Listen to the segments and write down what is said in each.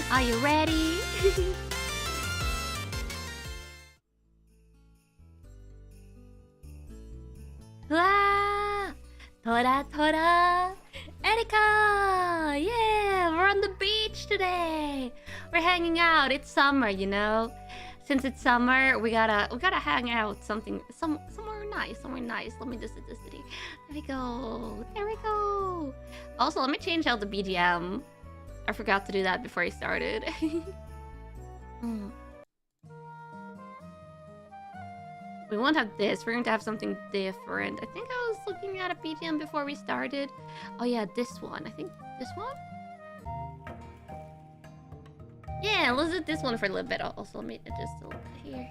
Are you ready? Wow! Tora! Erika! Yeah! We're on the beach today! We're hanging out. It's summer, you know? Since it's summer, we gotta hang out somewhere nice. Let me just hit this city. There we go. Also, let me change out the BGM. I forgot to do that before I started. We won't have this. We're going to have something different. I think I was looking at a BGM before we started. Oh yeah, this one. I think this one? Yeah, let's do this one for a little bit. Also, let me adjust a little bit here.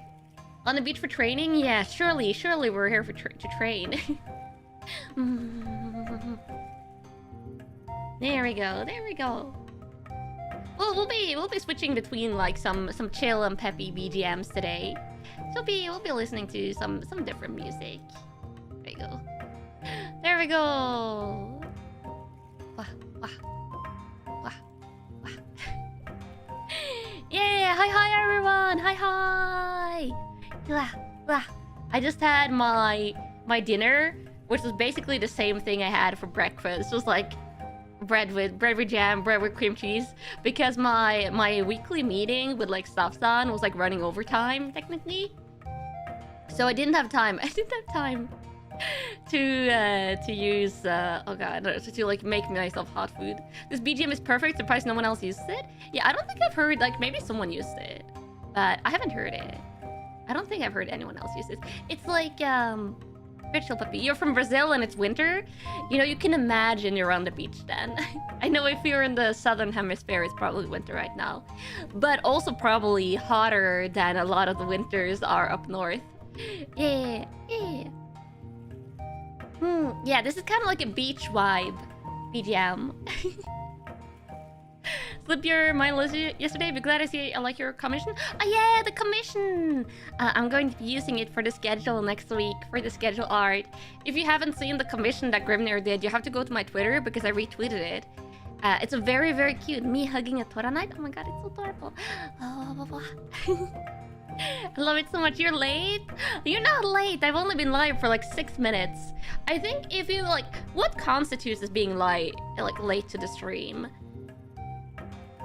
On the beach for training? Yeah, surely we're here for to train. There we go. Well, we'll be switching between like some chill and peppy BGMs today. So we'll be listening to some different music. There we go. Wah. Yeah, hi everyone. Hi. I just had my dinner, which was basically the same thing I had for breakfast. It was like bread with jam, bread with cream cheese, because my weekly meeting with like Stafsan was like running overtime technically. So I didn't have time to use to like make myself hot food. This BGM is perfect. Surprised no one else uses it. Yeah, I don't think I've heard, like maybe someone used it, but I haven't heard it. I don't think I've heard anyone else use it. It's like Ritual Puppy. You're from Brazil and it's winter. You know, you can imagine you're on the beach then. I know if you're in the southern hemisphere, it's probably winter right now, but also probably hotter than a lot of the winters are up north. Yeah. Yeah, this is kind of like a beach vibe BGM. Slip your mind yesterday. Be glad I like your commission. Oh yeah, the commission. I'm going to be using it for the schedule next week, for the schedule art. If you haven't seen the commission that Grimnir did, you have to go to my Twitter because I retweeted it. It's a very, very cute me hugging a Tora Knight. Oh my god, it's so adorable. I love it so much. You're late? You're not late. I've only been live for like 6 minutes. I think if you like, what constitutes as being late to the stream?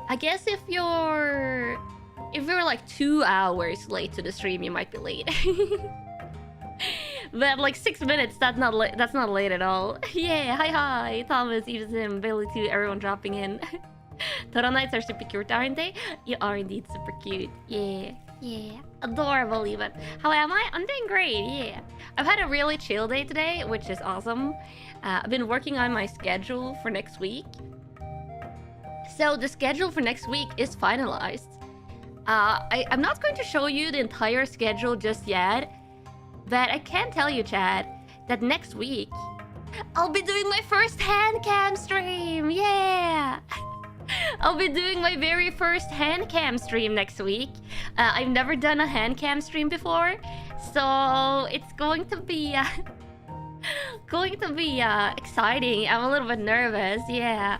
I guess if you're like 2 hours late to the stream, you might be late. But like 6 minutes, that's not late at all. Yeah, hi, Thomas, Evesim, Billy too, everyone dropping in. Tora Knights are super cute, aren't they? You are indeed super cute. Yeah, adorable even. How am I? I'm doing great, yeah. I've had a really chill day today, which is awesome. I've been working on my schedule for next week. So the schedule for next week is finalized. I'm not going to show you the entire schedule just yet, but I can tell you, Chad, that next week I'll be doing my first hand cam stream. Yeah. I'll be doing my very first hand cam stream next week. I've never done a hand cam stream before, so it's going to be exciting. I'm a little bit nervous. Yeah.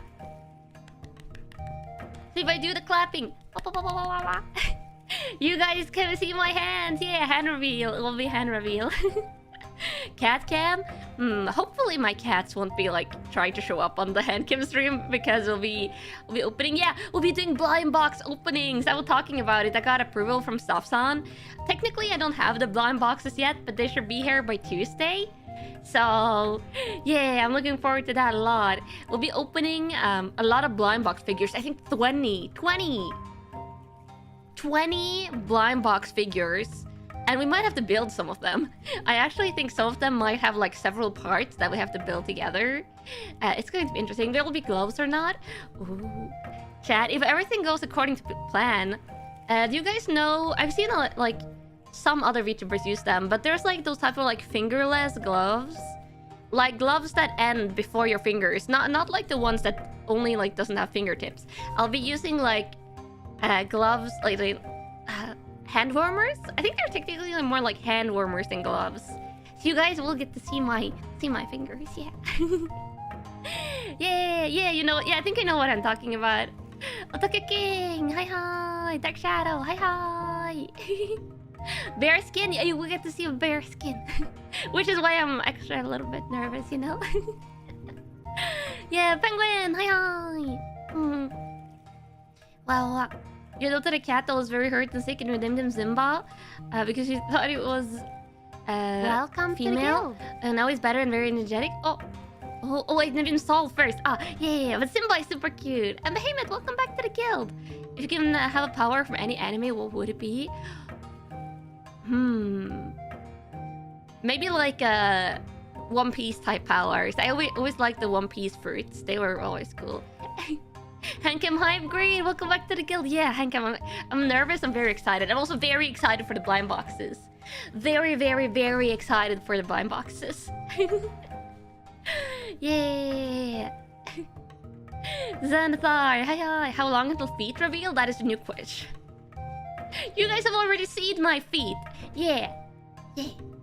See if I do the clapping. You guys can see my hands. Yeah, hand reveal. It will be hand reveal. Cat cam? Hopefully my cats won't be like trying to show up on the hand cam stream, because we'll be opening. Yeah, we'll be doing blind box openings. I was talking about it. I got approval from Stafsan. Technically, I don't have the blind boxes yet, but they should be here by Tuesday. So yeah, I'm looking forward to that a lot. We'll be opening a lot of blind box figures. I think 20 blind box figures. And we might have to build some of them. I actually think some of them might have like several parts that we have to build together. It's going to be interesting. There will be gloves or not. Ooh. Chat, if everything goes according to plan, do you guys know? I've seen like some other VTubers use them, but there's like those type of like fingerless gloves, like gloves that end before your fingers. Not like the ones that only like doesn't have fingertips. I'll be using like gloves like hand warmers. I think they're technically more like hand warmers than gloves. So you guys will get to see my fingers. Yeah. Yeah. You know. Yeah, I think I know what I'm talking about. Otaku King, hi. Dark Shadow, hi. Bear skin, yeah, you will get to see a bear skin. Which is why I'm actually a little bit nervous, you know? Yeah, Penguin, hi. Well, you adopted a cat that was very hurt and sick and redeemed him Zimba because she thought it was welcome female. to the guild. And now he's better and very energetic. Oh, wait, named him Sol first. Yeah, but Simba is super cute. And Behemoth, welcome back to the guild. If you can have a power from any anime, what would it be? Maybe like One Piece type powers. I always liked the One Piece fruits. They were always cool. Hankem Hype Green, welcome back to the guild. Yeah, Hankem, I'm nervous. I'm very excited. I'm also very excited for the blind boxes. Very, very, very excited for the blind boxes. Yeah. Xanathar, hi. How long until feet reveal? That is the new question. You guys have already seen my feet. Yeah,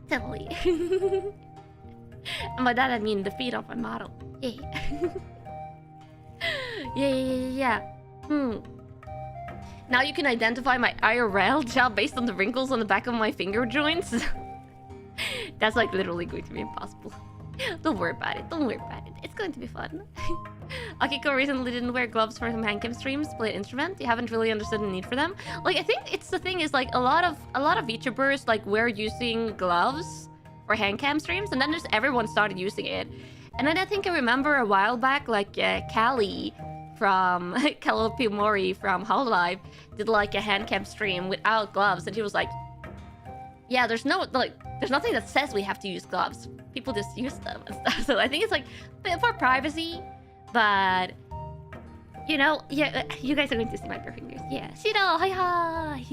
totally. And by that I mean the feet of my model. Yeah. Yeah. Now you can identify my IRL job based on the wrinkles on the back of my finger joints. That's like literally going to be impossible. Don't worry about it. It's going to be fun. Akiko recently didn't wear gloves for some handcam streams to play an instrument. You haven't really understood the need for them. Like, I think it's the thing is like a lot of VTubers like were using gloves for handcam streams, and then just everyone started using it. And then I think I remember a while back, like Callie from Calliope Mori from Hololive did like a handcam stream without gloves, and she was like, "Yeah, there's nothing that says we have to use gloves. People just use them and stuff." So I think it's like a bit for privacy, but you know, yeah, you guys are going to see my bare fingers. Yeah, Shiro, hi.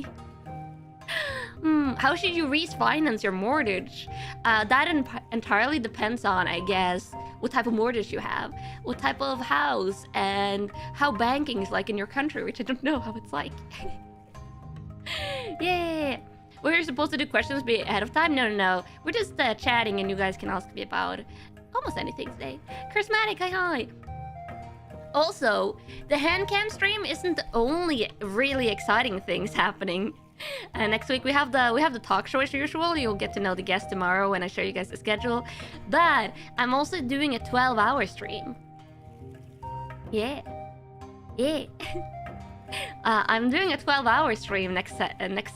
How should you refinance your mortgage? That entirely depends on, I guess, what type of mortgage you have, what type of house, and how banking is like in your country, which I don't know how it's like. Yeah. We're supposed to do questions ahead of time? No. We're just chatting, and you guys can ask me about almost anything today. Charismatic, hi. Also, the handcam stream isn't the only really exciting things happening. Next week we have the talk show as usual. You'll get to know the guest tomorrow when I show you guys the schedule. But I'm also doing a 12-hour stream. Yeah. I'm doing a 12-hour stream next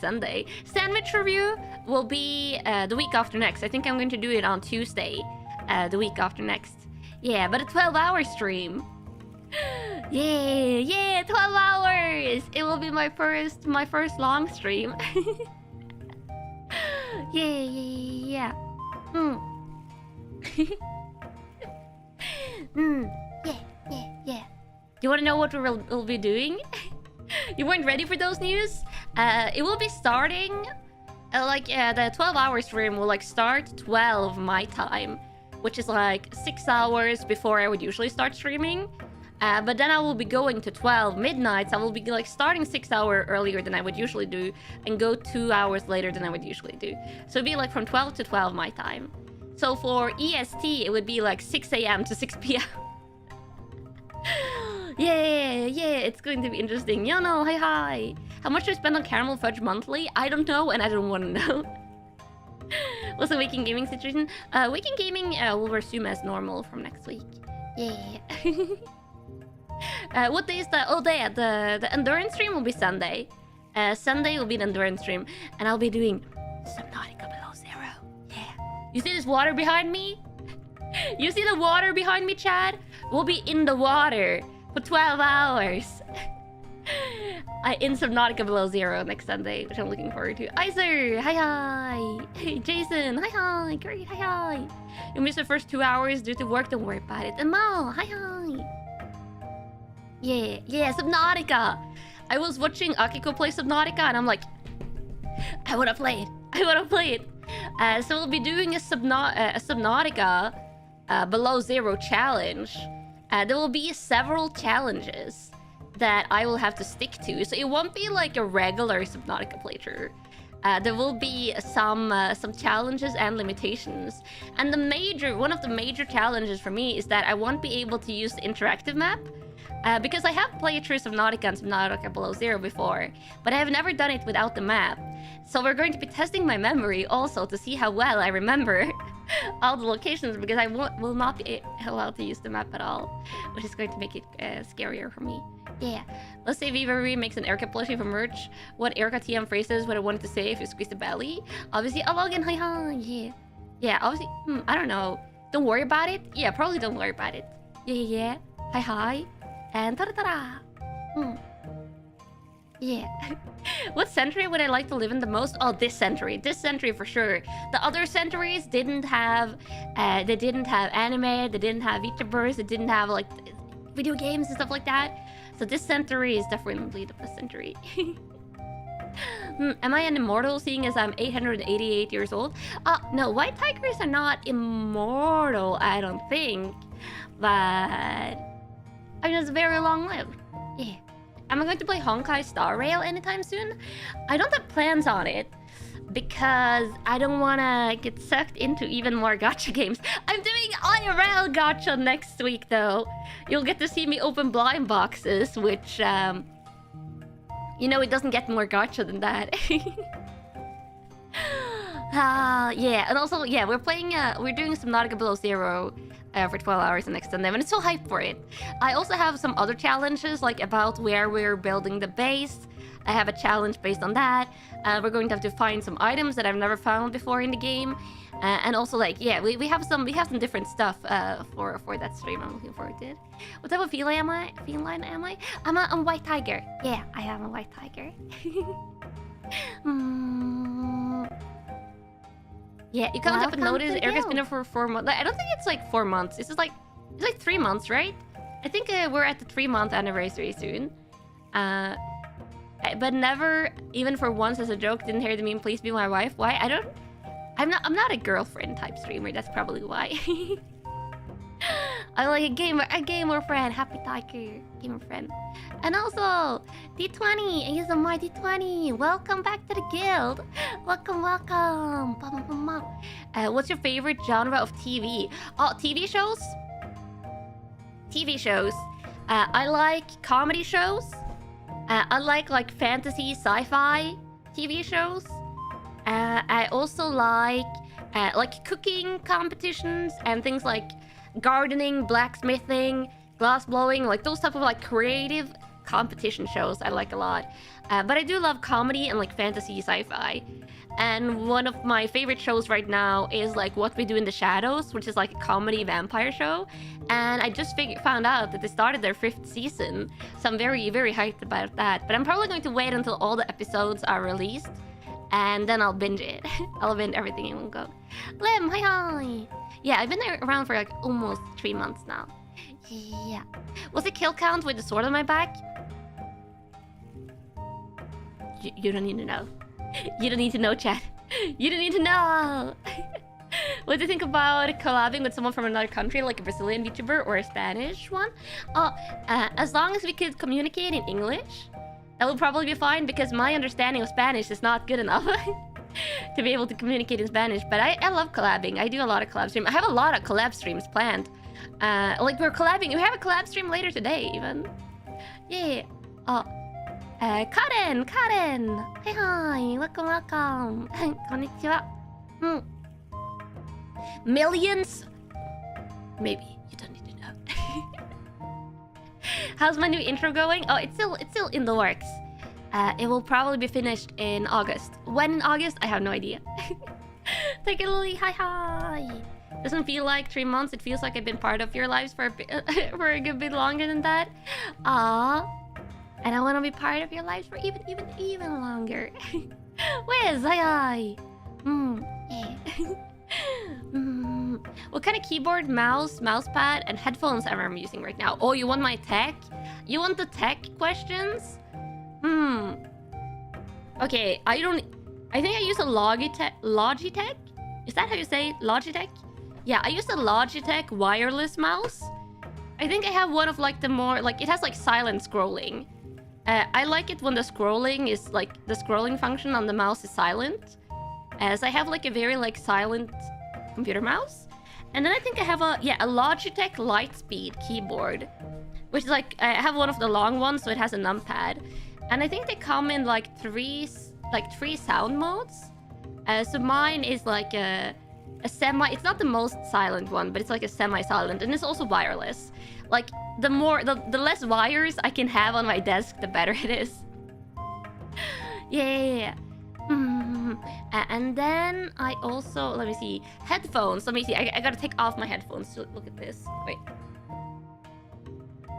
Sunday. Sandwich review will be the week after next. I think I'm going to do it on Tuesday, the week after next. Yeah, but a 12-hour stream. Yeah, 12 hours. It will be my first long stream. Yeah. Yeah. You want to know what we'll be doing? You weren't ready for those news? It will be starting the 12-hour stream will like start 12 my time, which is like 6 hours before I would usually start streaming. But then I will be going to 12 midnight. So I will be like starting 6 hours earlier than I would usually do and go 2 hours later than I would usually do. So it'd be like from 12 to 12 my time. So for EST, it would be like 6 a.m. to 6 p.m. Yeah, it's going to be interesting. Yono, hi. How much do I spend on caramel fudge monthly? I don't know, and I don't want to know. What's the weekend gaming situation? Weekend gaming will resume as normal from next week. Yeah. What day is that? Oh, the endurance stream will be Sunday. Sunday will be the endurance stream, and I'll be doing Subnautica below zero. Yeah. You see this water behind me? You see the water behind me, Chad? We'll be in the water for 12 hours. In Subnautica below zero next Sunday, which I'm looking forward to. Iser, hi. Hey, Jason, hi. Great, hi. You missed the first 2 hours due to work. Don't worry about it. And Mal, hi. Yeah, Subnautica. I was watching Akiko play Subnautica, and I'm like, I wanna play it. So we'll be doing a Subnautica below zero challenge. There will be several challenges that I will have to stick to, so it won't be like a regular Subnautica playthrough. There will be some challenges and limitations, and one of the major challenges for me is that I won't be able to use the interactive map. Because I have played through Subnautica and Subnautica Below Zero before, but I have never done it without the map. So we're going to be testing my memory also to see how well I remember all the locations, because I will not be allowed to use the map at all, which is going to make it scarier for me. Yeah. Let's say VReverie makes an Erika plushie for merch. What ErikaTime phrases what I wanted to say if you squeeze the belly? Obviously, I'll log in. Hi, hi. Yeah. Yeah, obviously, I don't know. Don't worry about it. Yeah, probably don't worry about it. Yeah. Hi, hi. And ta-da-ta-da. Yeah. What century would I like to live in the most? Oh, this century. This century for sure. The other centuries didn't have... they didn't have anime, they didn't have Vtubers, they didn't have, like, video games and stuff like that. So this century is definitely the best century. Am I an immortal seeing as I'm 888 years old? No, white tigers are not immortal, I don't think. But... I mean, it's very long-lived. Yeah. Am I going to play Honkai Star Rail anytime soon? I don't have plans on it, because I don't want to get sucked into even more gacha games. I'm doing IRL gacha next week, though. You'll get to see me open blind boxes, which, you know, it doesn't get more gacha than that. Yeah, and also, yeah, we're playing, we're doing Subnautica Below Zero for 12 hours and extend them, and it's so hyped for it. I also have some other challenges, like about where we're building the base. I have a challenge based on that. We're going to have to find some items that I've never found before in the game. And also, like, yeah, we have some different stuff for that stream. I'm looking forward to it. What type of feline am I? I'm a white tiger. Yeah, I am a white tiger. Yeah, you can't help but notice Erika's been there for 4 months. Like, I don't think it's like 4 months. It's like 3 months, right? I think we're at the 3-month anniversary soon. But never, even for once as a joke, didn't hear the meme, please be my wife. Why? I'm not a girlfriend type streamer, that's probably why. I'm like a gamer friend, happy tiger, gamer friend. And also, D20, ASMR D20, welcome back to the guild. Welcome. What's your favorite genre of TV? Oh, TV shows? I like comedy shows. I like fantasy, sci-fi TV shows. I also like cooking competitions and things like gardening, blacksmithing, glass blowing, like those type of like creative competition shows I like a lot. But I do love comedy and like fantasy, sci-fi. And one of my favorite shows right now is like What We Do in the Shadows, which is like a comedy vampire show. And I just found out that they started their 5th season, so I'm very, very hyped about that. But I'm probably going to wait until all the episodes are released, and then I'll binge it. I'll binge everything in one go. Lim, hi. Yeah, I've been around for like almost 3 months now. Yeah. What's the kill count with the sword on my back? You don't need to know. You don't need to know, chat. You don't need to know. What do you think about collabing with someone from another country, like a Brazilian VTuber or a Spanish one? As long as we could communicate in English, that would probably be fine, because my understanding of Spanish is not good enough to be able to communicate in Spanish. But I love collabing. I do a lot of collab streams. I have a lot of collab streams planned. Like we're collabing. We have a collab stream later today, even. Yeah. Karen! Hi, welcome. Konnichiwa. Millions? Maybe. You don't need to know. How's my new intro going? Oh, it's still in the works. It will probably be finished in August. When in August? I have no idea. Tekken, hi. Doesn't feel like 3 months. It feels like I've been part of your lives for a bit, for a good bit longer than that. And I want to be part of your lives for even longer. Wiz, hi. Yeah. What kind of keyboard, mouse pad, and headphones am I using right now? Oh, you want my tech? You want the tech questions? Okay, I think I use a Logitech? Is that how you say Logitech? Yeah, I use a Logitech wireless mouse. I think I have one of like the more, like it has like silent scrolling. I like it when the scrolling is like, the scrolling function on the mouse is silent. As I have like a very like silent computer mouse. And then I think I have a Logitech Lightspeed keyboard. which is like I have one of the long ones, so it has a numpad, and I think they come in like three sound modes. So mine is like a semi. It's not the most silent one, but it's like a semi-silent, and it's also wireless. Like the less wires I can have on my desk, the better it is. Yeah. And then I also, let me see, headphones. Let me see. I gotta take off my headphones to look at this. Wait.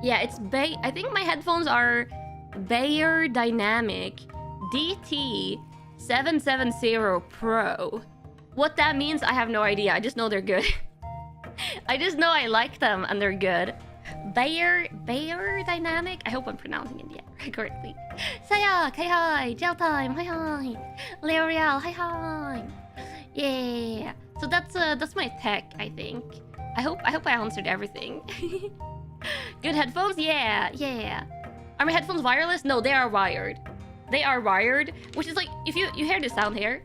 Yeah, it's I think my headphones are Bayer Dynamic DT770 Pro. What that means, I have no idea. I just know they're good. I just know I like them and they're good. Bayer Dynamic. I hope I'm pronouncing it correctly. Sayak, hi hi. Geltime, hi hi. L'Oreal, hi hi. Yeah. So that's my tech, I think. I hope I answered everything. Good headphones? Yeah. Are my headphones wireless? No, they are wired. They are wired, which is like, if you hear this sound here.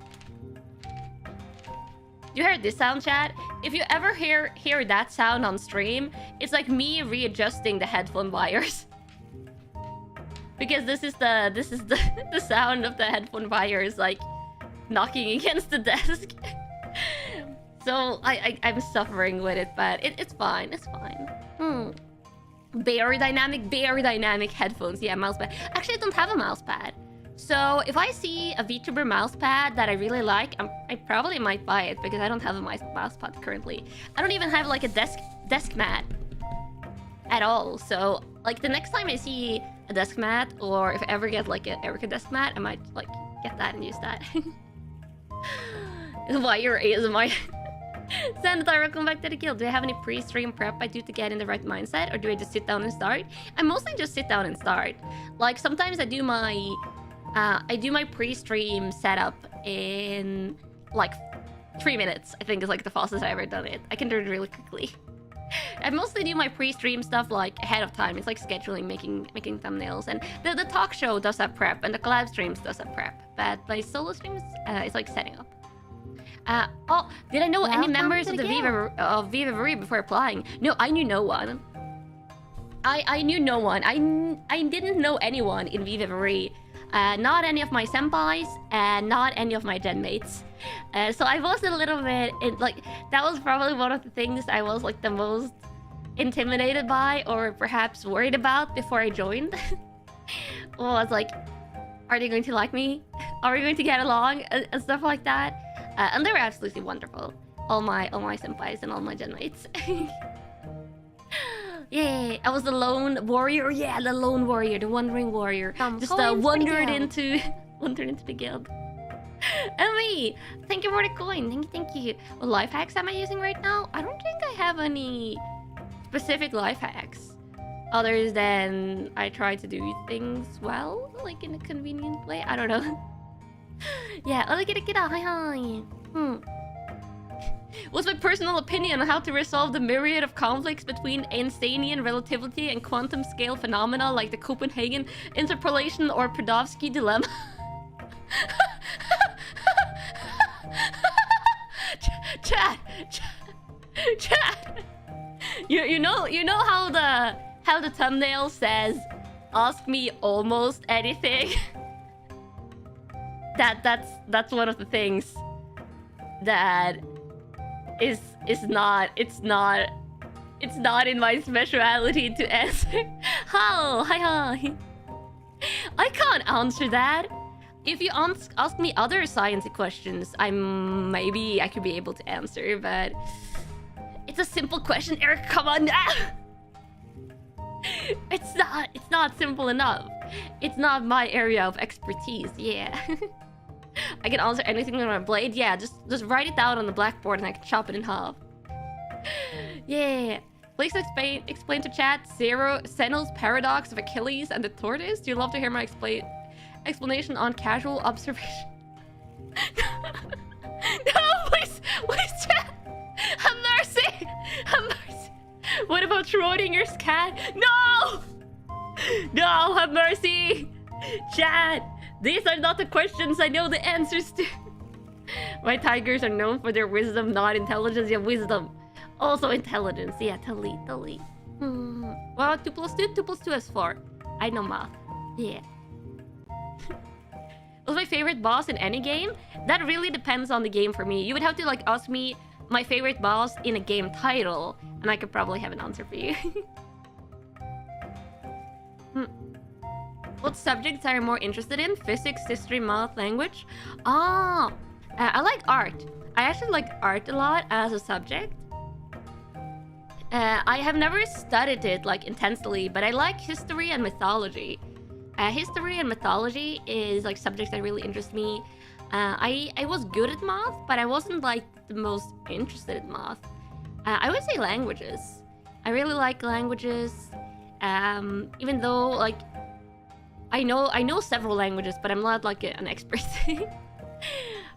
You heard this sound, chat? If you ever hear that sound on stream, it's like me readjusting the headphone wires. Because this is the sound of the headphone wires, like knocking against the desk. So I'm suffering with it, but it's fine. It's fine. Very dynamic headphones. Yeah, mousepad. Actually, I don't have a mousepad. So if I see a VTuber mousepad that I really like, I probably might buy it because I don't have a mousepad currently. I don't even have like a desk mat at all. So like the next time I see a desk mat, or if I ever get like an Erika desk mat, I might like get that and use that. Why your ASMR? Sanitar, welcome back to the guild. Do I have any pre-stream prep I do to get in the right mindset, or do I just sit down and start? I mostly just sit down and start. Like sometimes I do my pre-stream setup in like 3 minutes. I think is like the fastest I've ever done it. I can do it really quickly. I mostly do my pre-stream stuff like ahead of time. It's like scheduling, making thumbnails, and the talk show does that prep, and the collab streams does that prep. But my solo streams is like setting up. Oh, did I know any members of the VReverie before applying? No, I knew no one. I knew no one. I didn't know anyone in VReverie. Not any of my senpais, and not any of my gen mates. So I was a little bit that was probably one of the things I was like the most intimidated by, or perhaps worried about before I joined. Well, I was like, are they going to like me? Are we going to get along and stuff like that? And they were absolutely wonderful. All my senpais and all my gen mates. Yeah, I was the lone warrior. Yeah, the lone warrior, the wandering warrior. Just wandered into the guild. And me, thank you for the coin. Thank you. What life hacks am I using right now? I don't think I have any specific life hacks, other than I try to do things well, like in a convenient way. I don't know. Yeah, hi. What's my personal opinion on how to resolve the myriad of conflicts between Einsteinian relativity and quantum scale phenomena like the Copenhagen interpolation or Podolsky dilemma? Chat. You know how the thumbnail says, "Ask me almost anything." That's one of the things that is not in my speciality to answer. Hi. I can't answer that. If you ask me other sciencey questions, maybe I could be able to answer, but it's a simple question, Eric. Come on. It's not simple enough. It's not my area of expertise. Yeah. I can answer anything with my blade. Yeah, just write it down on the blackboard and I can chop it in half. Yeah. Please explain to chat Zeno's paradox of Achilles and the tortoise. Do you love to hear my explanation on casual observation? No, please, chat. Have mercy. What about Schrodinger's cat? No, have mercy. Chat, these are not the questions I know the answers to. My tigers are known for their wisdom, not intelligence. Yeah, wisdom. Also intelligence. Yeah, totally. Well, 2 plus 2? 2 plus 2 is 4. I know math. Yeah. What's my favorite boss in any game? That really depends on the game for me. You would have to like ask me my favorite boss in a game title, and I could probably have an answer for you. What subjects are you more interested in? Physics, history, math, language? I like art. I actually like art a lot as a subject. I have never studied it like intensely, but I like history and mythology. History and mythology is like subjects that really interest me. I was good at math, but I wasn't like the most interested in math. I would say languages. I really like languages. Even though like I know several languages, but I'm not like an expert.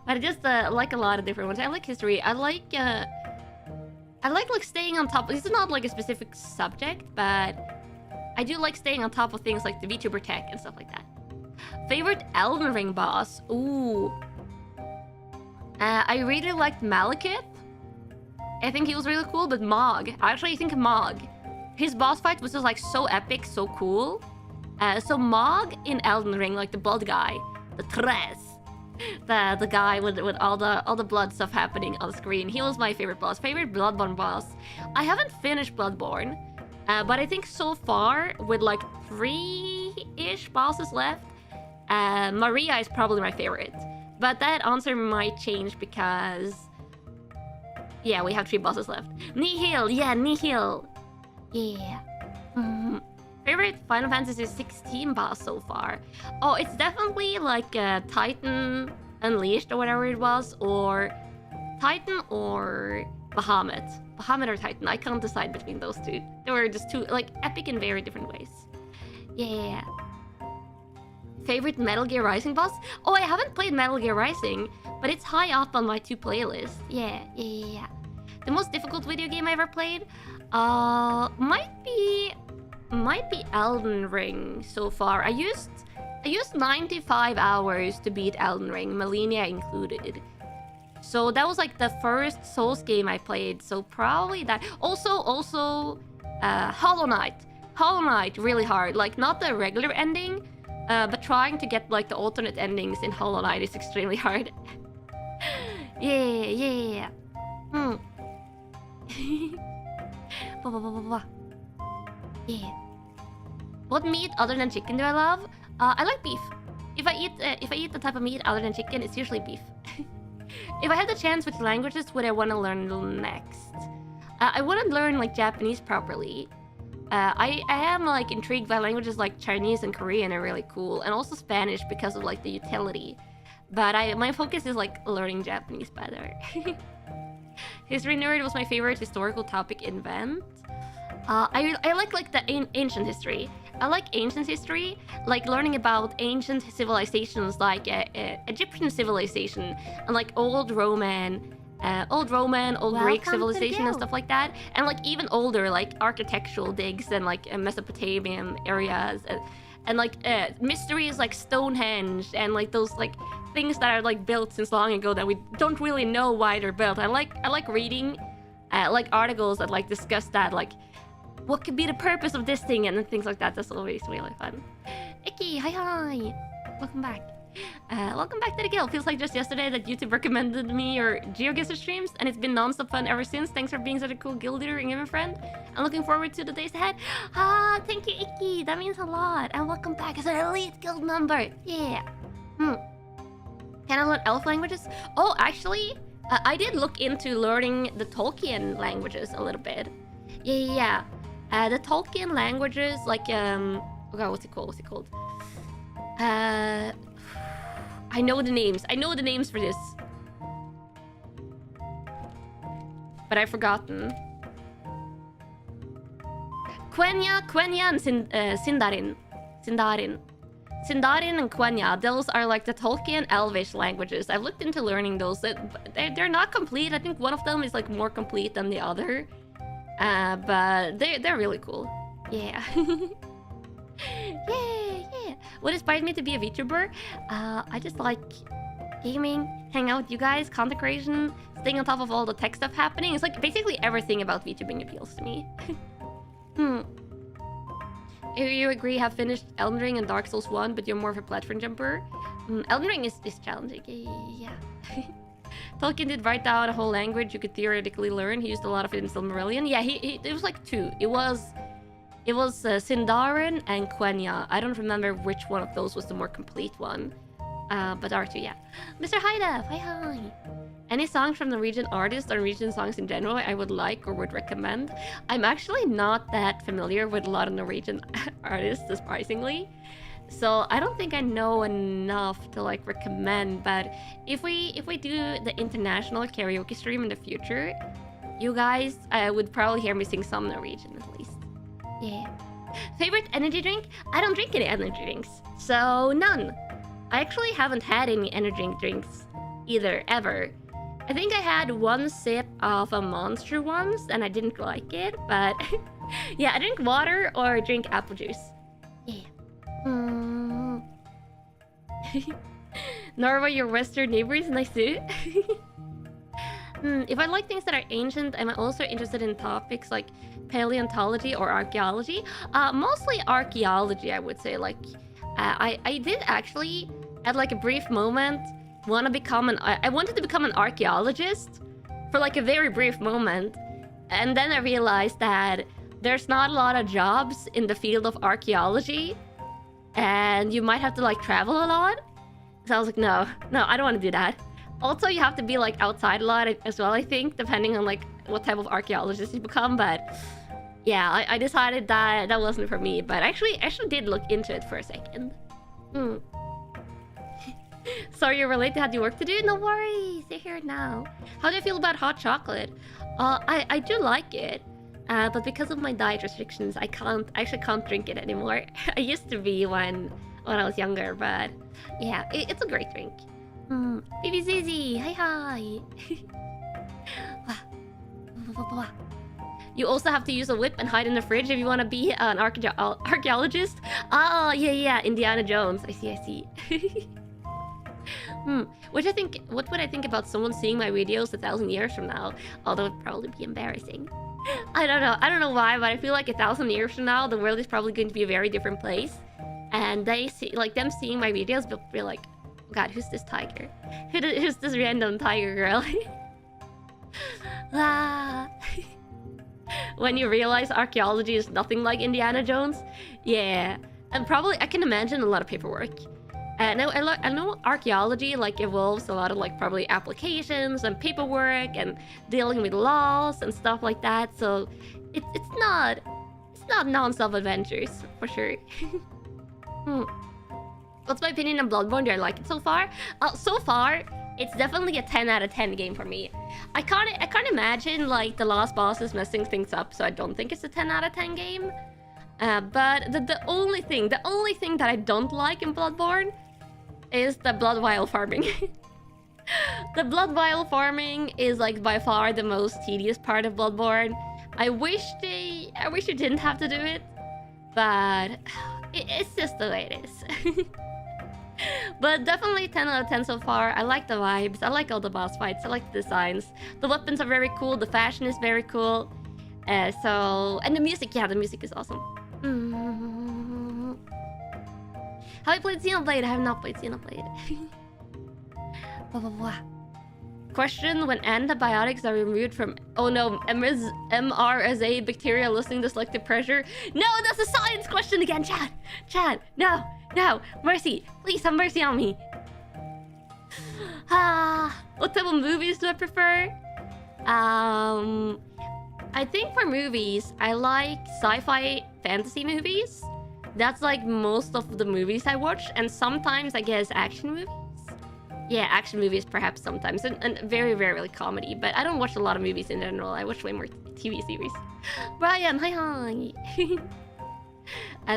But I just like a lot of different ones. I like history. I like like staying on top. This is not like a specific subject, but I do like staying on top of things like the VTuber tech and stuff like that. Favorite Elden Ring boss? Ooh. I really liked Malekith. I think he was really cool, but Mog. I actually think Mog. His boss fight was just like so epic, so cool. So Mog in Elden Ring, like the blood guy, the Tres, the guy with all the blood stuff happening on the screen. He was my favorite boss. Favorite Bloodborne boss. I haven't finished Bloodborne, but I think so far with like 3-ish bosses left, Maria is probably my favorite. But that answer might change because yeah, we have 3 bosses left. Nihil, yeah, Nihil, yeah. Favorite Final Fantasy 16 boss so far? Oh, it's definitely like Titan Unleashed or whatever it was, or Titan or Bahamut. Bahamut or Titan, I can't decide between those two. They were just two, like, epic in very different ways. Yeah. Favorite Metal Gear Rising boss? Oh, I haven't played Metal Gear Rising, but it's high up on my 2 playlists. Yeah. The most difficult video game I ever played? Might be Elden Ring so far. I used 95 hours to beat Elden Ring, Malenia included. So that was like the first Souls game I played. So probably that. Also, Hollow Knight. Hollow Knight, really hard. Like not the regular ending, but trying to get like the alternate endings in Hollow Knight is extremely hard. Yeah. Yeah. What meat other than chicken do I love? I like beef. If I eat the type of meat other than chicken, it's usually beef. If I had the chance, which languages would I want to learn next? I wouldn't learn like Japanese properly. I am like intrigued by languages like Chinese and Korean are really cool, and also Spanish because of like the utility. But my focus is like learning Japanese better. History nerd was my favorite historical topic in Vent. I like the ancient history. I like ancient history, like learning about ancient civilizations like Egyptian civilization and like old Roman, old Greek civilization and stuff like that. And like even older, like architectural digs and like Mesopotamian areas and like mysteries like Stonehenge and like those like things that are like built since long ago that we don't really know why they're built. I like reading like articles that like discuss that, like what could be the purpose of this thing and things like that. That's always really fun. Icky, hi. Welcome back. Welcome back to the guild. Feels like just yesterday that YouTube recommended me your GeoGuessr streams, and it's been non-stop fun ever since. Thanks for being such a cool guild leader and game friend. I'm looking forward to the days ahead. Thank you, Icky. That means a lot. And welcome back as an elite guild member. Yeah. Can I learn elf languages? Oh, actually, I did look into learning the Tolkien languages a little bit. Yeah. The Tolkien languages, like oh god, what's it called? I know the names. I know the names for this, but I've forgotten. Quenya and Sindarin and Quenya. Those are like the Tolkien Elvish languages. I've looked into learning those. They're not complete. I think one of them is like more complete than the other. But they're really cool. Yeah. Yeah. What inspired me to be a VTuber? I just like gaming, hang out with you guys, content creation, staying on top of all the tech stuff happening. It's like basically everything about VTubing appeals to me. you agree, have finished Elden Ring and Dark Souls 1, but you're more of a platform jumper. Elden Ring is challenging. Yeah. Tolkien did write down a whole language you could theoretically learn. He used a lot of it in Silmarillion. Yeah, it was like 2. It was Sindarin and Quenya. I don't remember which one of those was the more complete one. But R2, yeah. Mr. Haida, hi. Any songs from Norwegian artists or Norwegian songs in general I would like or would recommend? I'm actually not that familiar with a lot of Norwegian artists, surprisingly. So I don't think I know enough to like recommend, but if we do the international karaoke stream in the future, you guys would probably hear me sing some Norwegian at least. Yeah. Favorite energy drink? I don't drink any energy drinks, so none. I actually haven't had any energy drinks either, ever. I think I had one sip of a Monster once and I didn't like it, but yeah, I drink water or drink apple juice. Yeah. Norway, your western neighbors, nice too. If I like things that are ancient, I'm also interested in topics like paleontology or archaeology. Mostly archaeology, I would say. Like, I did actually, at like a brief moment, I wanted to become an archaeologist for like a very brief moment. And then I realized that there's not a lot of jobs in the field of archaeology. And you might have to like travel a lot. So I was like, no, I don't want to do that. Also, you have to be like outside a lot as well, I think, depending on like what type of archaeologist you become. But yeah, I decided that that wasn't for me. But I actually did look into it for a second. Sorry, you're late. Had you work to do? No worries, you're here now. How do you feel about hot chocolate? I do like it. But because of my diet restrictions, I actually can't drink it anymore. I used to be when I was younger, but yeah, it's a great drink. Baby Zizi, hi. You also have to use a whip and hide in the fridge if you want to be an archaeologist. Oh, yeah, Indiana Jones. I see. What would I think about someone seeing my videos 1,000 years from now? Although it'd probably be embarrassing. I don't know why, but I feel like 1,000 years from now, the world is probably going to be a very different place. And they see, like, them seeing my videos, they'll be like, oh God, who's this tiger? Who's this random tiger girl? When you realize archaeology is nothing like Indiana Jones, yeah, and probably I can imagine a lot of paperwork. And I know archaeology like involves a lot of like probably applications and paperwork and dealing with laws and stuff like that. So it's not non-stop adventures for sure. What's my opinion on Bloodborne? Do I like it so far? So far, it's definitely a 10 out of 10 game for me. I can't imagine like the last bosses messing things up, so I don't think it's a 10 out of 10 game. But the only thing that I don't like in Bloodborne is the blood vial farming. The blood vial farming is like by far the most tedious part of Bloodborne. I wish you didn't have to do it, but it's just the way it is. But definitely 10 out of 10 so far. I like the vibes, I like all the boss fights, I like the designs. The weapons are very cool, the fashion is very cool. And the music, yeah, the music is awesome. Have I played Xenoblade? I have not played Xenoblade. Question: when antibiotics are removed from... Oh no, MRSA bacteria listening to selective pressure. No, that's a science question again, Chad. No, mercy. Please have mercy on me. What type of movies do I prefer? I think for movies, I like sci-fi fantasy movies. That's like most of the movies I watch, and sometimes I guess action movies. Yeah, action movies perhaps sometimes, and very rarely comedy. But I don't watch a lot of movies in general. I watch way more TV series. Brian, hi.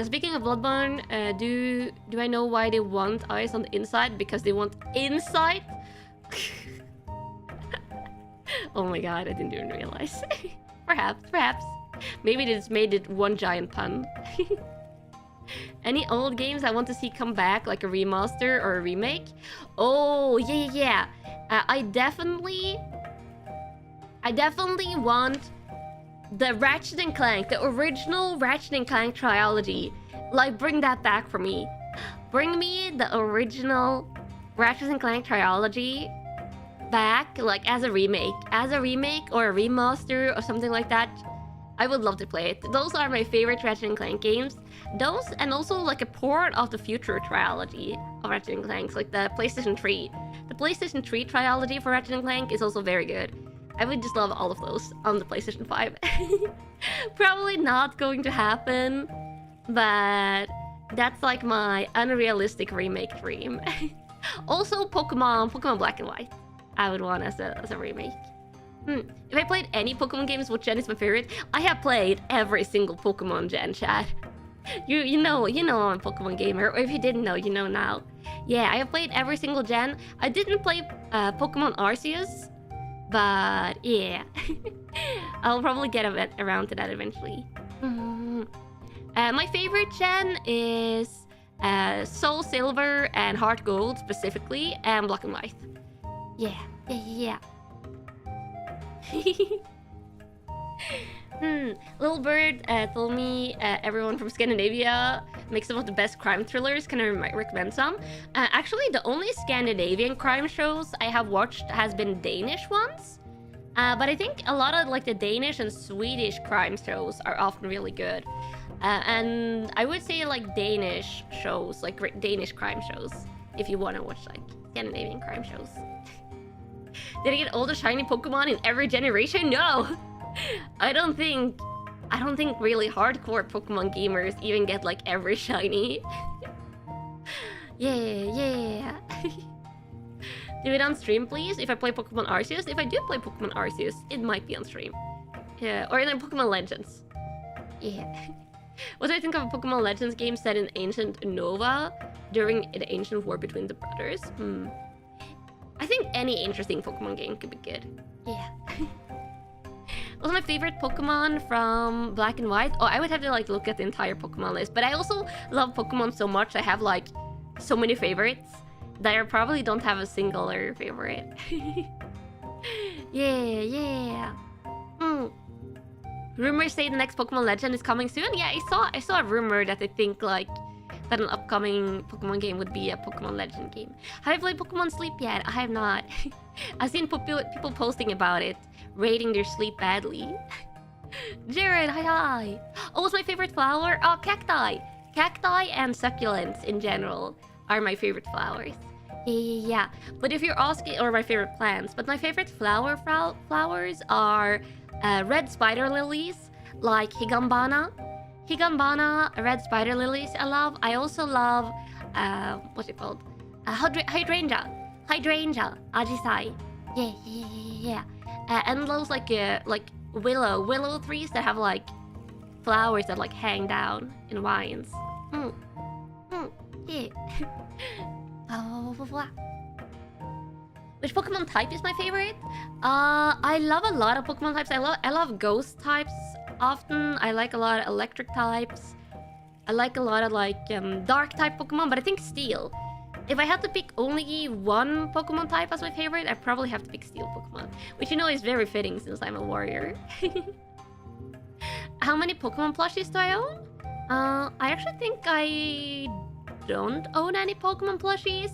Speaking of Bloodborne, do I know why they want eyes on the inside? Because they want insight? Oh my god, I didn't even realize. Perhaps. Maybe they just made it one giant pun. Any old games I want to see come back, like a remaster or a remake? Oh, yeah. I definitely want the Ratchet & Clank, the original Ratchet & Clank trilogy. Like, bring that back for me. Bring me the original Ratchet & Clank trilogy back, like, as a remake. As a remake or a remaster or something like that. I would love to play it. Those are my favorite Ratchet & Clank games. Those, and also, like, a port of the future trilogy of Ratchet & Clank, like the PlayStation 3. The PlayStation 3 trilogy for Ratchet & Clank is also very good. I would just love all of those on the PlayStation 5. Probably not going to happen, but that's like my unrealistic remake dream. Also, Pokemon Black and White, I would want as a remake. If I played any Pokemon games, which gen is my favorite? I have played every single Pokemon gen, chat. You know I'm a Pokemon gamer, or if you didn't know, you know now. Yeah, I have played every single gen. I didn't play Pokemon Arceus, but yeah. I'll probably get around to that eventually. My favorite gen is Soul Silver and Heart Gold specifically, and Black and White. Yeah. Little Bird told me everyone from Scandinavia makes some of the best crime thrillers. Can I recommend some? Actually, the only Scandinavian crime shows I have watched has been Danish ones. But I think a lot of like the Danish and Swedish crime shows are often really good. And I would say like Danish shows, like Danish crime shows, if you want to watch like Scandinavian crime shows. Did I get all the shiny Pokemon in every generation? No! I don't think really hardcore Pokemon gamers even get like every shiny. Yeah. Do it on stream, please. If I play Pokemon Arceus. If I do play Pokemon Arceus, it might be on stream. Yeah, or in Pokemon Legends. Yeah. What do I think of a Pokemon Legends game set in ancient Nova during the ancient war between the brothers? I think any interesting Pokemon game could be good. Yeah. What's my favorite Pokemon from Black and White? Oh, I would have to like look at the entire Pokemon list. But I also love Pokemon so much. I have like so many favorites that I probably don't have a singular favorite. Yeah. Rumors say the next Pokemon Legend is coming soon. Yeah, I saw a rumor that they think like that an upcoming Pokemon game would be a Pokemon Legend game. Have I played Pokemon Sleep yet? I have not. I've seen people posting about it, rating their sleep badly. Jared, hi. Oh, what's my favorite flower? Oh, cacti. Cacti and succulents in general are my favorite flowers. Yeah. But if you're asking, or my favorite plants, but my favorite flowers are red spider lilies, like Higambana, red spider lilies I love. I also love, what's it called? Hydrangea, Ajisai. Yeah. And those like willow trees that have like flowers that like hang down in vines. Yeah. Which Pokemon type is my favorite? I love a lot of Pokemon types. I love ghost types often. I like a lot of electric types. I like a lot of like dark type Pokemon, but I think Steel. If I had to pick only one Pokemon type as my favorite, I'd probably have to pick Steel Pokemon, which you know is very fitting since I'm a warrior. How many Pokemon plushies do I own? I actually think I don't own any Pokemon plushies.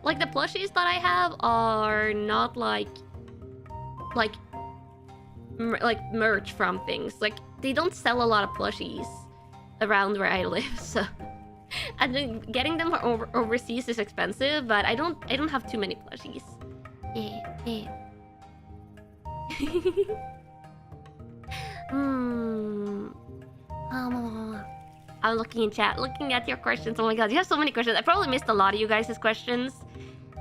Like the plushies that I have are not like merch from things. Like they don't sell a lot of plushies around where I live, so and then getting them overseas is expensive. But I don't have too many plushies. Yeah. I'm looking in chat, looking at your questions. Oh my god, you have so many questions. I probably missed a lot of you guys' questions.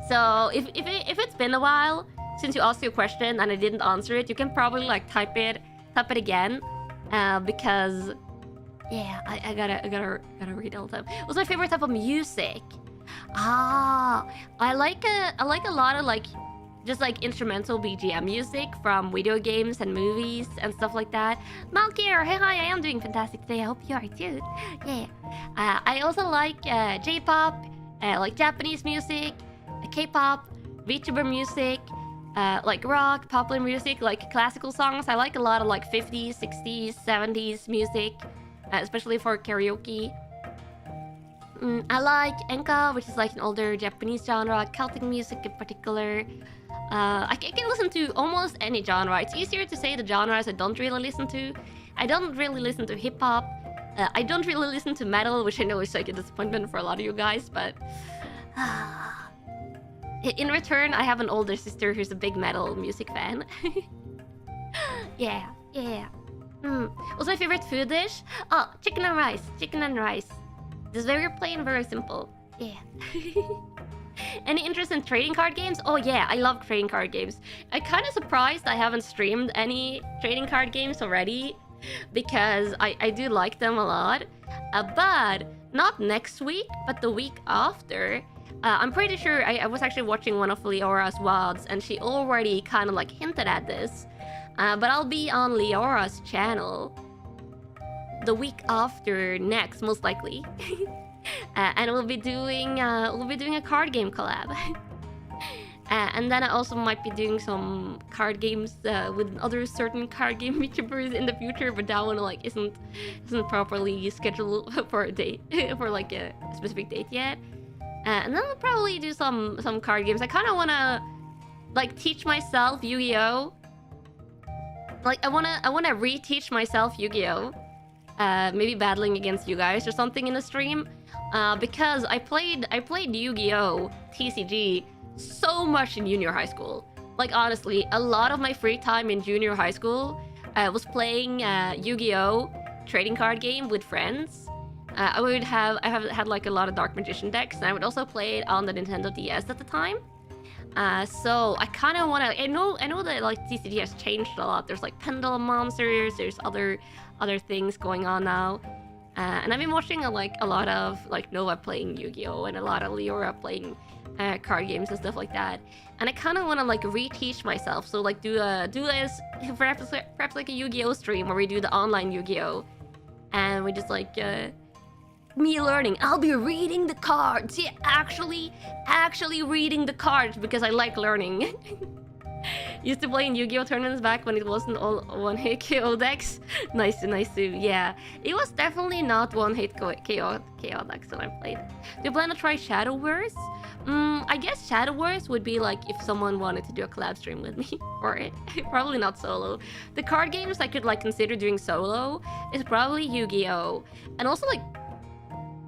So if it's been a while since you asked your question and I didn't answer it, you can probably like type it again, because yeah, I gotta read all the time. What's my favorite type of music? I like a lot of like just like instrumental BGM music from video games and movies and stuff like that. Malkier, hey, hi, I am doing fantastic today. I hope you are too. Yeah. I also like J-pop, like Japanese music, K-pop, VTuber music, like rock, popular music, like classical songs. I like a lot of like 50s, 60s, 70s music, especially for karaoke. I like enka, which is like an older Japanese genre, Celtic music in particular. I can listen to almost any genre. It's easier to say the genres I don't really listen to. I don't really listen to hip-hop. I don't really listen to metal, which I know is like a disappointment for a lot of you guys, but... in return, I have an older sister who's a big metal music fan. Yeah. What's my favorite food dish? Oh, chicken and rice. Chicken and rice. Just very plain, very simple. Yeah. Any interest in trading card games? Oh yeah, I love trading card games. I'm kind of surprised I haven't streamed any trading card games already, because I do like them a lot. But not next week, but the week after. I'm pretty sure I was actually watching one of Leora's VODs, and she already kind of like hinted at this. But I'll be on Leora's channel the week after next, most likely. And we'll be doing a card game collab. And then I also might be doing some card games with other certain card game VTubers in the future, but that one like isn't properly scheduled for a date, for like a specific date yet. And then we'll probably do some card games. I kind of want to like teach myself Yu-Gi-Oh. Like I wanna reteach myself Yu-Gi-Oh. Maybe battling against you guys or something in the stream. Because I played Yu-Gi-Oh! TCG so much in junior high school. Like honestly, a lot of my free time in junior high school was playing Yu-Gi-Oh! Trading card game with friends. I have had like a lot of Dark Magician decks, and I would also play it on the Nintendo DS at the time. So I kind of want to. I know that like TCG has changed a lot. There's like pendulum monsters. There's other things going on now. And I've been watching a lot of like Nova playing Yu-Gi-Oh! And a lot of Leora playing card games and stuff like that. And I kind of want to like reteach myself. So like do this perhaps like a Yu-Gi-Oh! Stream where we do the online Yu-Gi-Oh! And we just like me learning. I'll be reading the cards. Yeah, actually reading the cards because I like learning. Used to play in Yu-Gi-Oh! Tournaments back when it wasn't all one-hit KO decks. Nice to yeah. It was definitely not one-hit KO decks when I played. Do you plan to try Shadow Wars? I guess Shadow Wars would be like if someone wanted to do a collab stream with me for it. Probably not solo. The card games I could like consider doing solo is probably Yu-Gi-Oh! And also like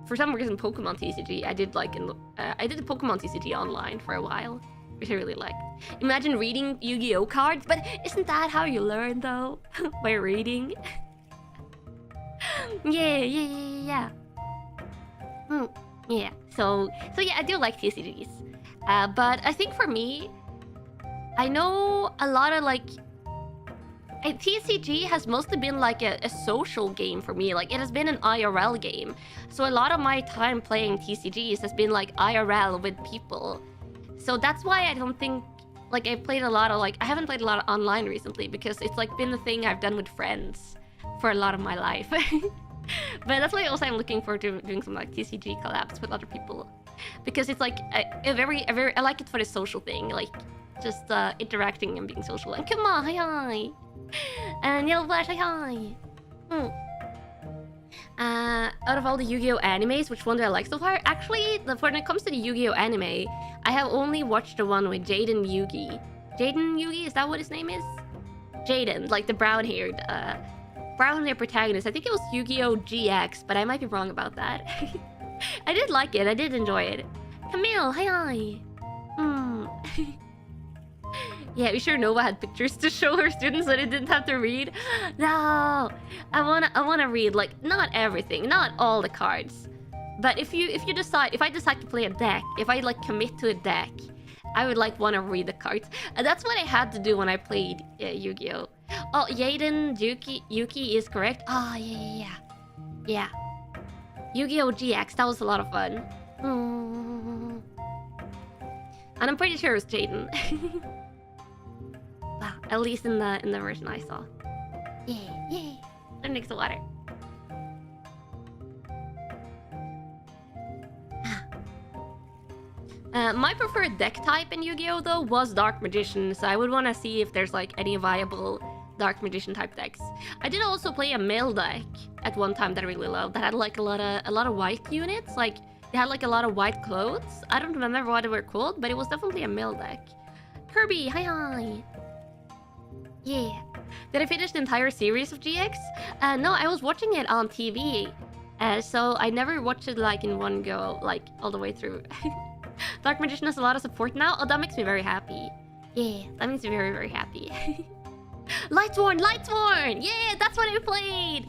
for some reason Pokemon TCG. I did the Pokemon TCG online for a while, which I really liked. Imagine reading Yu-Gi-Oh! Cards, but isn't that how you learn though? By reading? Yeah. Yeah. So yeah, I do like TCGs. But I think for me, I know a lot of like TCG has mostly been like a social game for me. Like it has been an IRL game. So a lot of my time playing TCGs has been like IRL with people. So that's why I don't think like I haven't played a lot of online recently, because it's like been the thing I've done with friends for a lot of my life. But that's why also I'm looking forward to doing some like TCG collabs with other people, because it's like I like it for the social thing, like just interacting and being social. And come on, hi. And Yellow Flash, hi. Out of all the Yu-Gi-Oh! Animes, which one do I like so far? Actually, when it comes to the Yu-Gi-Oh! Anime, I have only watched the one with Jaden Yugi. Jaden Yugi, is that what his name is? Jaden, like the brown-haired protagonist. I think it was Yu-Gi-Oh! GX, but I might be wrong about that. I did like it, I did enjoy it. Camille, hi. Yeah, we sure Nova had pictures to show her students so they didn't have to read. No, I wanna read like not everything, not all the cards. But if I decide to play a deck, if I like commit to a deck, I would like wanna read the cards. And that's what I had to do when I played Yu-Gi-Oh! Oh, Yaden Yuki is correct. Oh yeah. Yu-Gi-Oh! GX, that was a lot of fun. And I'm pretty sure it was Jaden. Wow, at least in the version I saw. Yeah. There next to water. My preferred deck type in Yu-Gi-Oh! Though was Dark Magician, so I would want to see if there's like any viable Dark Magician type decks. I did also play a male deck at one time that I really loved, that had like a lot of white units, like They had like a lot of white clothes. I don't remember what they were called, but it was definitely a male deck. Kirby, hi. Yeah. Did I finish the entire series of GX? No, I was watching it on TV. So I never watched it like in one go, like all the way through. Dark Magician has a lot of support now. Oh, that makes me very happy. Yeah, that makes me very, very happy. Lightsworn! Yeah, that's what I played!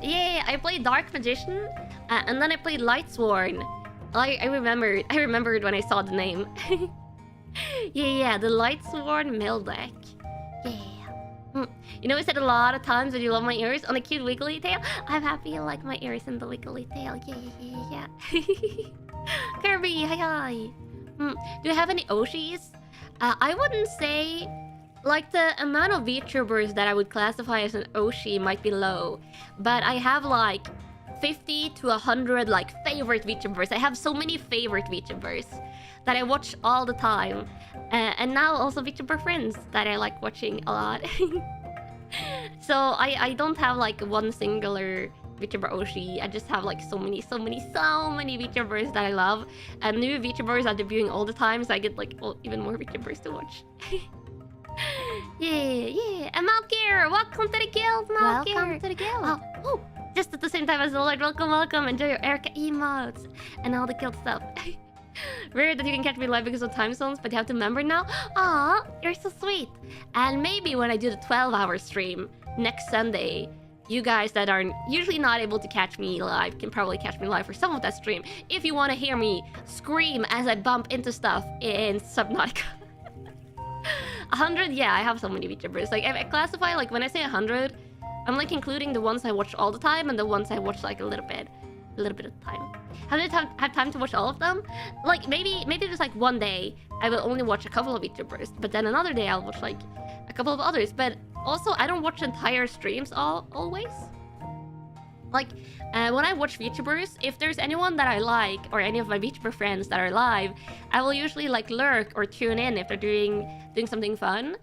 Yeah, I played Dark Magician, and then I played Lightsworn. I remembered when I saw the name. Yeah, the Lightsworn mill deck. Yeah. You know, I said a lot of times that you love my ears on a cute wiggly tail. I'm happy you like my ears and the wiggly tail. Yeah. Kirby, hi. Do you have any Oshis? I wouldn't say... Like, the amount of VTubers that I would classify as an Oshi might be low. But I have, like, 50 to 100, like, favorite VTubers. I have so many favorite VTubers that I watch all the time. And now also VTuber friends that I like watching a lot. So I don't have, like, one singular VTuber Oshi. I just have, like, so many VTubers that I love. And new VTubers are debuting all the time, so I get, like, even more VTubers to watch. Yeah. And Malkir, welcome to the guild, Malkir. Welcome to the guild. Oh, just at the same time as the Lord, welcome. Enjoy your Erika emotes and all the guild stuff. Weird that you can catch me live because of time zones, but you have to remember now. Aw, you're so sweet. And maybe when I do the 12-hour stream next Sunday, you guys that are usually not able to catch me live can probably catch me live for some of that stream if you want to hear me scream as I bump into stuff in Subnautica. 100, yeah, I have so many VTubers. Like, I classify, like, when I say 100, I'm, like, including the ones I watch all the time and the ones I watch, like, a little bit of time. Have I have time to watch all of them? Like, maybe just, like, one day, I will only watch a couple of VTubers, but then another day I'll watch, like, a couple of others. But also, I don't watch entire streams always. Like, when I watch VTubers, if there's anyone that I like, or any of my VTuber friends that are live, I will usually, like, lurk or tune in if they're doing something fun.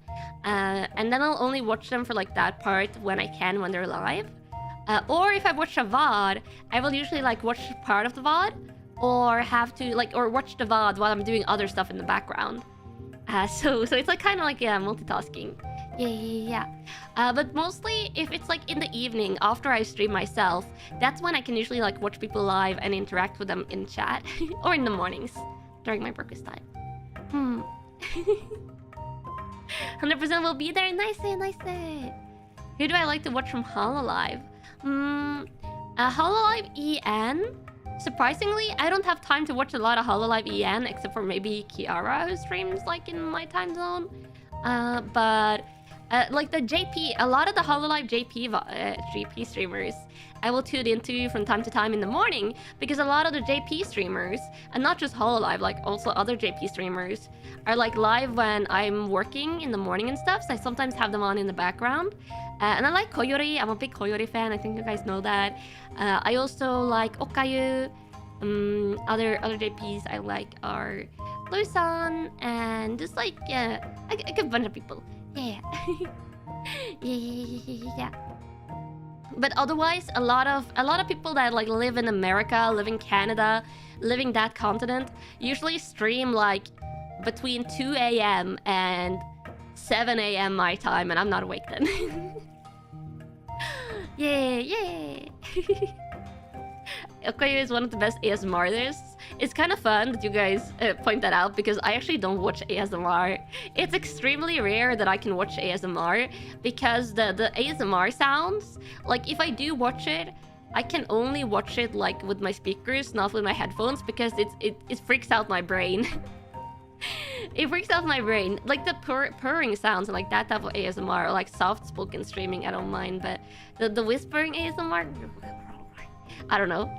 And then I'll only watch them for, like, that part when I can, when they're live. Or if I watch a VOD, I will usually, like, watch part of the VOD, or have to, like, or watch the VOD while I'm doing other stuff in the background. So it's, like, kind of like, yeah, multitasking. Yeah. But mostly, if it's, like, in the evening after I stream myself, that's when I can usually, like, watch people live and interact with them in chat. Or in the mornings, during my breakfast time. 100% will be there. Nice. Who do I like to watch from Hololive? Hololive EN? Surprisingly, I don't have time to watch a lot of Hololive EN, except for maybe Kiara, who streams, like, in my time zone. But... like the JP, a lot of the Hololive JP streamers I will tune into from time to time in the morning, because a lot of the JP streamers, and not just Hololive, like also other JP streamers, are like live when I'm working in the morning and stuff, so I sometimes have them on in the background. And I like Koyori, I'm a big Koyori fan, I think you guys know that. I also like Okayu. Other JPs I like are Lusan, and just like, a good bunch of people. Yeah. Yeah. But otherwise, a lot of people that like live in America, live in Canada, living that continent, usually stream like between 2 a.m. and 7 a.m. my time, and I'm not awake then. Yeah. Okayu is one of the best ASMR artists. It's kind of fun that you guys point that out, because I actually don't watch ASMR. It's extremely rare that I can watch ASMR, because the ASMR sounds, like if I do watch it, I can only watch it like with my speakers, not with my headphones, because it freaks out my brain. It freaks out my brain. Like the purring sounds and like that type of ASMR, or like soft-spoken streaming, I don't mind, but the whispering ASMR, I don't know.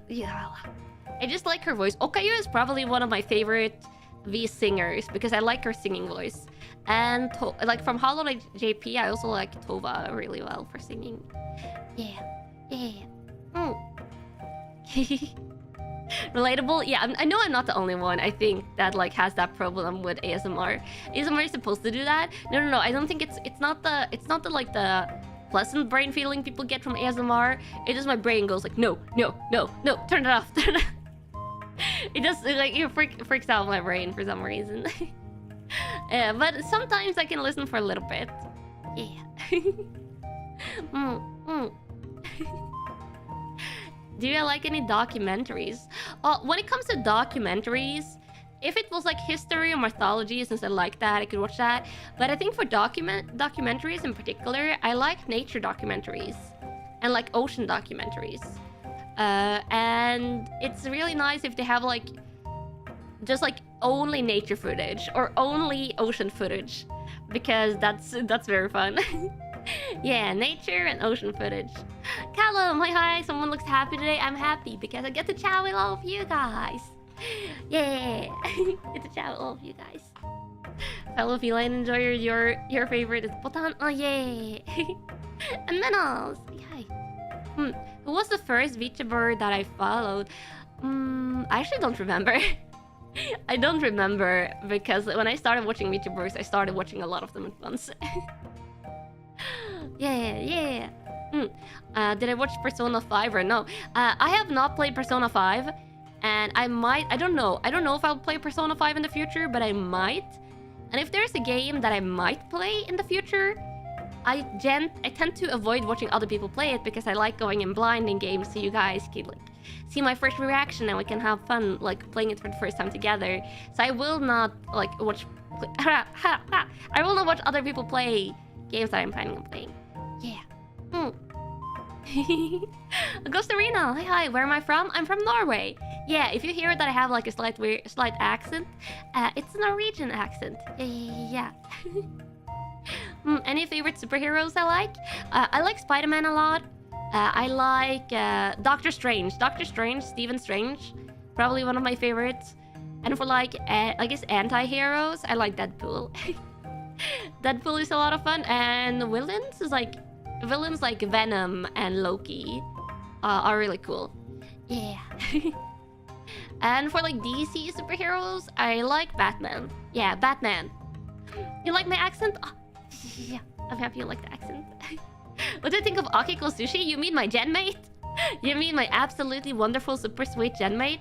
Yeah. I just like her voice. Okayu is probably one of my favorite V singers, because I like her singing voice. And like from Hololive JP, I also like Tova really well for singing. Yeah. Relatable? Yeah, I know I'm not the only one, I think, that like has that problem with ASMR. ASMR is supposed to do that. No, I don't think it's not the like pleasant brain feeling people get from ASMR. It just my brain goes like, no, no, no, no, turn it off, turn it off. It just like freaks out my brain for some reason. Yeah, but sometimes I can listen for a little bit. Yeah. Do you like any documentaries? When it comes to documentaries, if it was like history or mythology, since I like that, I could watch that. But I think for documentaries in particular, I like nature documentaries and like ocean documentaries. And it's really nice if they have like just like only nature footage or only ocean footage, because that's very fun. Yeah, nature and ocean footage. Callum, hi, someone looks happy today. I'm happy because I get to chat with all of you guys. Yeah, get to chat with all of you guys. Fellow feline enjoyer, your favorite is Botan. Oh yeah. And Menos. Hi. Who was the first VTuber that I followed? I actually don't remember. I don't remember because when I started watching VTubers, I started watching a lot of them at once. Yeah. Did I watch Persona 5 or no? I have not played Persona 5, and I might. I don't know if I'll play Persona 5 in the future, but I might. And if there's a game that I might play in the future, I tend to avoid watching other people play it because I like going in blind in games so you guys can like see my first reaction and we can have fun like playing it for the first time together. So I will not like watch. I will not watch other people play games that I'm planning on playing. Yeah. Ghost Arena. Hi. Where am I from? I'm from Norway. Yeah. If you hear that I have like a slight accent, it's a Norwegian accent. Yeah. Any favorite superheroes I like? I like Spider-Man a lot. I like Doctor Strange. Stephen Strange. Probably one of my favorites. And for like, I guess anti-heroes, I like Deadpool. Deadpool is a lot of fun. And villains like Venom and Loki are really cool. Yeah. And for like DC superheroes, I like Batman. Yeah, Batman. You like my accent? Oh, yeah, I'm happy you like the accent. What do you think of Akiko Sushi? You mean my genmate? You mean my absolutely wonderful, super sweet genmate?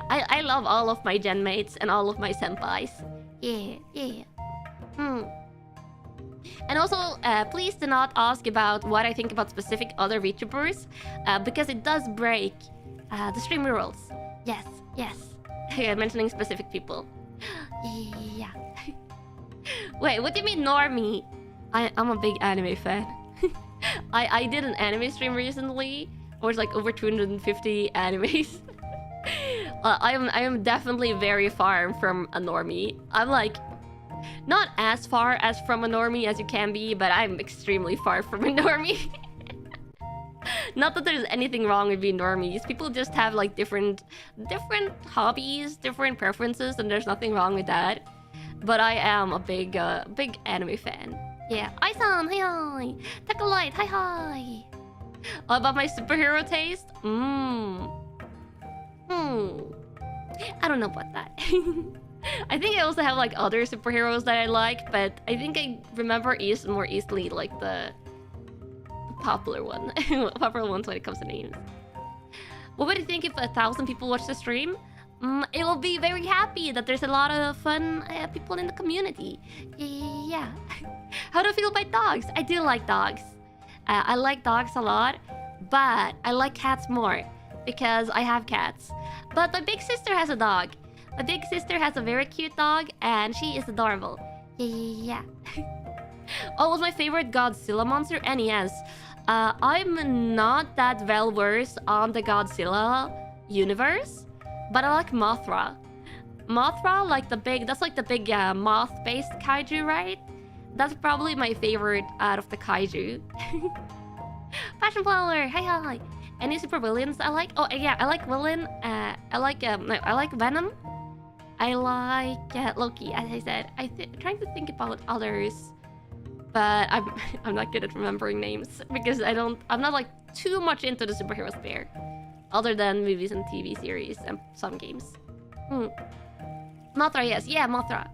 I love all of my genmates and all of my senpais. Yeah. And also, please do not ask about what I think about specific other VTubers, because it does break the stream rules. Yes. Mentioning specific people. Yeah. Wait, what do you mean normie? I'm a big anime fan. I did an anime stream recently. Or it's like over 250 animes. I am definitely very far from a normie. I'm like not as far as from a normie as you can be, but I'm extremely far from a normie. Not that there's anything wrong with being normies. People just have like different hobbies, different preferences, and there's nothing wrong with that. But I am a big anime fan. Yeah. Aisan, hi. Tekalight, hi. About my superhero taste? I don't know about that. I think I also have like other superheroes that I like, but I think I remember more easily like the popular popular ones when it comes to names. What would you think if 1,000 people watch the stream? It will be very happy that there's a lot of fun people in the community. Yeah. How do you feel about dogs? I do like dogs. I like dogs a lot, but I like cats more because I have cats. But my big sister has a dog. My big sister has a very cute dog, and she is adorable. Yeah. What was my favorite Godzilla monster? NES. I'm not that well versed on the Godzilla universe, but I like Mothra. Mothra, like that's like the big moth-based kaiju, right? That's probably my favorite out of the kaiju. Passion Flower, hi. Any super villains I like? Oh yeah, I like villain. I like Venom. I like Loki, as I said. I'm trying to think about others, but I'm not good at remembering names because I'm not like too much into the superhero sphere, other than movies and TV series and some games. Mothra, yes, yeah, Mothra.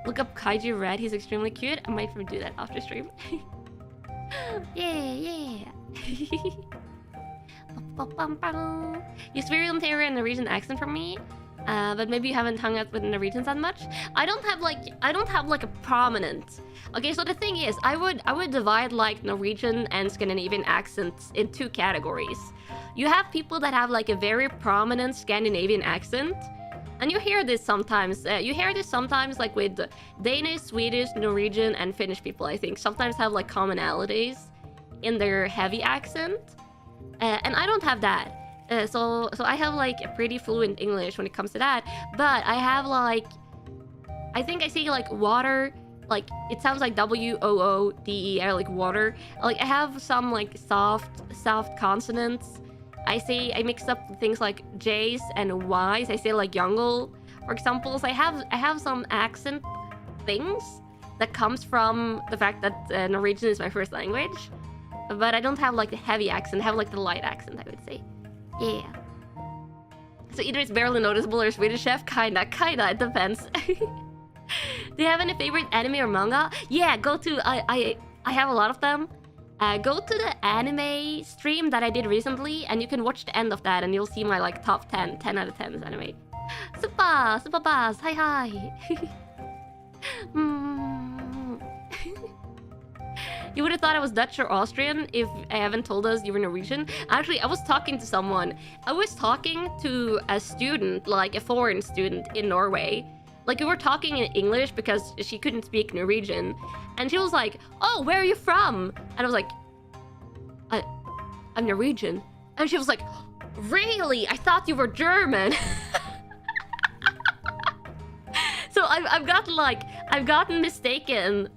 Look up Kaiju Red. He's extremely cute. I might do that after stream. Yeah. You speak Ontario and Norwegian accent from me, but maybe you haven't hung out with Norwegians that much. I don't have like a prominent. Okay, so the thing is, I would divide like Norwegian and Scandinavian accents in two categories. You have people that have like a very prominent Scandinavian accent, and you hear this sometimes. Like with Danish, Swedish, Norwegian, and Finnish people. I think sometimes have like commonalities in their heavy accent, and I don't have that. So I have like a pretty fluent English when it comes to that. But I have like, I think I say like water. Like it sounds like WOODER, like water. Like I have some like soft consonants. I mix up things like J's and Y's. I say like Jungle, for example. So I have some accent things that comes from the fact that Norwegian is my first language. But I don't have like the heavy accent. I have like the light accent, I would say. Yeah. So either it's barely noticeable or Swedish Chef. Kinda. It depends. Do you have any favorite anime or manga? Yeah, go to... I have a lot of them. Go to the anime stream that I did recently, and you can watch the end of that, and you'll see my like top 10 out of 10 anime. Super Buzz, hi. You would have thought I was Dutch or Austrian if I haven't told us you were Norwegian. Actually, I was talking to someone. I was talking to a student, like a foreign student in Norway. Like, we were talking in English because she couldn't speak Norwegian. And she was like, oh, where are you from? And I was like, I'm Norwegian. And she was like, really? I thought you were German. So I've gotten mistaken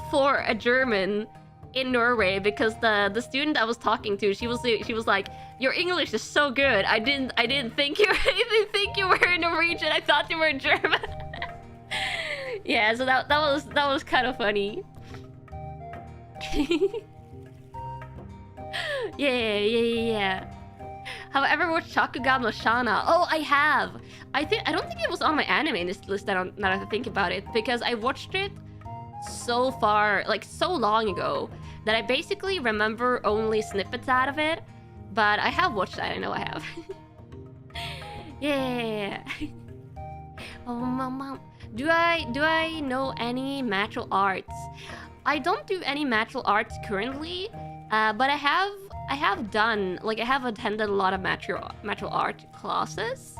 for a German in Norway because the student I was talking to, she was like, your English is so good. I didn't think you were Norwegian. I thought you were German. Yeah, so that was kind of funny. Yeah. Have I ever watched Shakugan no Shana? Oh, I have. I don't think it was on my anime list now that I think about it, because I watched it so long ago that I basically remember only snippets out of it. But I have watched that. I know I have. Yeah. Oh, mom. Do I know any martial arts? I don't do any martial arts currently, but I have done, like, I have attended a lot of martial art classes.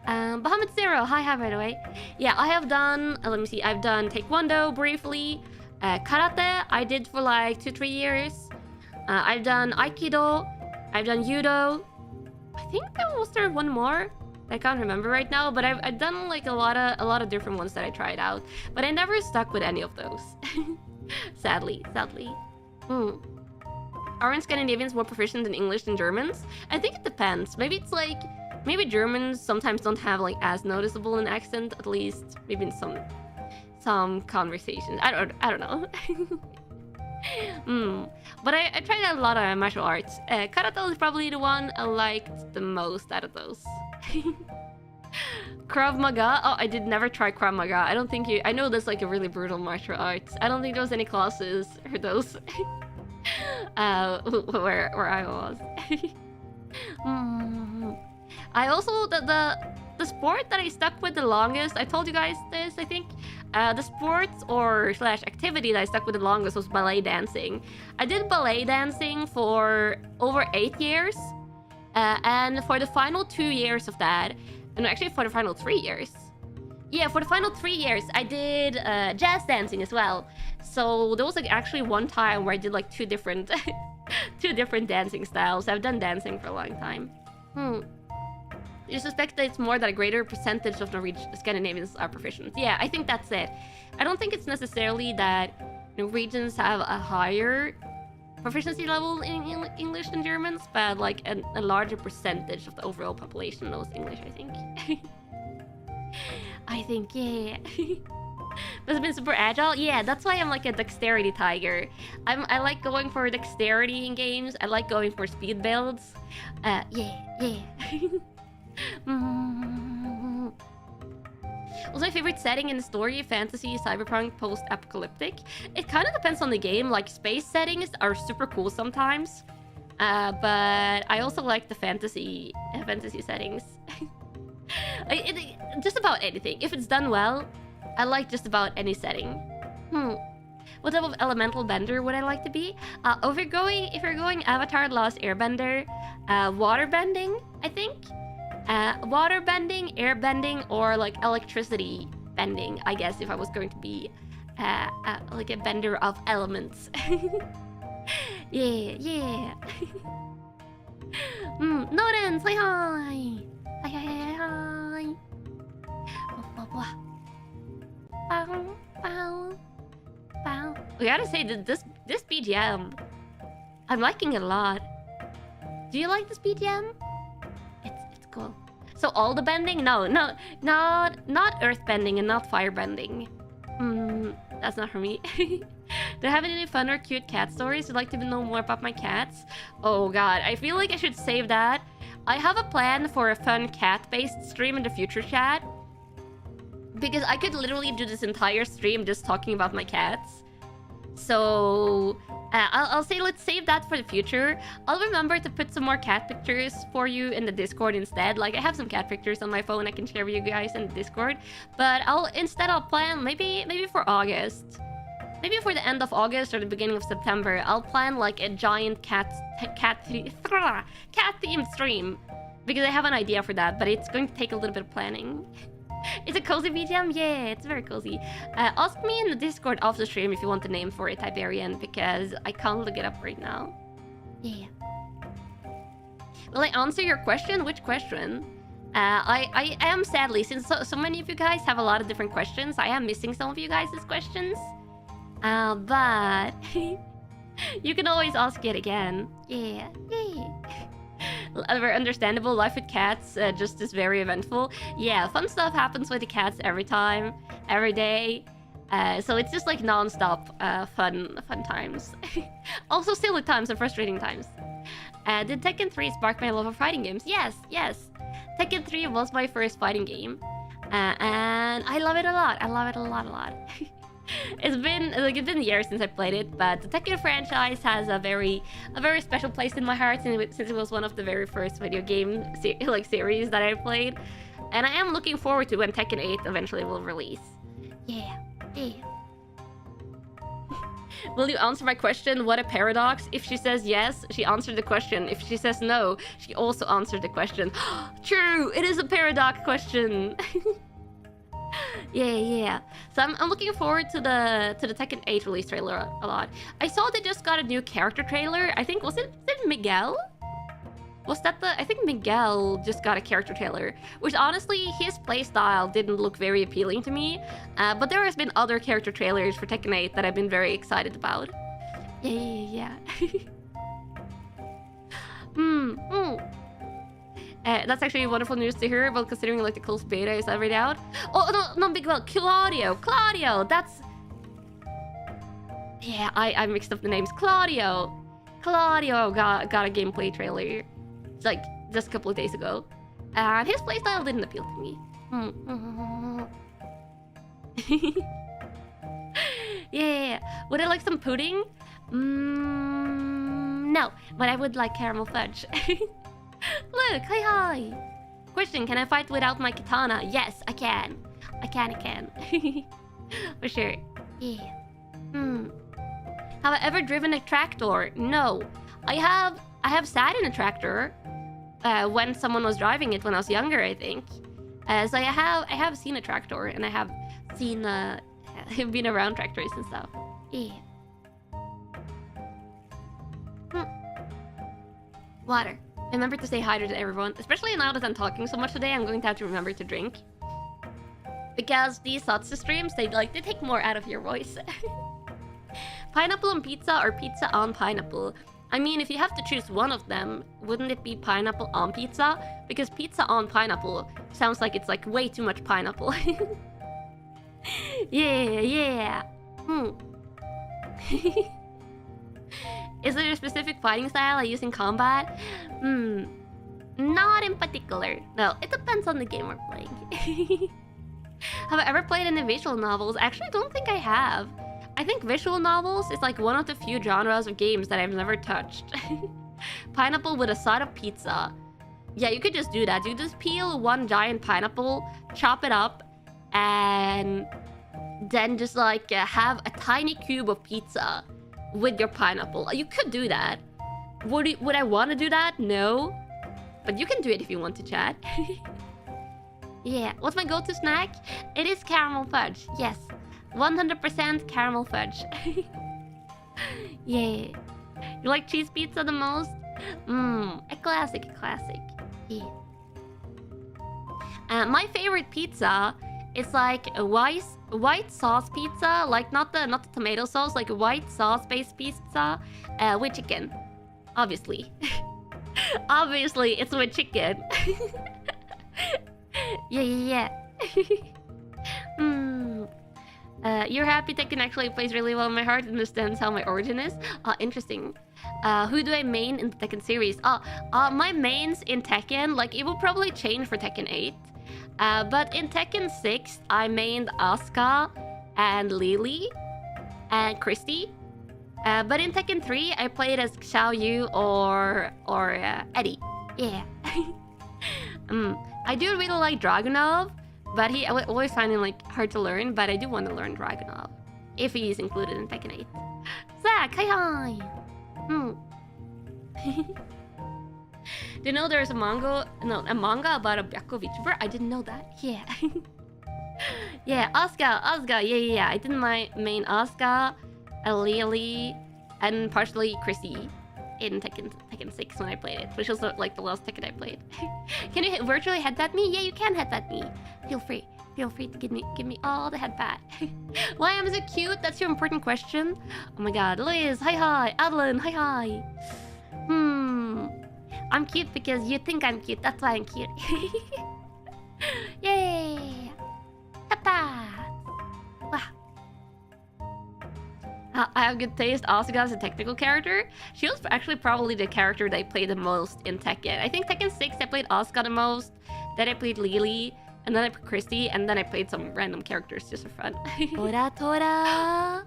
Bahamut Zero, hi by the way. Yeah, I have done, let me see, I've done Taekwondo briefly, Karate, I did for like 2-3 years. I've done Aikido, I've done Judo. I think there was one more. I can't remember right now, but I've done like a lot of different ones that I tried out, but I never stuck with any of those. Sadly. Aren't Scandinavians more proficient in English than Germans? I think it depends. Maybe it's like, maybe Germans sometimes don't have like as noticeable an accent, at least maybe in some conversations. I don't know. But I tried out a lot of martial arts. Karate is probably the one I liked the most out of those. Krav Maga? Oh, I did never try Krav Maga. I don't think I know that's like a really brutal martial arts. I don't think there was any classes for those. Where I was. I also the sport that I stuck with the longest, I told you guys this, I think. The sport / activity that I stuck with the longest was ballet dancing. I did ballet dancing for over 8 years. And for the final 2 years of that, and actually for the final 3 years. Yeah, for the final 3 years, I did jazz dancing as well. So there was like actually one time where I did like two different dancing styles. I've done dancing for a long time. You suspect that it's more that a greater percentage of Scandinavians are proficient. Yeah, I think that's it. I don't think it's necessarily that Norwegians have a higher proficiency level in English than Germans, but like a larger percentage of the overall population knows English, I think. I think, yeah. But it's been super agile. Yeah, that's why I'm like a dexterity tiger. I like going for dexterity in games. I like going for speed builds. Yeah. What's my favorite setting in the story? Fantasy, cyberpunk, post-apocalyptic? It kind of depends on the game. Like, space settings are super cool sometimes. But I also like the fantasy settings. Just about anything. If it's done well, I like just about any setting. What type of elemental bender would I like to be? If you're going Avatar: The Last Airbender, water bending, I think. Water bending, air bending, or like electricity bending, I guess, if I was going to be like a bender of elements. Yeah. Noden, say hi. Hi. Bow. We gotta say that this BGM, I'm liking it a lot. Do you like this BGM? It's cool. So all the bending? No, not earth bending and not fire bending. That's not for me. Do I have any fun or cute cat stories? Would like to know more about my cats? Oh god, I feel like I should save that. I have a plan for a fun cat-based stream in the future, chat. Because I could literally do this entire stream just talking about my cats. So I'll say let's save that for the future. I'll remember to put some more cat pictures for you in the Discord instead. Like, I have some cat pictures on my phone I can share with you guys in the Discord. But I'll plan maybe for August. Maybe for the end of August or the beginning of September, I'll plan like a giant cat-themed stream. Because I have an idea for that, but it's going to take a little bit of planning. It's a cozy BGM? Yeah, it's very cozy. Ask me in the Discord after the stream if you want the name for it, Tiberian, because I can't look it up right now. Yeah. Will I answer your question? Which question? I am sadly, since so many of you guys have a lot of different questions, I am missing some of you guys' questions. But you can always ask it again. Yeah. Very understandable. Life with cats just is very eventful. Yeah, fun stuff happens with the cats every time, every day. So it's just like non-stop fun times. Also silly times and frustrating times. Did Tekken 3 spark my love of fighting games? Yes. Tekken 3 was my first fighting game. And I love it a lot. I love it a lot. It's been years since I played it, but the Tekken franchise has a very special place in my heart since it was one of the very first video game series that I played, and I am looking forward to when Tekken 8 eventually will release. Yeah. Will you answer my question? What a paradox! If she says yes, she answered the question. If she says no, she also answered the question. True, it is a paradox question. Yeah. So I'm looking forward to the Tekken 8 release trailer a lot. I saw they just got a new character trailer. I think was it Miguel? Was that I think Miguel just got a character trailer, which honestly his playstyle didn't look very appealing to me. But there has been other character trailers for Tekken 8 that I've been very excited about. Yeah. That's actually wonderful news to hear about, considering like the closed beta is already out. Oh no, Miguel, Claudio, that's... Yeah, I mixed up the names. Claudio got a gameplay trailer. It's like just a couple of days ago. And his playstyle didn't appeal to me. Yeah. Would I like some pudding? No, but I would like caramel fudge. Look, hi. Question, can I fight without my katana? Yes, I can. I can. For sure. Yeah. Have I ever driven a tractor? No. I have sat in a tractor when someone was driving it when I was younger, I think. So I have seen a tractor, and I have seen been around tractors and stuff. Yeah. Water. Remember to say hi to everyone. Especially now that I'm talking so much today, I'm going to have to remember to drink. Because these ZATSU streams, they take more out of your voice. Pineapple on pizza or pizza on pineapple? I mean, if you have to choose one of them, wouldn't it be pineapple on pizza? Because pizza on pineapple sounds like it's like way too much pineapple. Yeah. Is there a specific fighting style I use in combat? Not in particular. No, it depends on the game we're playing. Have I ever played any visual novels? I actually don't think I have. I think visual novels is like one of the few genres of games that I've never touched. Pineapple with a side of pizza. Yeah, you could just do that. You just peel one giant pineapple, chop it up, and then just like have a tiny cube of pizza with your pineapple. You could do that. Would I want to do that? No. But you can do it if you want to, chat. Yeah. What's my go-to snack? It is caramel fudge. Yes. 100% caramel fudge. Yeah. You like cheese pizza the most? A classic, a classic. Yeah. My favorite pizza is like a white sauce pizza, like not the tomato sauce, like a white sauce-based pizza with chicken. Obviously. Obviously, it's with chicken. Yeah. You're happy Tekken actually plays really well. My heart understands how my origin is. Interesting. Who do I main in the Tekken series? My mains in Tekken, like it will probably change for Tekken 8. But in Tekken 6, I mained Asuka and Lily and Christy. But in Tekken 3, I played as Xiaoyu or Eddie. Yeah. I do really like Dragunov, but I always find him like hard to learn. But I do want to learn Dragunov if he is included in Tekken 8. Zach, hi. Do you know there's a manga about a Byakko Vtuber? I didn't know that. Yeah. Yeah, Asuka. Yeah. I didn't main Asuka, Lily, and partially Chrissy in Tekken 6 when I played it, which was like the last Tekken I played. Can you virtually headbutt me? Yeah, you can headbutt me. Feel free to give me all the headbutt. Why am I so cute? That's your important question. Oh my god, Liz, hi. Adeline, hi. I'm cute because you think I'm cute. That's why I'm cute. Yay! Headbutt! Wow. I have good taste. Asuka is a technical character. She was actually probably the character that I played the most in Tekken. I think Tekken 6 I played Asuka the most. Then I played Lily. And then I played Christy. And then I played some random characters just for fun. Tora!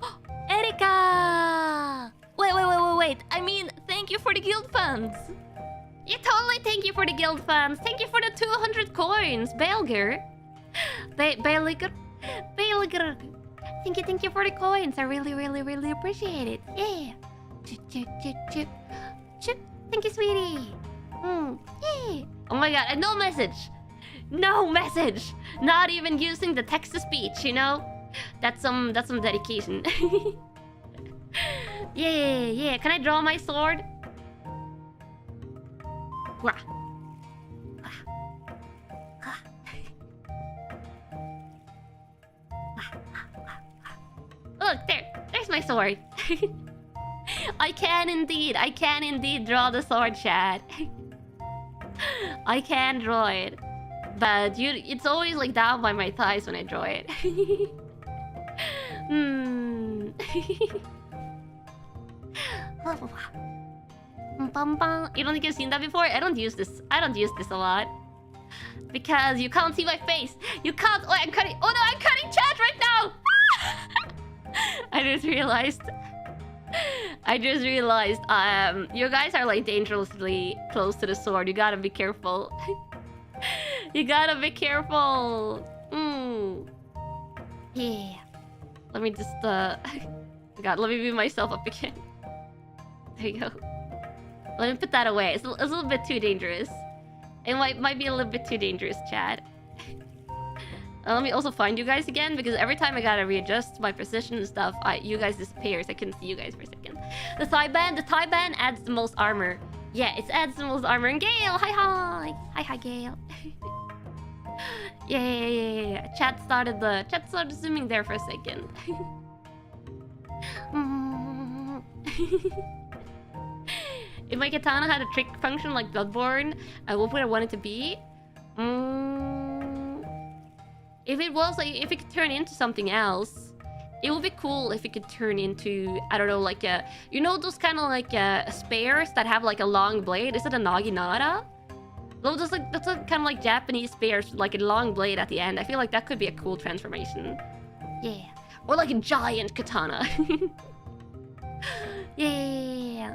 Erika! Wait. I mean, thank you for the guild funds. Yeah, totally thank you for the guild funds. Thank you for the 200 coins, Belger. Belger. Thank you for the coins. I really appreciate it. Yeah. Chip. Thank you, sweetie. Yeah. Oh my god, and no message. Not even using the text-to-speech, you know? That's some dedication. Yeah. Can I draw my sword? Wah. Look, there's my sword. I can indeed draw the sword, chat. I can draw it. But it's always like down by my thighs when I draw it. You don't think you've seen that before? I don't use this a lot. Because you can't see my face. You can't. Oh, I'm cutting. Oh no, I'm cutting chat right now. I just realized. You guys are like dangerously close to the sword. You gotta be careful. You gotta be careful. Yeah. Let me just God, let me beat myself up again. There you go. Let me put that away. It's a little bit too dangerous. It might be a little bit too dangerous, Chad. Let me also find you guys again, because every time I gotta readjust my position and stuff, you guys disappear, so I couldn't see you guys for a second. The thigh band adds the most armor. Yeah, it adds the most armor. And Gale, hi, Gale. Yeah. Chat started zooming there for a second. If my katana had a trick function like Bloodborne, what would I want it to be? If it was like, if it could turn into something else, it would be cool if it could turn into, I don't know, like a, you know, those kind of like spares that have like a long blade. Is it a naginata? Well, that's like kind of like Japanese spears with like a long blade at the end. I feel like that could be a cool transformation. Yeah. Or like a giant katana. Yeah.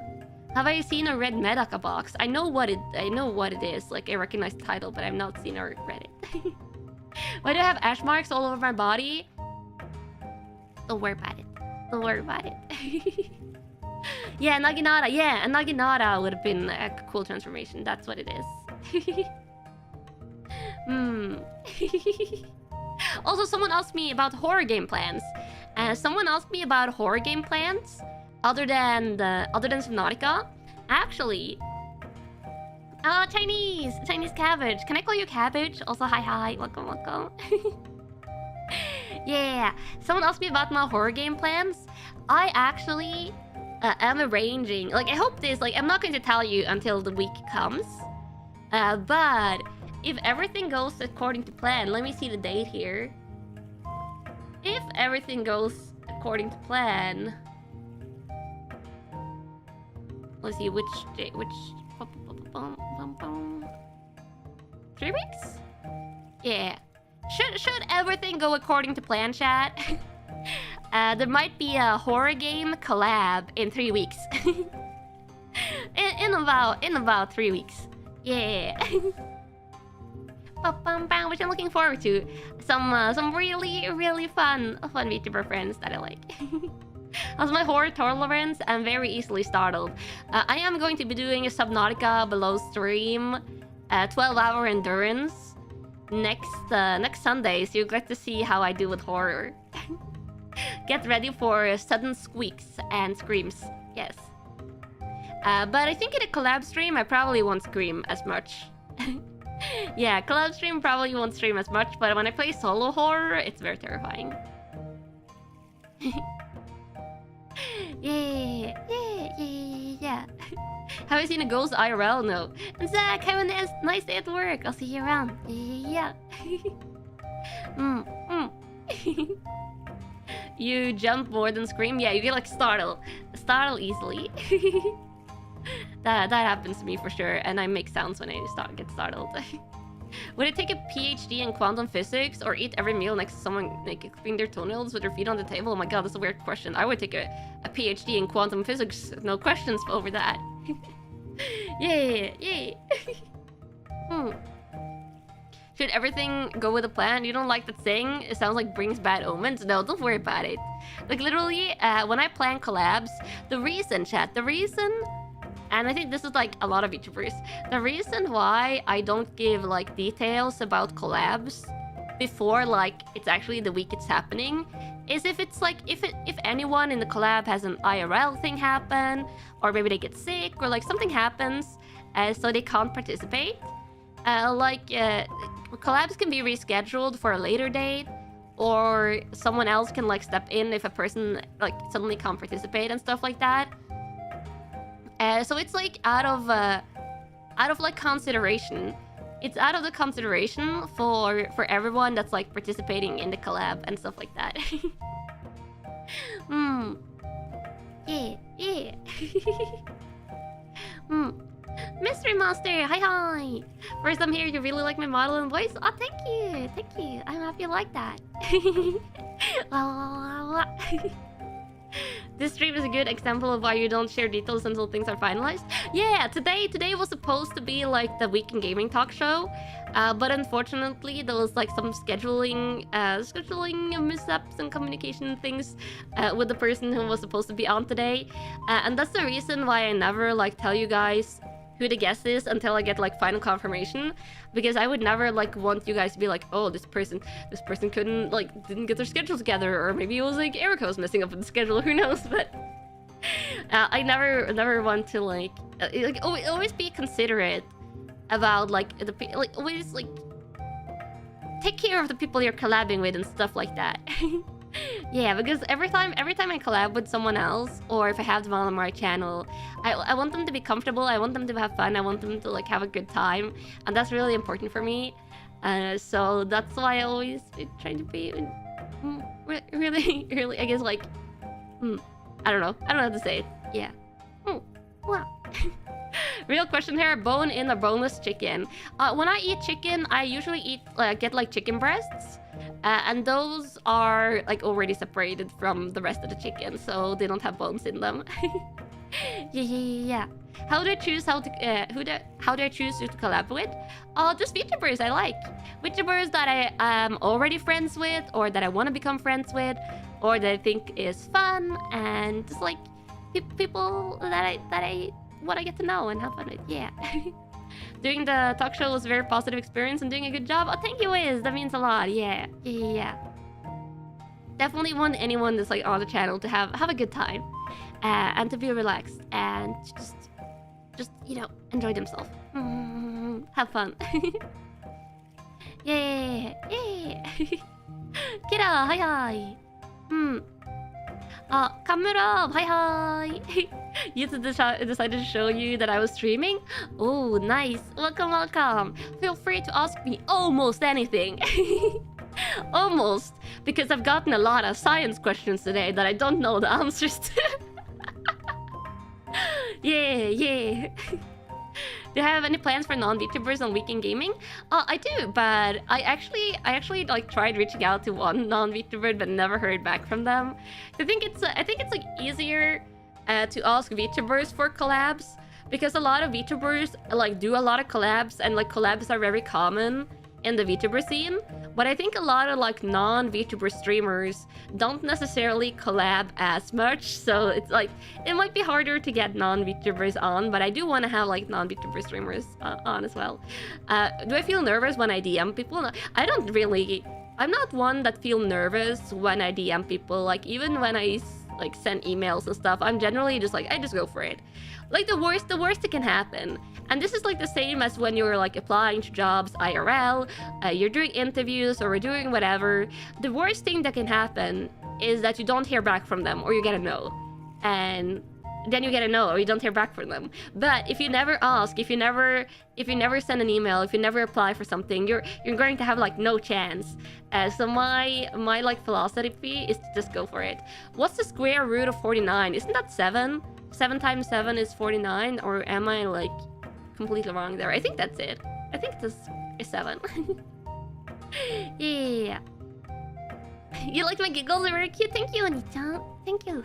Have I seen or read Medaka box? I know what it is. Like I recognize the title, but I've not seen or read it. Why do I have ash marks all over my body? Don't worry about it. Don't worry about it. Yeah, Naginata. Yeah, a Naginata would have been a cool transformation. That's what it is. Also, someone asked me about horror game plans. Someone asked me about horror game plans other than Subnautica. Actually, oh, Chinese cabbage. Can I call you cabbage? Also, hi, welcome. Yeah, someone asked me about my horror game plans. I actually am arranging. Like, I hope this. Like, I'm not going to tell you until the week comes. But if everything goes according to plan, let me see the date here. If everything goes according to plan, let's see which day, 3 weeks? Yeah. Should everything go according to plan, chat? There might be a horror game collab in 3 weeks. in about 3 weeks. Yeah. Which I'm looking forward to. Some really fun VTuber friends that I like. How's my horror tolerance? I'm very easily startled. I am going to be doing a Subnautica below stream, 12-hour endurance next Sunday, so you get to see how I do with horror. Get ready for sudden squeaks and screams. Yes. But I think in a collab stream, I probably won't scream as much. Yeah, collab stream probably won't stream as much, but when I play solo horror, it's very terrifying. Yeah. Have you seen a ghost IRL? No. And Zach, have a nice day at work. I'll see you around. Yeah. You jump more than scream? Yeah, you get like startle easily. That happens to me for sure, and I make sounds when I get startled. Would it take a PhD in quantum physics or eat every meal next to someone like cleaning their toenails with their feet on the table? Oh my god, that's a weird question. I would take a PhD in quantum physics, no questions over that. Yeah. Should everything go with a plan? You don't like that saying? It sounds like brings bad omens. No, don't worry about it. Like literally, when I plan collabs, the reason, and I think this is like a lot of VTubers, the reason why I don't give like details about collabs before like it's actually the week it's happening is if it's like if anyone in the collab has an IRL thing happen, or maybe they get sick, or like something happens so they can't participate. Collabs can be rescheduled for a later date, or someone else can like step in if a person like suddenly can't participate and stuff like that. So it's like out of like consideration. It's out of the consideration for everyone that's like participating in the collab and stuff like that. Yeah. Mystery Monster, hi. First time here, you really like my model and voice? Oh, thank you. I'm happy you like that. This stream is a good example of why you don't share details until things are finalized. Yeah, today was supposed to be like the weekend gaming talk show, but unfortunately there was like some scheduling mishaps and communication things with the person who was supposed to be on today, and that's the reason why I never like tell you guys who the guest is until I get like final confirmation, because I would never like want you guys to be like, oh, this person couldn't like didn't get their schedule together, or maybe it was like Erika was messing up with the schedule, who knows. But I never want to like always be considerate about like always like take care of the people you're collabing with and stuff like that. Yeah, because every time I collab with someone else, or if I have them on my channel, I want them to be comfortable, I want them to have fun, I want them to like have a good time, and that's really important for me. So that's why I always try to be really, I guess like, I don't know how to say it. Yeah. Wow. Real question here, bone in or boneless chicken? When I eat chicken, I usually get like chicken breasts. And those are like already separated from the rest of the chicken, so they don't have bones in them. Yeah. How do I choose how do I choose who to collab with? Just VTubers I like. VTubers that I am already friends with, or that I want to become friends with, or that I think is fun, and just like people that I want to get to know and have fun with. Yeah. Doing the talk show was a very positive experience and doing a good job. Oh, thank you, Wiz. That means a lot. Yeah. Definitely want anyone that's like on the channel to have a good time, and to be relaxed and just you know, enjoy themselves. Have fun. Yeah. Kira, hi. Kamura, hi. YouTube decided to show you that I was streaming. Oh, nice. Welcome. Feel free to ask me almost anything. Almost, because I've gotten a lot of science questions today that I don't know the answers to. Yeah. Do you have any plans for non-VTubers on Weekend Gaming? I do, but I actually like tried reaching out to one non-VTuber but never heard back from them. I think it's like easier to ask VTubers for collabs, because a lot of VTubers like do a lot of collabs, and like collabs are very common in the VTuber scene. But I think a lot of like non-VTuber streamers don't necessarily collab as much, so it's like it might be harder to get non-VTubers on, but I do want to have like non-VTuber streamers on as well. Do I feel nervous when I DM people? I don't really. I'm not one that feel nervous when I DM people. Like even when I like send emails and stuff, I'm generally just like, I just go for it. Like the worst that can happen. And this is like the same as when you're like applying to jobs IRL, you're doing interviews or doing whatever. The worst thing that can happen is that you don't hear back from them, or you get a no. And then you get a no, or you don't hear back from them. But if you never ask, if you never send an email, if you never apply for something, you're going to have like no chance. So my like philosophy is to just go for it. What's the square root of 49? Isn't that 7? 7 times 7 is 49, or am I like completely wrong there? I think that's it. I think this is 7. Yeah. You like my giggles? They're very cute. Thank you, Anita. Thank you.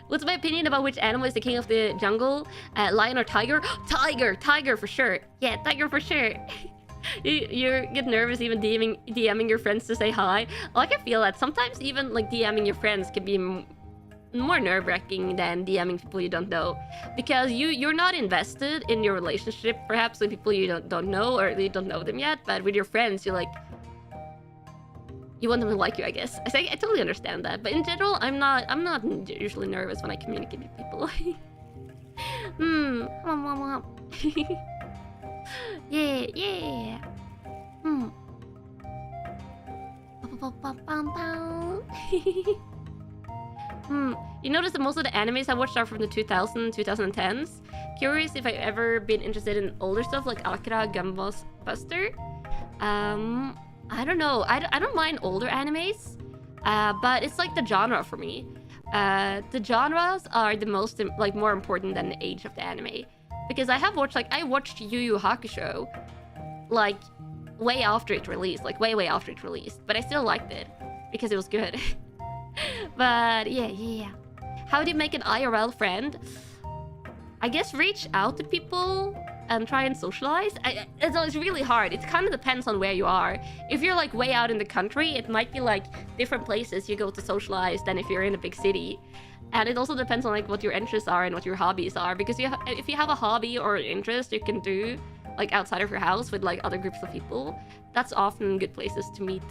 What's my opinion about which animal is the king of the jungle? Lion or tiger? Tiger for sure. Yeah, tiger for sure. You get nervous even DMing your friends to say hi. Well, I can feel that. Sometimes even like DMing your friends can be more nerve-wracking than DMing people you don't know, because you're not invested in your relationship perhaps with people you don't know, or you don't know them yet. But with your friends, you like, you want them to like you, I guess. I totally understand that, but in general, I'm not usually nervous when I communicate with people. Yeah. You notice that most of the animes I watched are from the 2010s. Curious if I've ever been interested in older stuff like Akira, Gunbuster. I don't know. I don't mind older animes, but it's like the genre for me. The genres are the most more important than the age of the anime, because I watched Yu Yu Hakusho like way after it released, way after it released, but I still liked it because it was good. But yeah. How do you make an IRL friend? I guess reach out to people and try and socialize. It's really hard. It kind of depends on where you are. If you're like way out in the country, it might be like different places you go to socialize than if you're in a big city. And it also depends on like what your interests are and what your hobbies are, because if you have a hobby or an interest you can do like outside of your house with like other groups of people, that's often good places to meet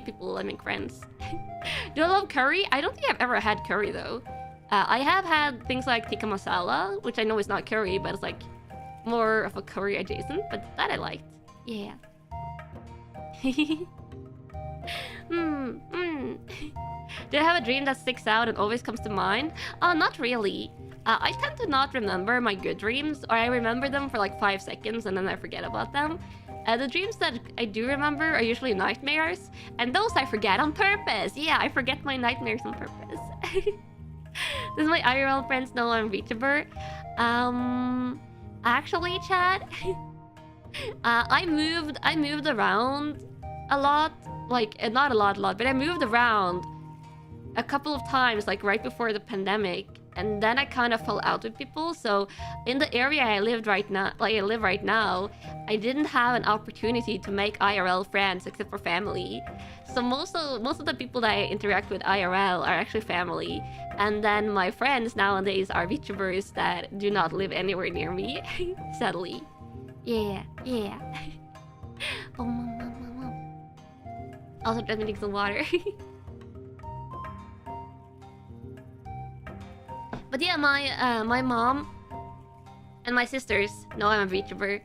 people and make friends. Do I love curry? I don't think I've ever had curry though. I have had things like tikka masala, which I know is not curry, but it's like more of a curry adjacent, but that I liked. Yeah. Do I have a dream that sticks out and always comes to mind? Not really. I tend to not remember my good dreams, or I remember them for like 5 seconds and then I forget about them. The dreams that I do remember are usually nightmares, and those I forget on purpose. Yeah, I forget my nightmares on purpose. This is my IRL friends know I'm Vtuber. Actually, Chad, I moved around a lot. Like, not a lot, but I moved around a couple of times, like right before the pandemic, and then I kind of fell out with people. So in the area I live right now, I didn't have an opportunity to make IRL friends except for family. So most of the people that I interact with IRL are actually family, and then my friends nowadays are VTubers that do not live anywhere near me, sadly. Yeah. Oh, mom. Also, just me some water. But yeah, my mom and my sisters know I'm a VTuber.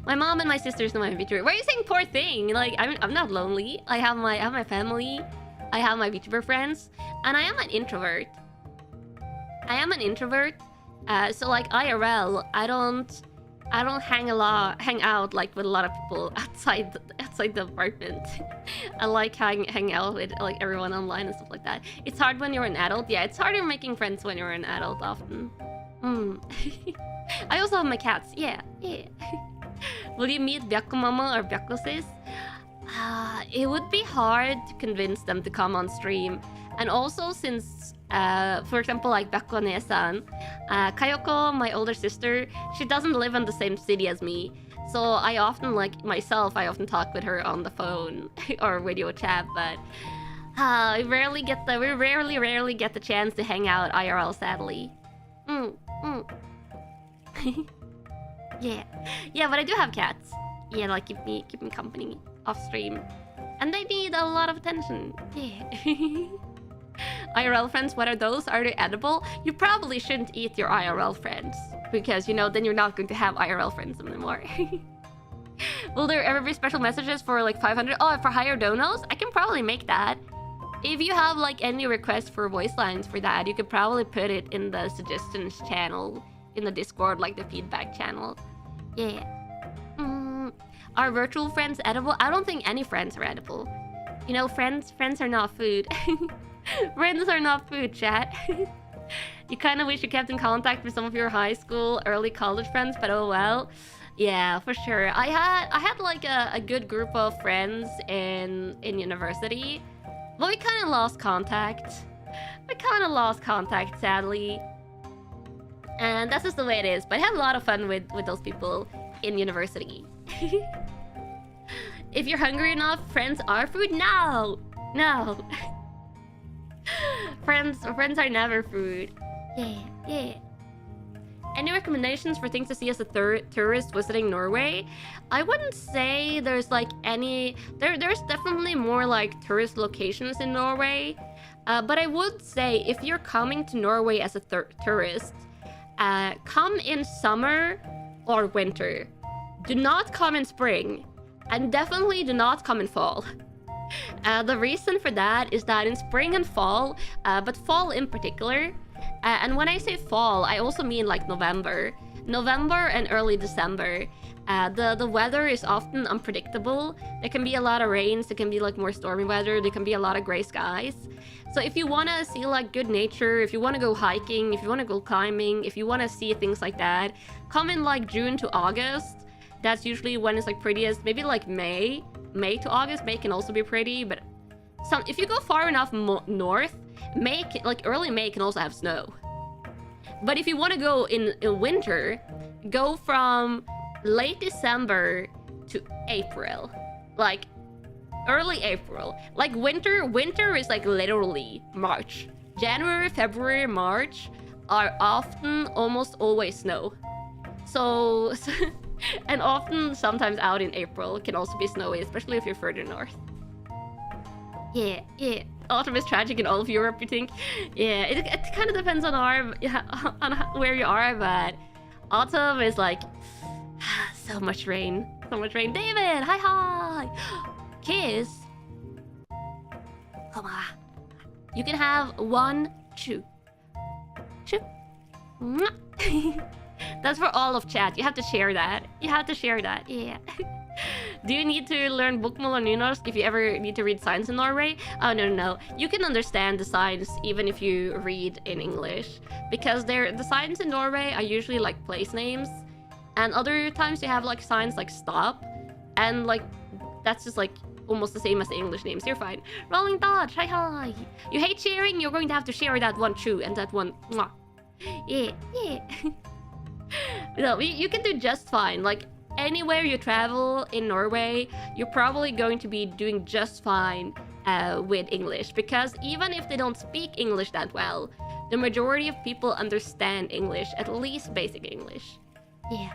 My mom and my sisters know I'm a VTuber. Why are you saying poor thing? Like, I'm not lonely. I have my family. I have my VTuber friends, and I am an introvert. So like IRL, I don't hang out like with a lot of people outside the apartment. I like hang out with like everyone online and stuff like that. It's hard when you're an adult. Yeah, it's harder making friends when you're an adult often. I also have my cats. Yeah. Will you meet Byakko mama or Byakko sis? It would be hard to convince them to come on stream. And also since, for example, like Byakko Nesan, Kayoko, my older sister, she doesn't live in the same city as me. So I often, like myself, I often talk with her on the phone or video chat, but we rarely get the chance to hang out IRL, sadly. Yeah, but I do have cats. Yeah, like keep me company off stream, and they need a lot of attention. Yeah. IRL friends, what are those? Are they edible? You probably shouldn't eat your IRL friends, because you know then you're not going to have IRL friends anymore. Will there ever be special messages for like 500? Oh, for higher donos? I can probably make that. If you have like any requests for voice lines for that, you could probably put it in the suggestions channel in the Discord, like the feedback channel. Yeah. Are virtual friends edible? I don't think any friends are edible. You know, friends are not food. Friends are not food, chat. You kind of wish you kept in contact with some of your high school, early college friends, but oh well. Yeah, for sure. I had like a good group of friends in university, but we kind of lost contact. Sadly. And that's just the way it is. But I had a lot of fun with those people in university. If you're hungry enough, friends are food? No. Friends are never food. Yeah. Any recommendations for things to see as a tourist visiting Norway? I wouldn't say there's like any... There's definitely more like tourist locations in Norway. But I would say if you're coming to Norway as a tourist, come in summer or winter. Do not come in spring. And definitely do not come in fall. The reason for that is that in spring and fall, but fall in particular, and when I say fall, I also mean like November and early December. The weather is often unpredictable. There can be a lot of rains, there can be like more stormy weather, there can be a lot of gray skies. So if you want to see like good nature, if you want to go hiking, if you want to go climbing, if you want to see things like that, come in like June to August. That's usually when it's like prettiest. Maybe like May to August. May can also be pretty, but if you go far enough north, early May can also have snow. But if you want to go in winter, go from late December to April, like early April. Like winter is like literally March. January, February, March are often almost always snow. So and often sometimes out in April it can also be snowy, especially if you're further north. Yeah. Autumn is tragic in all of Europe, you think? Yeah, it kind of depends on where you are, but autumn is like so much rain. David, hi. Kiss. Come on. You can have one chew. That's for all of chat. You have to share that. Yeah. Do you need to learn bokmål or nynorsk if you ever need to read signs in Norway? Oh, no. You can understand the signs even if you read in English. Because the signs in Norway are usually like place names. And other times you have like signs like stop. And like, that's just like almost the same as the English names. You're fine. Rolling Dodge, hi. You hate sharing? You're going to have to share that one chew and that one mwah. Yeah. No, you can do just fine. Like, anywhere you travel in Norway, you're probably going to be doing just fine with English. Because even if they don't speak English that well, the majority of people understand English, at least basic English. Yeah.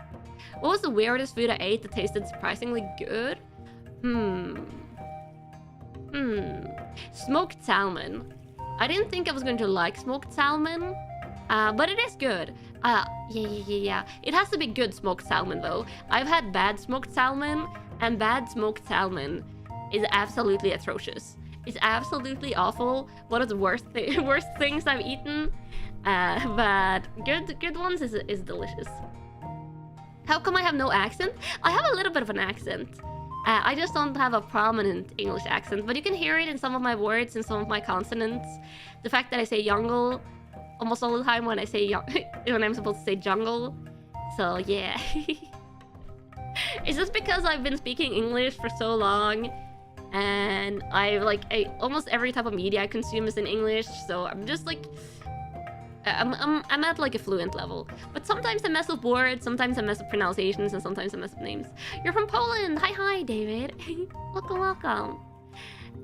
What was the weirdest food I ate that tasted surprisingly good? Smoked salmon. I didn't think I was going to like smoked salmon, but it is good. Yeah. It has to be good smoked salmon, though. I've had bad smoked salmon, and bad smoked salmon is absolutely atrocious. It's absolutely awful. One of the worst things I've eaten. But good ones is delicious. How come I have no accent? I have a little bit of an accent. I just don't have a prominent English accent, but you can hear it in some of my words and some of my consonants. The fact that I say jungle almost all the time when I say when I'm supposed to say jungle. So yeah. It's just because I've been speaking English for so long, and almost every type of media I consume is in English, so I'm just like I'm at like a fluent level. But sometimes I mess with words, sometimes I mess with pronunciations, and sometimes I mess with names. You're from Poland! Hi, David! Welcome.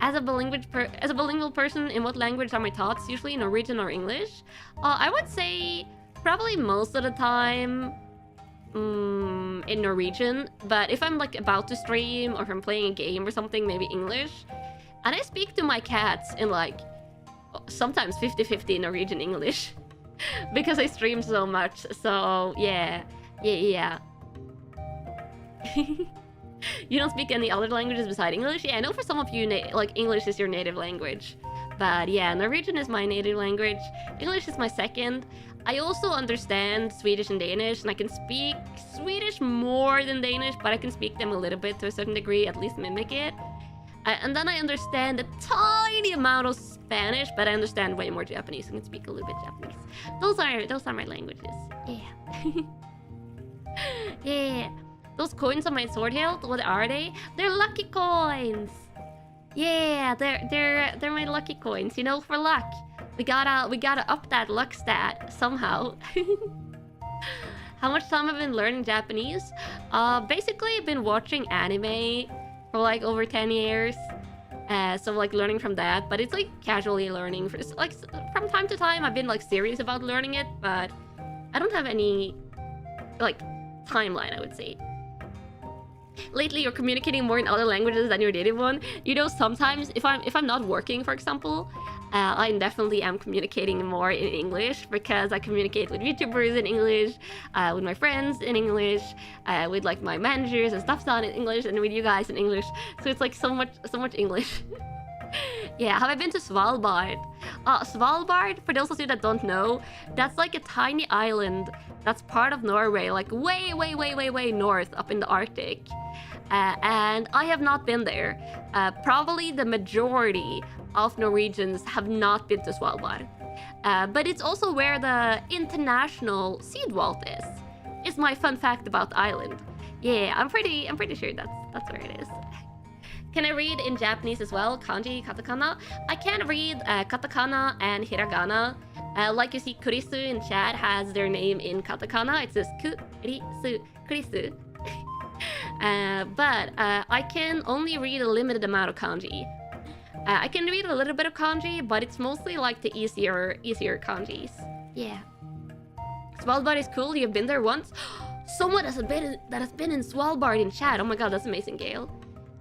As a bilingual person, in what language are my thoughts? Usually Norwegian or English? I would say probably most of the time in Norwegian. But if I'm like about to stream, or if I'm playing a game or something, maybe English. And I speak to my cats in like sometimes 50-50 Norwegian English. Because I stream so much, so yeah. You don't speak any other languages besides English? Yeah, I know for some of you, like, English is your native language. But yeah, Norwegian is my native language. English is my second. I also understand Swedish and Danish, and I can speak Swedish more than Danish, but I can speak them a little bit to a certain degree, at least mimic it. And then I understand a tiny amount of Spanish, but I understand way more Japanese. I can speak a little bit Japanese. Those are my languages. Yeah. Yeah. Those coins on my sword hilt, what are they? They're lucky coins. Yeah, they're my lucky coins. You know, for luck. We gotta up that luck stat somehow. How much time have I been learning Japanese? Basically, I've been watching anime for like over 10 years. So like learning from that, but it's like casually learning. Like from time to time, I've been like serious about learning it, but I don't have any like timeline, I would say. Lately, you're communicating more in other languages than your native one. You know, sometimes if I'm not working, for example, I definitely am communicating more in English, because I communicate with VTubers in English, with my friends in English, with like my managers and stuff done in English, and with you guys in English. So it's like so much English. Yeah, have I been to Svalbard? Svalbard, for those of you that don't know, that's like a tiny island that's part of Norway, like way north up in the Arctic. And I have not been there. Probably the majority of Norwegians have not been to Svalbard. But it's also where the international seed vault is. It's my fun fact about the island. Yeah, I'm pretty sure that's where it is. Can I read in Japanese as well? Kanji, katakana? I can read katakana and hiragana. Like you see, Kurisu in chat has their name in katakana. It says Kurisu. But I can only read a limited amount of kanji. I can read a little bit of kanji, but it's mostly like the easier kanjis. Yeah. Svalbard is cool. You've been there once. Someone that has been in Svalbard in chat. Oh my god, that's amazing, Gail.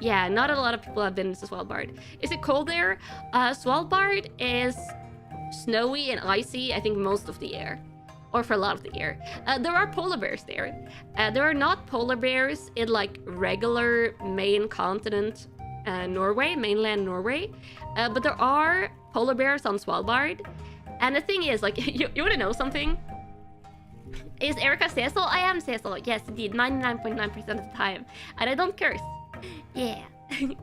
Yeah, not a lot of people have been to Svalbard. Is it cold there? Svalbard is snowy and icy, I think, most of the year. Or for a lot of the year. There are polar bears there. There are not polar bears in like regular main continent Norway, mainland Norway. But there are polar bears on Svalbard. And the thing is, like, you want to know something? Is Erika Cecil? I am Cecil. Yes, indeed. 99.9% of the time. And I don't curse. Yeah.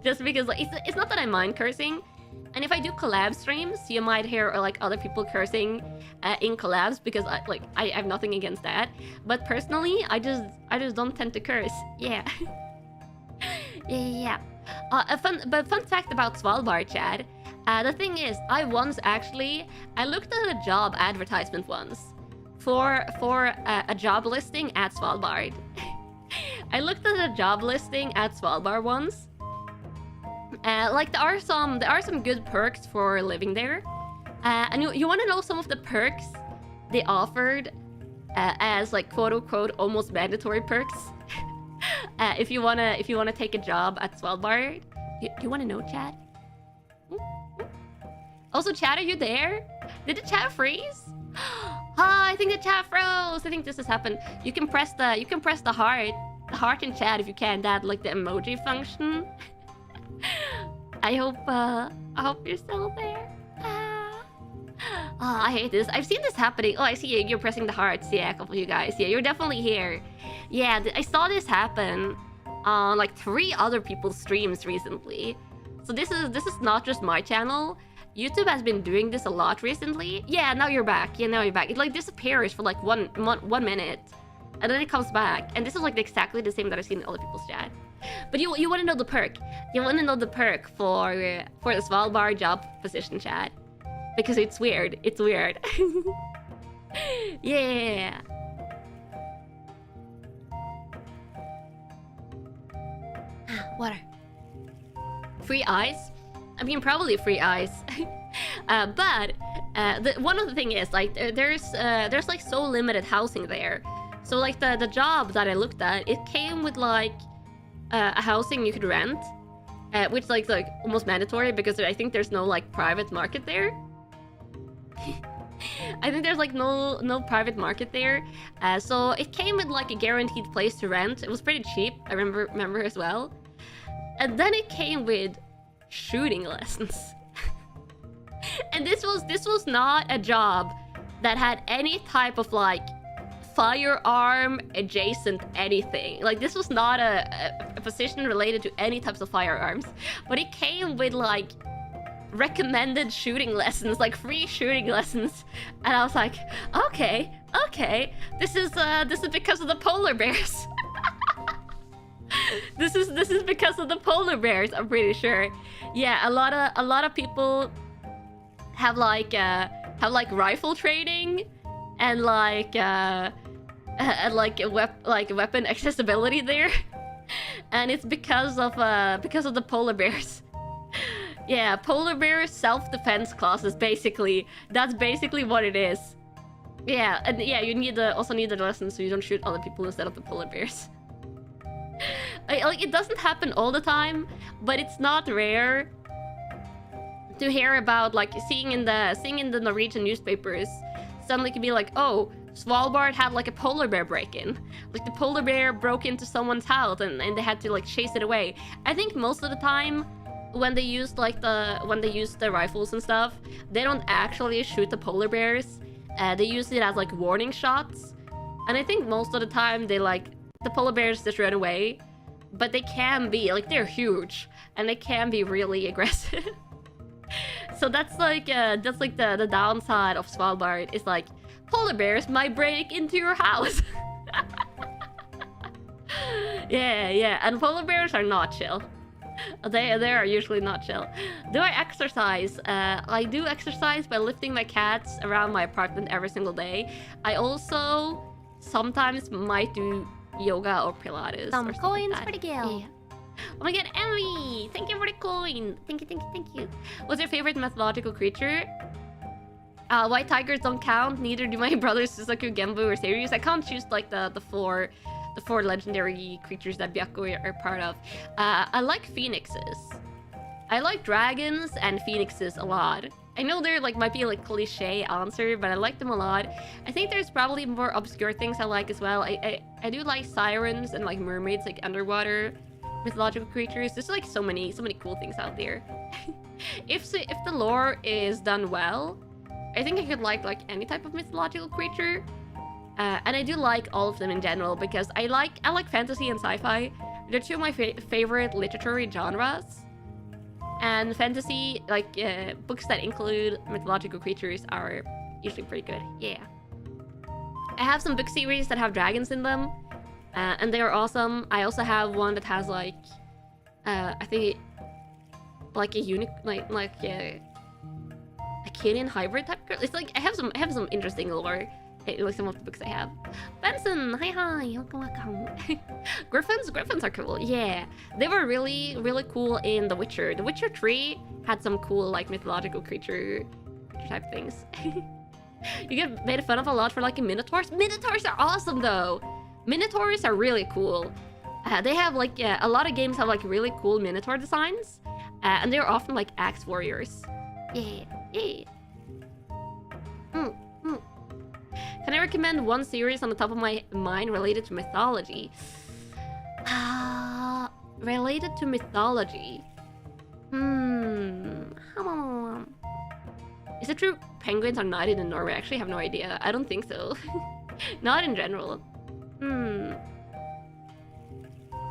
Just because like it's not that I mind cursing. And if I do collab streams, you might hear like other people cursing in collabs because I have nothing against that. But personally, I just don't tend to curse. Yeah. yeah. A fun fact about Svalbard, Chad. The thing is, I looked at a job advertisement once for a job listing at Svalbard. I looked at a job listing at Svalbard once. Like there are some good perks for living there, and you want to know some of the perks they offered as like quote unquote almost mandatory perks. If you wanna take a job at Svalbard, you want to know, Chad? Also, Chad, are you there? Did the chat freeze? I think the chat froze. I think this has happened. You can press the heart in chat if you can. That like the emoji function. I hope you're still there. I hate this. I've seen this happening. Oh, I see you're pressing the hearts. Yeah, a couple of you guys. Yeah, you're definitely here. Yeah, I saw this happen on like 3 other people's streams recently. So this is not just my channel. YouTube has been doing this a lot recently. Yeah, now you're back. Yeah, now you're back. It like disappears for like one minute, and then it comes back. And this is like exactly the same that I've seen in other people's chat. But you want to know the perk. You want to know the perk for the Svalbard job position, chat, because it's weird. It's weird. Yeah. Water. Free ice. I mean, probably free ice. But one of the thing is like there's like so limited housing there. So like the job that I looked at, it came with like a housing you could rent, which like almost mandatory because I think there's no like private market there. I think there's like no private market there. So it came with like a guaranteed place to rent. It was pretty cheap. I remember as well. And then it came with shooting lessons. And this was not a job that had any type of like firearm adjacent anything. Like this was not a position related to any types of firearms, but it came with like recommended shooting lessons, like free shooting lessons. And I was like, okay, this is because of the polar bears. This is because of the polar bears, I'm pretty sure. Yeah, a lot of people have like rifle training and like weapon accessibility there. And it's because of the polar bears. Yeah, polar bear self-defense classes, basically. That's basically what it is. Yeah, and yeah, you also need the lessons so you don't shoot other people instead of the polar bears. Like it doesn't happen all the time, but it's not rare to hear about like seeing in the Norwegian newspapers. Suddenly can be like, oh, Svalbard had like a polar bear break-in. Like the polar bear broke into someone's house and they had to like chase it away. I think most of the time when they use the rifles and stuff, they don't actually shoot the polar bears. They use it as like warning shots. And I think most of the time they like the polar bears just run away. But they can be like, they're huge and they can be really aggressive. So that's like the downside of Svalbard is like polar bears might break into your house. yeah, and polar bears are not chill. They are usually not chill. Do I exercise? I do exercise by lifting my cats around my apartment every single day. I also sometimes might do yoga or Pilates. Some or coins like for the guild. Yeah. Oh my god, Emmy! Thank you for the coin! Thank you. What's your favorite mythological creature? White tigers don't count, neither do my brothers Suzaku, Genbu, or Sirius. I can't choose like the four legendary creatures that Byakko are part of. I like phoenixes. I like dragons and phoenixes a lot. I know they're like might be like cliche answer, but I like them a lot. I think there's probably more obscure things I like as well. I do like sirens and like mermaids, like underwater mythological creatures. There's like so many cool things out there. If the lore is done well, I think I could like any type of mythological creature. And I do like all of them in general because I like fantasy and sci-fi. They're two of my favorite literary genres. And fantasy, like books that include mythological creatures, are usually pretty good. Yeah. I have some book series that have dragons in them, and they are awesome. I also have one that has like, I think, like a a Canadian hybrid type girl. It's like I have some interesting lore. Like some of the books I have. Benson, hi, welcome. Griffins are cool. Yeah, they were really cool in The Witcher. The Witcher 3 had some cool like mythological creature type things. You get made fun of a lot for like minotaurs. Minotaurs are awesome though. Minotaurs are really cool. They have like a lot of games have like really cool minotaur designs, and they're often like axe warriors. Yeah. Can I recommend one series on the top of my mind related to mythology? Related to mythology. Is it true penguins are knighted in Norway? I actually have no idea. I don't think so. Not in general.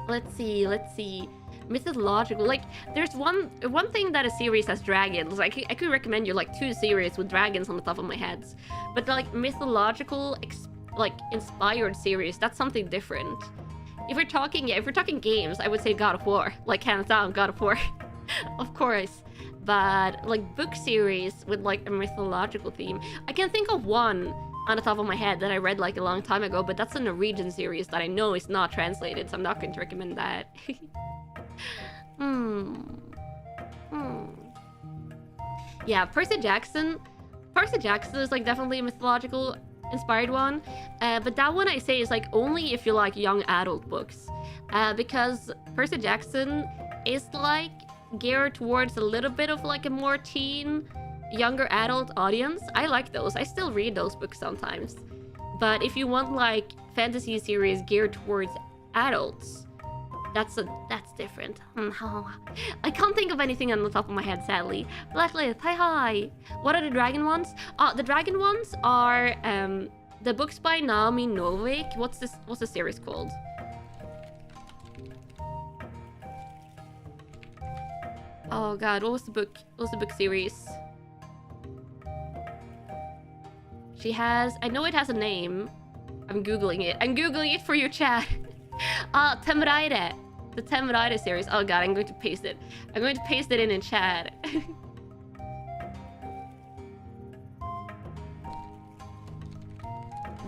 Let's see. Mythological. Like, there's one thing that a series has dragons. I could recommend you like 2 series with dragons on the top of my head. But like mythological, like inspired series, that's something different. If we're talking games, I would say God of War. Like hands down, God of War. Of course. But like book series with like a mythological theme, I can think of one on the top of my head that I read like a long time ago, but that's a Norwegian series that I know is not translated, so I'm not going to recommend that. Yeah, Percy Jackson is like definitely a mythological inspired one, but that one I say is like only if you like young adult books, because Percy Jackson is like geared towards a little bit of like a more teen, younger adult audience. I like those. I still read those books sometimes. But if you want like fantasy series geared towards adults, that's different. I can't think of anything on the top of my head, sadly. Blacklist, hi. What are the dragon ones? The dragon ones are the books by Naomi Novik. What's the series called? Oh god, what was the book series? She has, I know it has a name. I'm googling it for you, chat. Temeraire. The Temeraire series. Oh god, I'm going to paste it. I'm going to paste it in chat.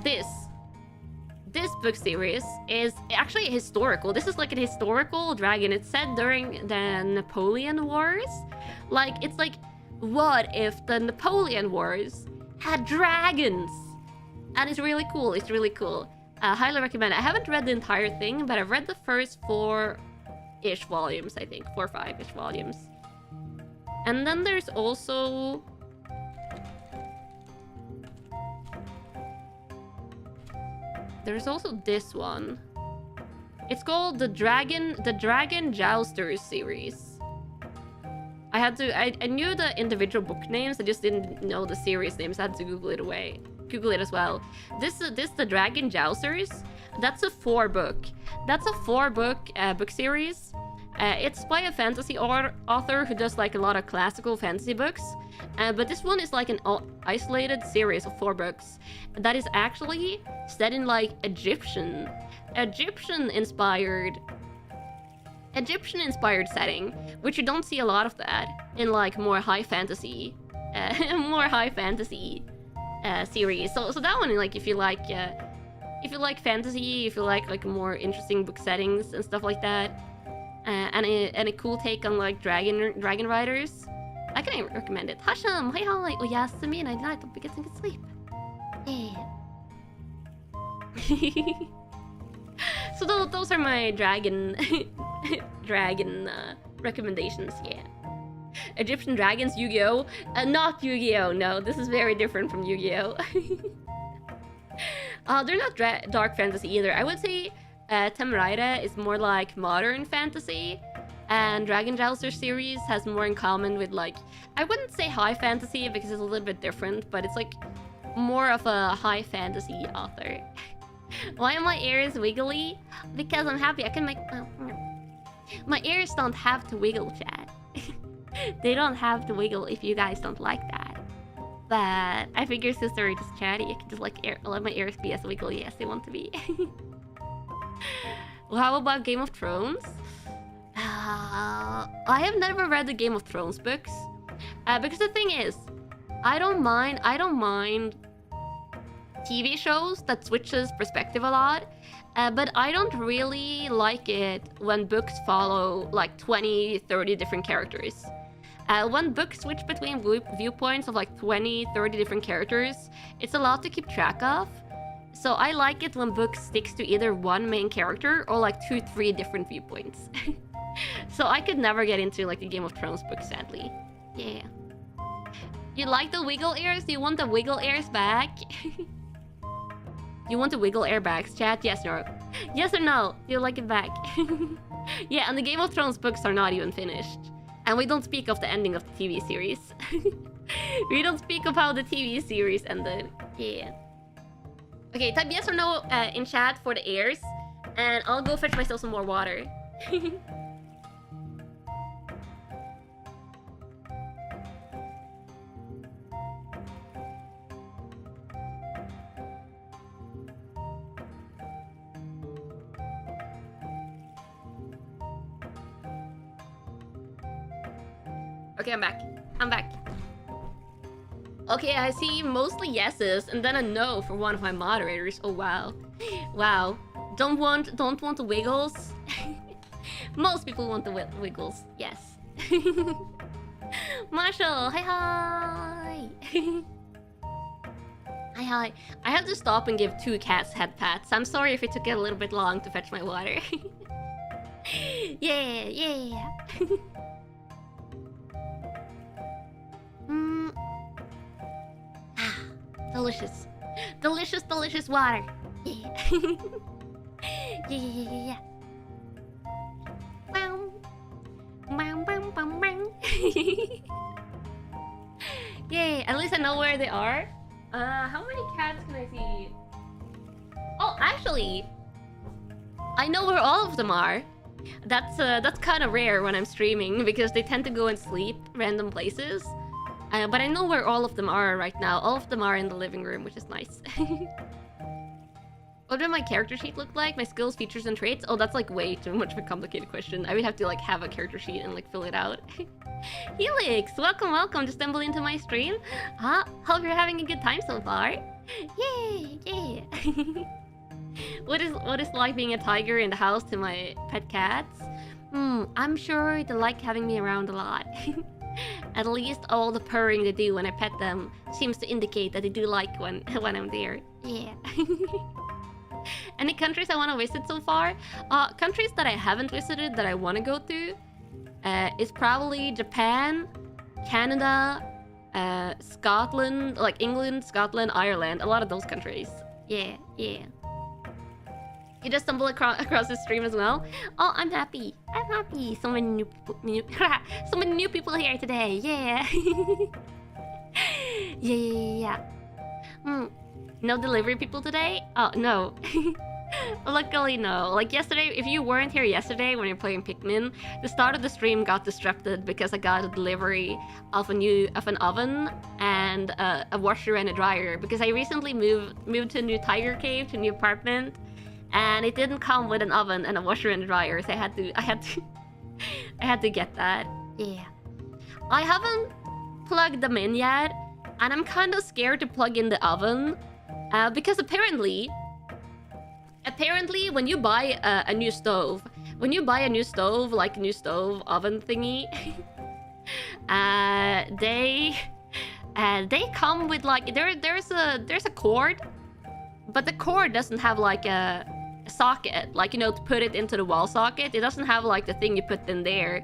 This book series is actually historical. This is like a historical dragon. It's set during the Napoleon Wars. Like, it's like, what if the Napoleon Wars had dragons? And it's really cool. Highly recommend it. I haven't read the entire thing, but I've read the first 4-ish volumes, I think. 4 or 5-ish volumes. And then there's also... this one. It's called the Dragon Jousters series. I knew the individual book names, I just didn't know the series names. I had to Google it as well. This the Dragon Jousters. That's a 4-book. Book series. It's by a fantasy author who does like a lot of classical fantasy books. But this one is like an isolated series of 4 books that is actually set in like Egyptian inspired setting, which you don't see a lot of that in like more high fantasy series. So that one, like, if you like fantasy, if you like more interesting book settings and stuff like that, and a cool take on like dragon riders, I can recommend it. Hasham, hi. Oh Yasmin, I hope you get some good sleep. Yeah. So those are my dragon recommendations. Yeah. Egyptian dragons, Yu-Gi-Oh! Not Yu-Gi-Oh! No, this is very different from Yu-Gi-Oh! They're not dark fantasy either. I would say Temeraire is more like modern fantasy, and Dragon Jouster series has more in common with, like, I wouldn't say high fantasy because it's a little bit different, but it's like more of a high fantasy author. Why are my ears wiggly? Because I'm happy I can make... My ears don't have to wiggle, chat. They don't have to wiggle if you guys don't like that. But I figure since they're just chatty, I can just like let my ears be as wiggly as they want to be. Well, how about Game of Thrones? I have never read the Game of Thrones books. Because the thing is, I don't mind TV shows that switches perspective a lot. But I don't really like it when books follow like 20, 30 different characters. When books switch between viewpoints of like 20, 30 different characters, it's a lot to keep track of. So I like it when books sticks to either one main character or like 2, 3 different viewpoints. So I could never get into like the Game of Thrones book, sadly. Yeah. You like the wiggle ears? Do you want the wiggle ears back? You want the wiggle airbags, chat? Yes or no? Yes or no? Do you like it back? Yeah, and the Game of Thrones books are not even finished. And we don't speak of the ending of the TV series. We don't speak of how the TV series ended. Yeah. Okay, type yes or no in chat for the ears. And I'll go fetch myself some more water. Okay, I'm back. I'm back. Okay, I see mostly yeses and then a no for one of my moderators. Oh wow. Wow. Don't want the wiggles. Most people want the wiggles. Yes. Marshall, hi hi. Hi hi. I had to stop and give 2 cats head pats. I'm sorry if it took a little bit long to fetch my water. Yeah, yeah. Delicious. Delicious, delicious water. Yeah. Yeah. Bow. Bow, bow, bow, bow. Yay, at least I know where they are. How many cats can I see? Oh, actually, I know where all of them are. That's kind of rare when I'm streaming because they tend to go and sleep random places. But I know where all of them are right now. All of them are in the living room, which is nice. What did my character sheet look like? My skills, features, and traits? Oh, that's like way too much of a complicated question. I would have to like have a character sheet and like fill it out. Helix, welcome, welcome. Just stumbled into my stream. Hope you're having a good time so far. Yay, yeah. What is like being a tiger in the house to my pet cats? I'm sure they like having me around a lot. At least all the purring they do when I pet them seems to indicate that they do like when I'm there. Yeah. Any countries I want to visit so far? Countries that I haven't visited that I want to go to is probably Japan, Canada, Scotland, like England, Scotland, Ireland. A lot of those countries. Yeah, yeah. You just stumbled across the stream as well. Oh, I'm happy. I'm happy. So many new people here today. Yeah. Yeah. No delivery people today? Oh, no. Luckily, no. Like yesterday, if you weren't here yesterday when you're playing Pikmin, the start of the stream got disrupted because I got a delivery of an oven and a washer and a dryer because I recently moved to a new tiger cave, to a new apartment. And it didn't come with an oven and a washer and a dryer, so I had to get that. Yeah. I haven't plugged them in yet, and I'm kind of scared to plug in the oven, because apparently when you buy a new stove, like a new stove oven thingy, they come with like there's a cord, but the cord doesn't have like a socket, like, you know, to put it into the wall socket. It doesn't have like the thing you put in there,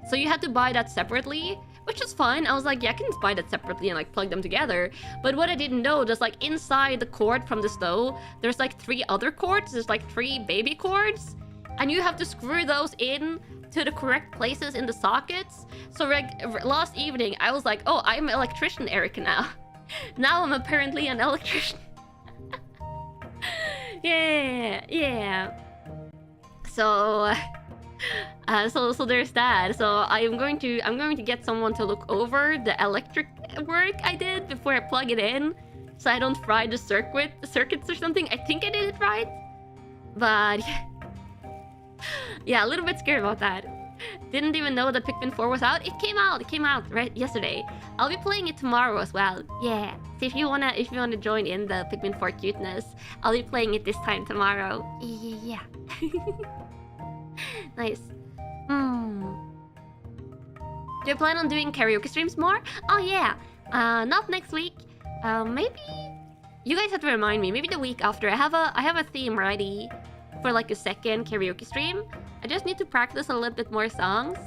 so you had to buy that separately, which is fine. I was like, yeah, I can just buy that separately and like plug them together. But what I didn't know, just like inside the cord from the stove, there's like 3 other cords. There's like 3 baby cords, and you have to screw those in to the correct places in the sockets. So like last evening I was like, oh, I'm an electrician, Erika, now. Now I'm apparently an electrician. Yeah. So So there's that. So I'm going to get someone to look over the electric work I did before I plug it in, so I don't fry the circuits or something. I think I did it right, but yeah, a little bit scared about that. Didn't even know that Pikmin 4 was out. It came out right yesterday. I'll be playing it tomorrow as well. Yeah. So if you wanna join in the Pikmin 4 cuteness, I'll be playing it this time tomorrow. Yeah. Nice. Do you plan on doing karaoke streams more? Oh yeah. Not next week. Maybe you guys have to remind me. Maybe the week after. I have a theme ready for like a second karaoke stream. I just need to practice a little bit more songs.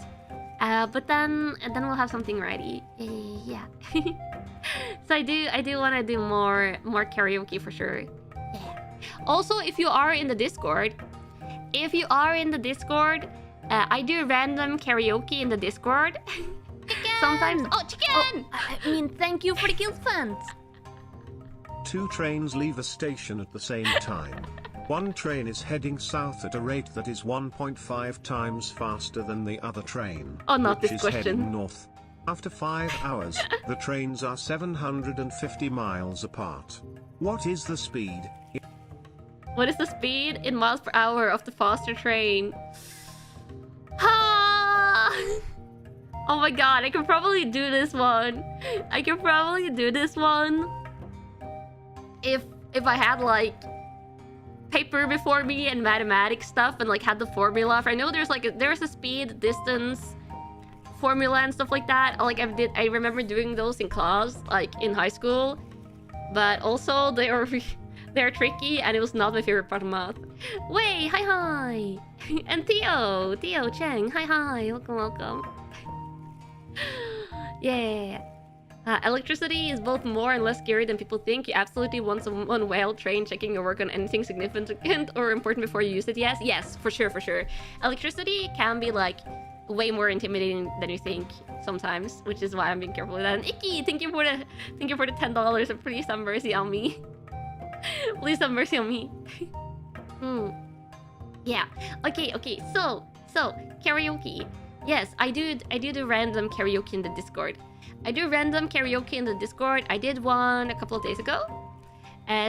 But then we'll have something ready. Yeah. So I do want to do more karaoke for sure. Yeah. Also, if you are in the Discord, I do random karaoke in the Discord. Chicken! Sometimes. Oh, chicken! Oh, I mean, thank you for the guild funds. 2 trains leave a station at the same time. One train is heading south at a rate that is 1.5 times faster than the other train, oh, not which this is question. heading north. After 5 hours, the trains are 750 miles apart. What is the speed? What is the speed in miles per hour of the faster train? Ah! Oh my god, I can probably do this one. If I had like paper before me and mathematics stuff and like had the formula for, I know there's a speed, distance formula and stuff like that. Like I remember doing those in class, like in high school, but also they're tricky and it was not my favorite part of math. Wei, hi. And Theo Cheng, hi, welcome. Yeah. Electricity is both more and less scary than people think. You absolutely want someone well trained checking your work on anything significant or important before you use it. Yes, for sure. Electricity can be like way more intimidating than you think sometimes, which is why I'm being careful with that. And Icky, thank you for the $10. And please have mercy on me. Please have mercy on me. Yeah. Okay. So karaoke. Yes, I do the random karaoke in the Discord. I did one a couple of days ago.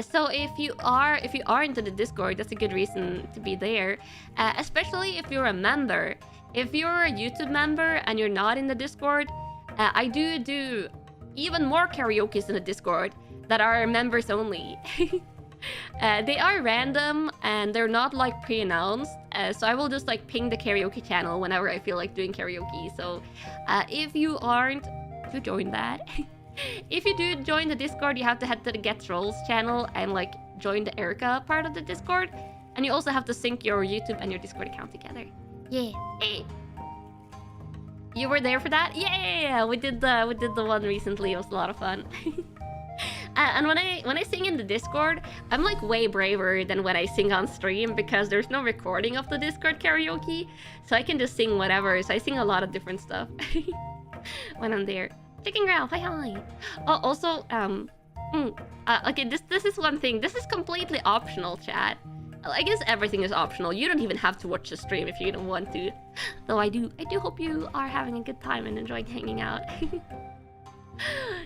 So if you are into the Discord, that's a good reason to be there. Especially if you're a member. If you're a YouTube member and you're not in the Discord, I do even more karaokes in the Discord that are members only. They are random and they're not like pre-announced, so I will just like ping the karaoke channel whenever I feel like doing karaoke. So if you aren't to join that, if you do join the Discord, you have to head to the Get Trolls channel and like join the Erika part of the Discord, and you also have to sync your YouTube and your Discord account together. Yeah. Hey. You were there for that? Yeah, we did the one recently. It was a lot of fun. And when I sing in the Discord, I'm like way braver than when I sing on stream because there's no recording of the Discord karaoke, so I can just sing whatever. So I sing a lot of different stuff when I'm there. Chicken Growl, hi. Oh, also, okay, this is one thing. This is completely optional, chat. I guess everything is optional. You don't even have to watch the stream if you don't want to. Though I do hope you are having a good time and enjoying hanging out.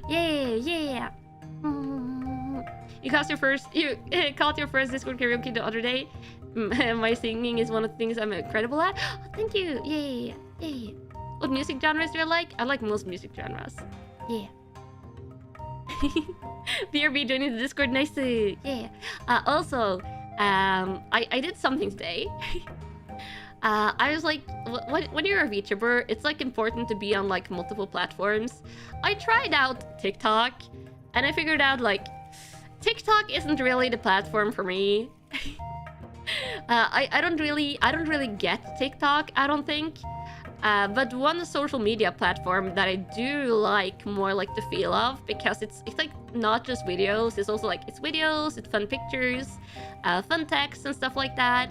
Yeah. You caught your first Discord karaoke the other day. My singing is one of the things I'm incredible at. Oh, thank you. Yeah. What music genres do I like? I like most music genres. Yeah. BRB joining the Discord, nice to. Yeah. Also, I did something today. I was like, when you're a VTuber, it's like important to be on like multiple platforms. I tried out TikTok, and I figured out like TikTok isn't really the platform for me. I don't really get TikTok, I don't think. But one social media platform that I do like more like the feel of, because it's like not just videos, it's also like it's videos, it's fun pictures, fun text and stuff like that.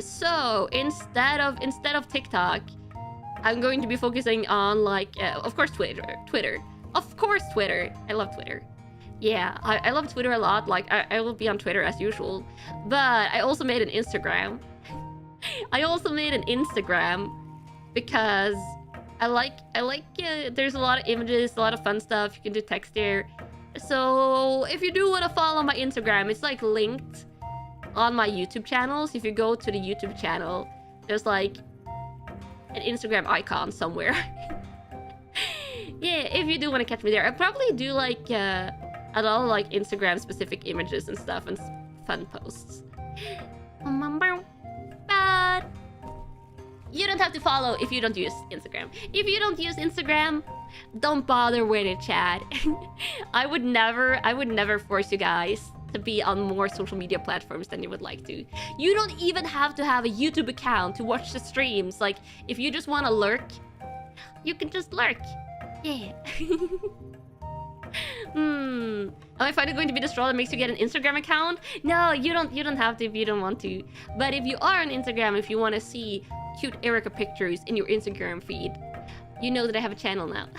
So instead of TikTok, I'm going to be focusing on like of course Twitter. Of course Twitter. I love Twitter. Yeah, I love Twitter a lot. Like I will be on Twitter as usual, but I also made an Instagram. I also made an Instagram because I like there's a lot of images, a lot of fun stuff. You can do text there. So if you do want to follow my Instagram, it's like linked on my YouTube channel. So if you go to the YouTube channel, there's like an Instagram icon somewhere. Yeah, if you do want to catch me there, I probably do like a lot of like Instagram specific images and stuff and fun posts. But you don't have to follow if you don't use Instagram. If you don't use Instagram, don't bother with it, chat. I would never force you guys to be on more social media platforms than you would like to. You don't even have to have a YouTube account to watch the streams. Like, if you just want to lurk, you can just lurk. Yeah. Am I finally going to be the straw that makes you get an Instagram account? No, you don't have to if you don't want to. But if you are on Instagram, if you want to see cute Erika pictures in your Instagram feed, you know that I have a channel now.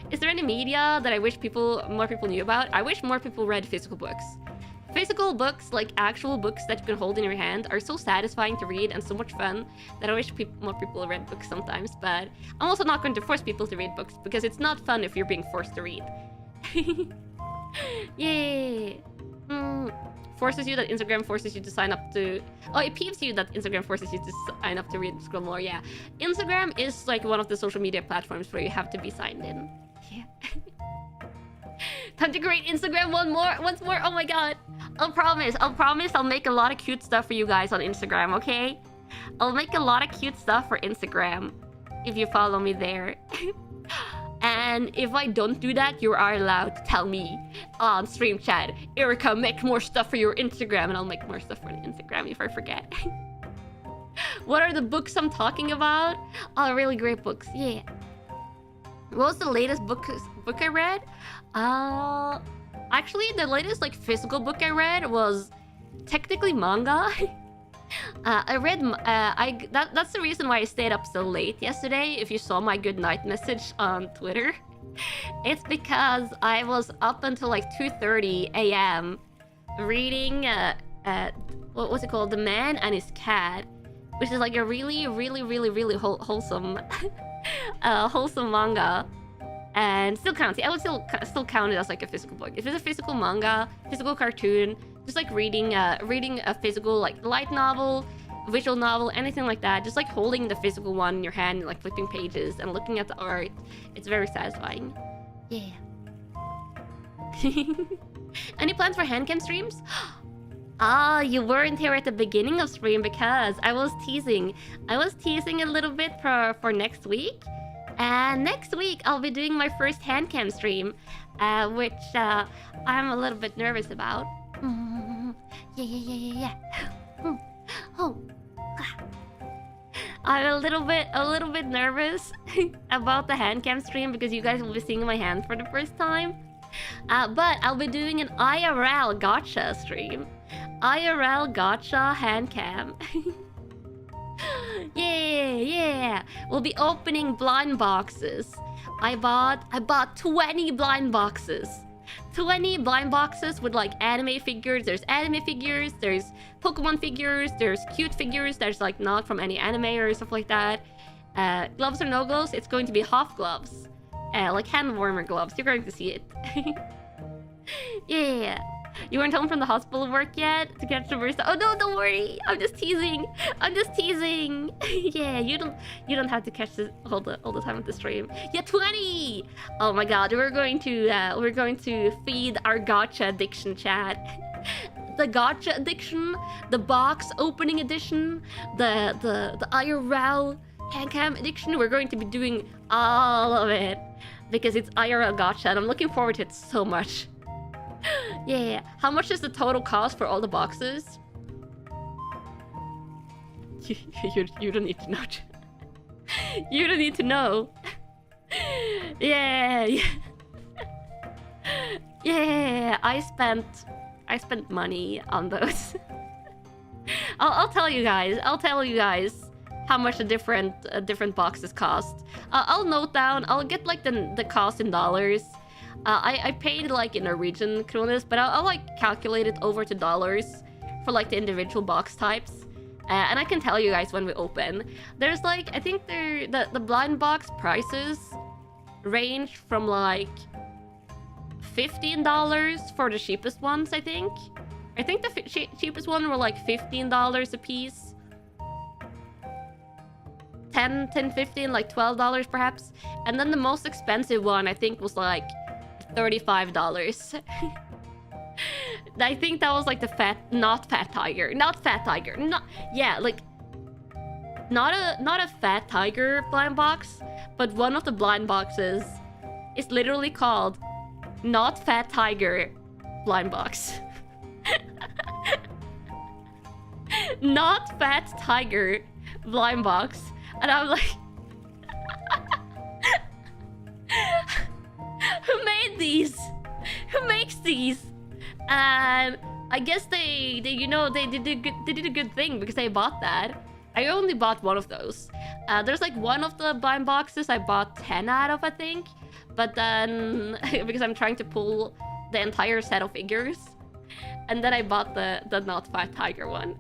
Is there any media that I wish more people knew about? I wish more people read physical books. Physical books, like actual books that you can hold in your hand, are so satisfying to read and so much fun that I wish more people read books sometimes. But I'm also not going to force people to read books because it's not fun if you're being forced to read. Yay! Forces you that Instagram forces you to sign up to... Oh, it peeves you that Instagram forces you to sign up to read and scroll more, yeah. Instagram is like one of the social media platforms where you have to be signed in. Yeah. Time to create Instagram once more. Oh my god. I'll promise I'll make a lot of cute stuff for you guys on Instagram, okay? I'll make a lot of cute stuff for Instagram if you follow me there. And if I don't do that, you are allowed to tell me on stream chat, Erika, make more stuff for your Instagram, and I'll make more stuff for the Instagram if I forget. What are the books I'm talking about? Oh, really great books, yeah. What was the latest book I read? Actually, the latest like physical book I read was technically manga. I read that's the reason why I stayed up so late yesterday. If you saw my good night message on Twitter, it's because I was up until like 2:30 a.m. reading what was it called, The Man and His Cat, which is like a really wholesome wholesome manga. And still counts. I would still count it as like a physical book. If it's a physical manga, physical cartoon, just like reading a physical like light novel, visual novel, anything like that, just like holding the physical one in your hand and like flipping pages and looking at the art, it's very satisfying. Yeah. Any plans for handcam streams? Ah, you weren't here at the beginning of stream because I was teasing a little bit for next week. And next week, I'll be doing my first handcam stream, which I'm a little bit nervous about. Yeah. Oh. I'm a little bit nervous about the handcam stream because you guys will be seeing my hand for the first time. But I'll be doing an IRL gacha stream. IRL gacha handcam. Yeah. We'll be opening blind boxes. I bought 20 blind boxes. 20 blind boxes with like anime figures. There's anime figures, there's Pokemon figures, there's cute figures that's like not from any anime or stuff like that. Gloves or no gloves, it's going to be half gloves. Like hand warmer gloves. You're going to see it. Yeah. You weren't home from the hospital work yet to catch the first. Oh no, don't worry. I'm just teasing. Yeah, you don't have to catch this all the time at the stream. Yeah, 20. Oh my god, we're going to feed our gacha addiction, chat. The gacha addiction, the box opening edition, the IRL handcam addiction. We're going to be doing all of it because it's IRL gacha, and I'm looking forward to it so much. Yeah. How much is the total cost for all the boxes? You don't need to know. You don't need to know. Yeah. Yeah. I spent money on those. I'll tell you guys. How much the different boxes cost. I'll note down. I'll get like the cost in dollars. I paid like in Norwegian kroner, but I'll like calculate it over to dollars for like the individual box types. And I can tell you guys when we open. There's like, I think the blind box prices range from like $15 for the cheapest ones, I think. I think the cheapest one were like $15 a piece. 10, 15, like $12 perhaps. And then the most expensive one, I think, was like $35. I think that was like the not fat tiger, yeah, like not a fat tiger blind box, but one of the blind boxes is literally called not fat tiger blind box. Not fat tiger blind box, and I'm like, who made these? Who makes these? And I guess they did a good thing because I bought that. I only bought one of those. There's like one of the blind boxes I bought 10 out of, I think. But then, because I'm trying to pull the entire set of figures. And then I bought the not fat tiger one.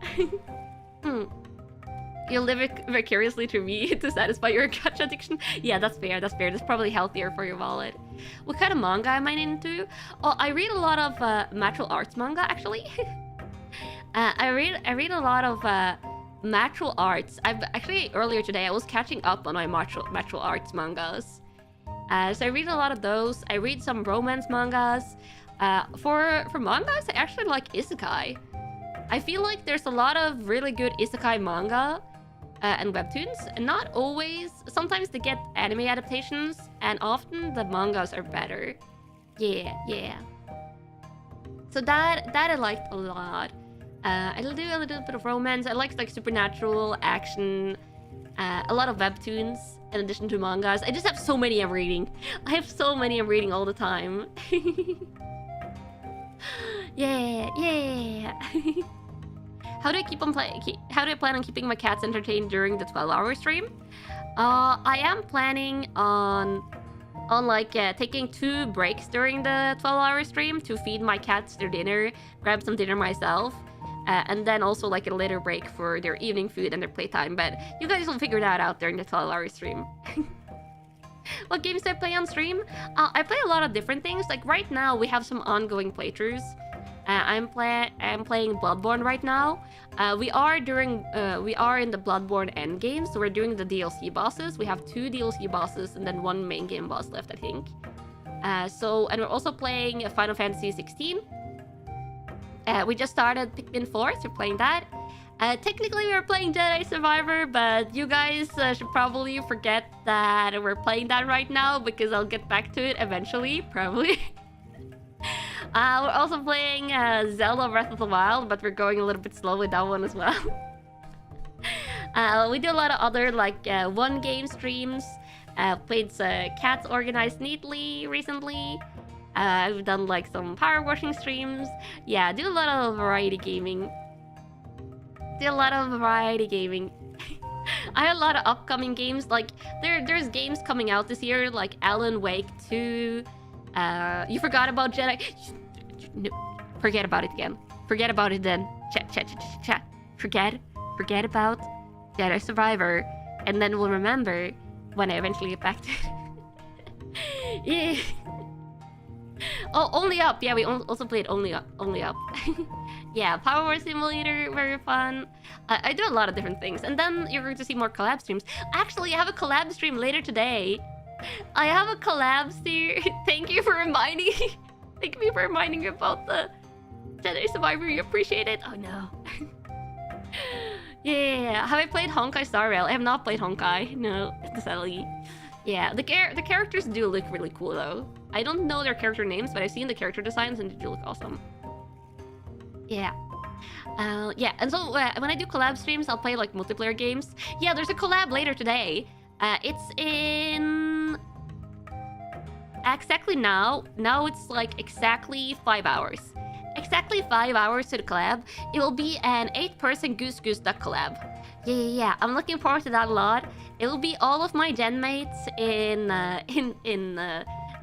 You live vicariously through me to satisfy your gacha addiction. Yeah, that's fair. That's probably healthier for your wallet. What kind of manga am I into? Oh, I read a lot of martial arts manga, actually. I read a lot of martial arts. I've actually earlier today I was catching up on my martial arts mangas. So I read a lot of those. I read some romance mangas. For mangas, I actually like isekai. I feel like there's a lot of really good isekai manga and webtoons, and not always. Sometimes they get anime adaptations, and often the mangas are better. Yeah. So that I liked a lot. I'll do a little bit of romance. I like supernatural action, a lot of webtoons in addition to mangas. I just have so many I'm reading. I have so many I'm reading all the time. Yeah. How do I plan on keeping my cats entertained during the 12-hour stream? I am planning on taking 2 breaks during the 12-hour stream to feed my cats their dinner, grab some dinner myself, and then also like a later break for their evening food and their playtime. But you guys will figure that out during the 12-hour stream. What games do I play on stream? I play a lot of different things. Like right now, we have some ongoing playthroughs. I'm playing Bloodborne right now. We are in the Bloodborne endgame, so we're doing the DLC bosses. We have 2 DLC bosses and then 1 main game boss left, I think. And we're also playing Final Fantasy 16. We just started Pikmin 4, so we're playing that. Technically, we're playing Jedi Survivor, but you guys should probably forget that we're playing that right now because I'll get back to it eventually, probably. We're also playing Zelda Breath of the Wild, but we're going a little bit slow with that one as well. We do a lot of other one-game streams. Played Cats Organized Neatly recently. I've done some power washing streams. Yeah, do a lot of variety gaming. I have a lot of upcoming games. There's games coming out this year, like Alan Wake 2. You forgot about Jedi. No, forget about it again. Forget about it then. Chat. Forget about Jedi Survivor, and then we'll remember when I eventually get back to it. Yeah. Oh, Only Up. Yeah, we also played Only Up. Yeah, Power War Simulator, very fun. I do a lot of different things, and then you're going to see more collab streams. Actually, I have a collab stream later today. I have a collab stream. Thank you for reminding. Thank you for reminding me about the Jedi Survivor. You appreciate it? Oh no. Yeah. Have I played Honkai Star Rail? I have not played Honkai. No, sadly. Yeah, the characters do look really cool though. I don't know their character names, but I've seen the character designs and they do look awesome. Yeah. Yeah, and so when I do collab streams, I'll play multiplayer games. Yeah, there's a collab later today. It's in exactly now. Now it's exactly 5 hours. Exactly 5 hours to the collab. It will be an 8-person Goose Duck collab. Yeah. I'm looking forward to that a lot. It will be all of my gen mates in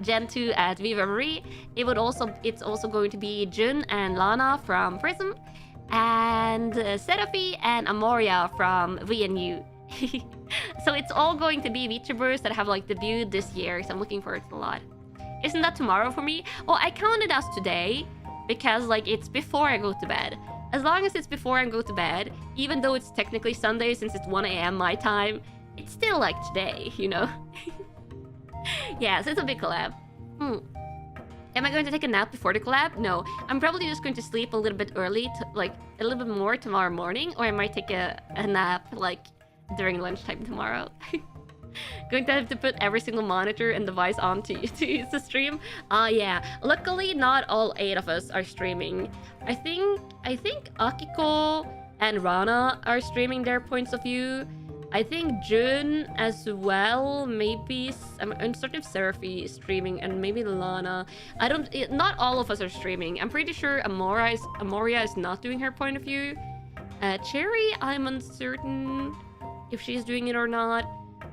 Gen 2 at VReverie. It's also going to be Jun and Lana from Prism. and Serafi and Amoria from VNU. So it's all going to be VTubers that have like debuted this year, so I'm looking forward to a lot. Isn't that tomorrow for me? Well, I count it as today because like it's before I go to bed. As long as it's before I go to bed, even though it's technically Sunday since it's 1 AM my time, it's still like today, you know? Yeah, so it's a big collab. Am I going to take a nap before the collab? No. I'm probably just going to sleep a little bit early, like a little bit more tomorrow morning, or I might take a nap like during lunchtime tomorrow. Going to have to put every single monitor and device on to use the stream. Yeah. Luckily, not all 8 of us are streaming. I think Akiko and Rana are streaming their points of view. I think Jun as well. Maybe I'm certain if Serafi is streaming, and maybe Lana. Not all of us are streaming. I'm pretty sure Amoria is not doing her point of view. Cherry, I'm uncertain if she's doing it or not.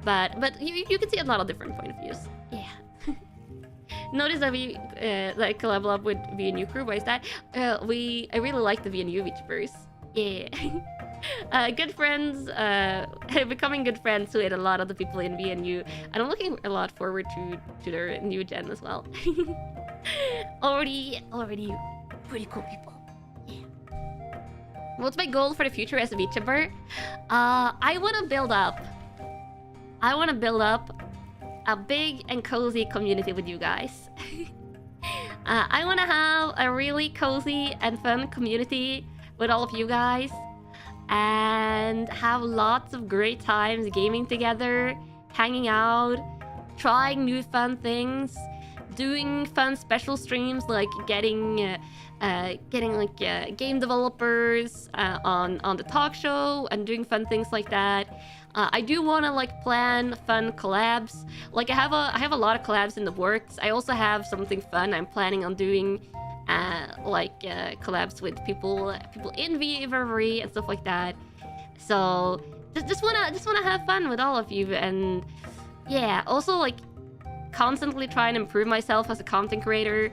But you can see a lot of different point of views. Yeah. Notice that we like collab with VNU crew. Why is that? I really like the VNU VTubers. Yeah. Good friends. Becoming good friends with a lot of the people in VNU, and I'm looking a lot forward to their new gen as well. already pretty cool people. Yeah. What's my goal for the future as a VTuber? I want to build up a big and cozy community with you guys. I want to have a really cozy and fun community with all of you guys, and have lots of great times gaming together, hanging out, trying new fun things, doing fun special streams like getting like game developers on the talk show and doing fun things like that. I do want to like plan fun collabs. Like I have a lot of collabs in the works. I also have something fun I'm planning on doing, like collabs with people in VReverie and stuff like that. So just wanna have fun with all of you, and yeah, also like constantly try and improve myself as a content creator.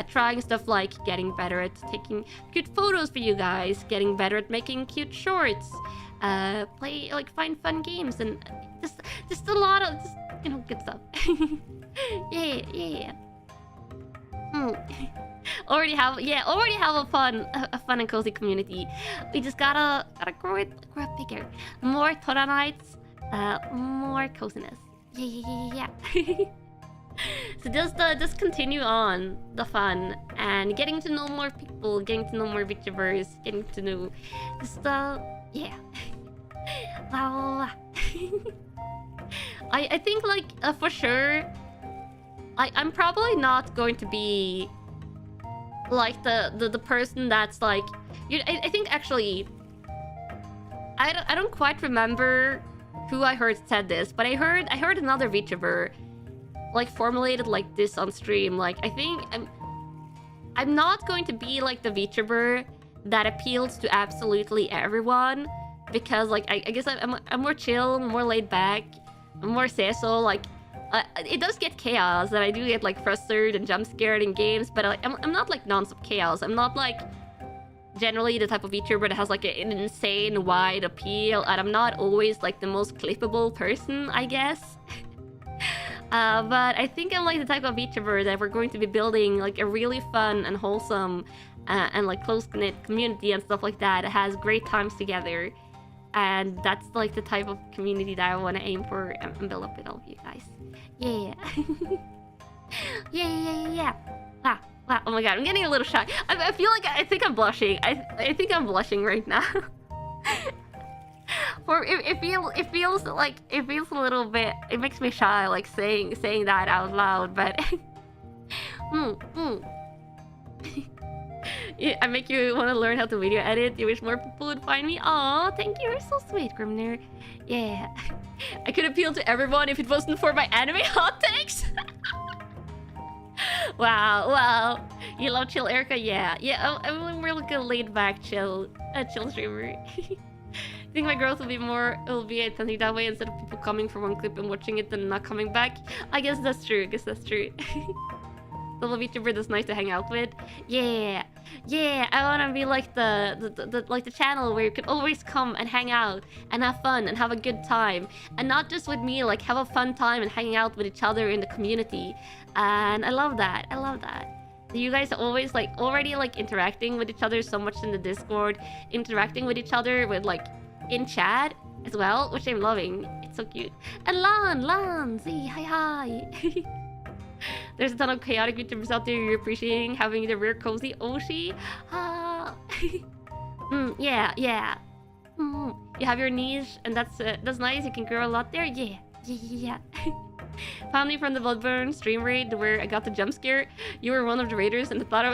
Trying stuff like getting better at taking cute photos for you guys, getting better at making cute shorts, find fun games, and just a lot of good stuff. yeah. Already have a fun and cozy community. We just gotta grow it bigger. More Tora nights, more coziness. Yeah. So just continue on the fun and getting to know more people, getting to know more VTubers, getting to know yeah. Well, I think like for sure, I'm probably not going to be like the person that's like I think actually I don't quite remember who I heard said this, but I heard another VTuber like formulated like this on stream. Like I think I'm not going to be like the VTuber that appeals to absolutely everyone, because like I guess I'm more chill, more laid back, I'm more so like it does get chaos, and I do get like frustrated and jump scared in games, but I'm not like non-stop chaos. I'm not like generally the type of VTuber that has like an insane wide appeal, and I'm not always like the most clippable person, I guess. But I think I'm like the type of VTuber that we're going to be building like a really fun and wholesome and like close-knit community and stuff like that. It has great times together, and that's like the type of community that I want to aim for and build up with all of you guys. Yeah. yeah. Wow. Oh my god, I'm getting a little shy. I feel like I think I'm blushing. I think I'm blushing right now. Or it feels a little bit. It makes me shy, like saying that out loud. But yeah, I make you want to learn how to video edit. You wish more people would find me. Aw, thank you. You're so sweet, Culinary. Yeah, I could appeal to everyone if it wasn't for my anime hot takes. Wow. You love chill, Erika? Yeah. I'm really good, laid back, chill streamer. I think my growth will be authentic that way, instead of people coming for one clip and watching it and not coming back. I guess that's true. The little VTuber that's nice to hang out with. Yeah, yeah. I wanna be like the channel where you can always come and hang out and have fun and have a good time, and not just with me. Like have a fun time and hanging out with each other in the community. And I love that. I love that. You guys are always like already like interacting with each other so much in the Discord, interacting with each other with like in chat as well, which I'm loving. It's so cute. And Lan, see, hi. There's a ton of chaotic VTubers out there you're appreciating having the rear cozy Oshi. Yeah. You have your niche, and that's nice. You can grow a lot there. Yeah. Found me from the Bloodburn stream raid where I got the jump scare. You were one of the raiders, and I thought I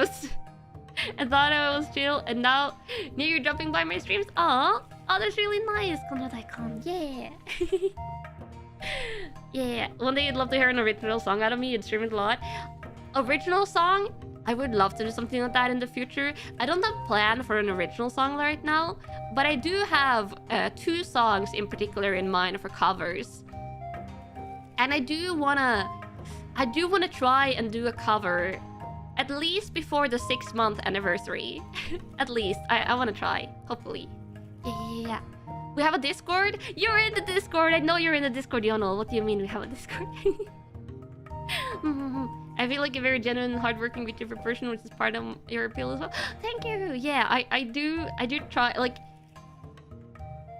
was chill. And now you're jumping by my streams. Oh, that's really nice. Yeah. Yeah. One day you'd love to hear an original song out of me. You'd stream it a lot. Original song? I would love to do something like that in the future. I don't have a plan for an original song right now, but I do have 2 songs in particular in mind for covers. And I do wanna try and do a cover at least before the 6-month anniversary. At least. I wanna try. Hopefully. Yeah. We have a Discord? You're in the Discord! I know you're in the Discord, Yono. What do you mean we have a Discord? I feel like a very genuine, hardworking VTuber person, which is part of your appeal as well. Thank you! Yeah, I do try, like...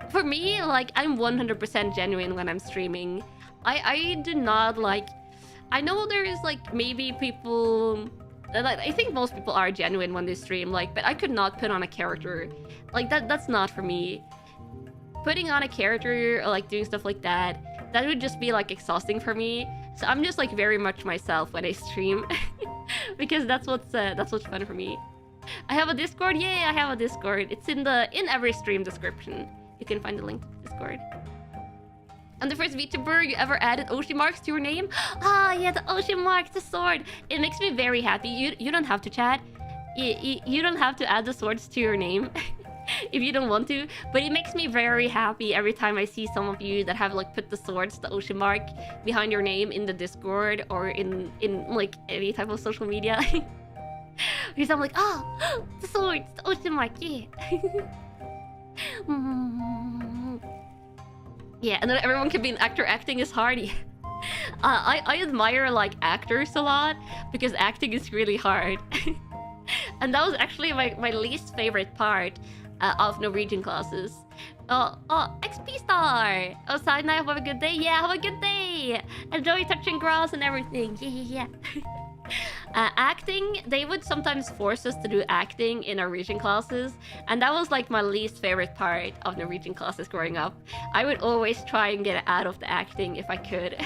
For me, like, I'm 100% genuine when I'm streaming. I do not, like... I know there is, like, maybe people... Like, I think most people are genuine when they stream, like, but I could not put on a character. Like, that's not for me. Putting on a character or like doing stuff like that would just be like exhausting for me. So I'm just like very much myself when I stream. Because that's what's fun for me. I have a Discord. Yeah, I have a Discord. It's in every stream description. You can find the link to the Discord. I'm the first VTuber you ever added Oshi marks to your name. Ah, yeah, the Oshi marks, the sword. It makes me very happy. You don't have to chat. You don't have to add the swords to your name. If you don't want to, but it makes me very happy every time I see some of you that have like put the swords, the ocean mark behind your name in the Discord or in like any type of social media. Because I'm like, oh, the swords, the ocean mark, yeah. Yeah, and then everyone can be an actor. Acting is hard. I admire like actors a lot because acting is really hard. And that was actually my least favorite part of Norwegian classes. Oh, XP star! Oh, side night, have a good day? Yeah, have a good day! Enjoy touching grass and everything. Yeah. Acting, they would sometimes force us to do acting in Norwegian classes, and that was like my least favorite part of Norwegian classes growing up. I would always try and get out of the acting if I could.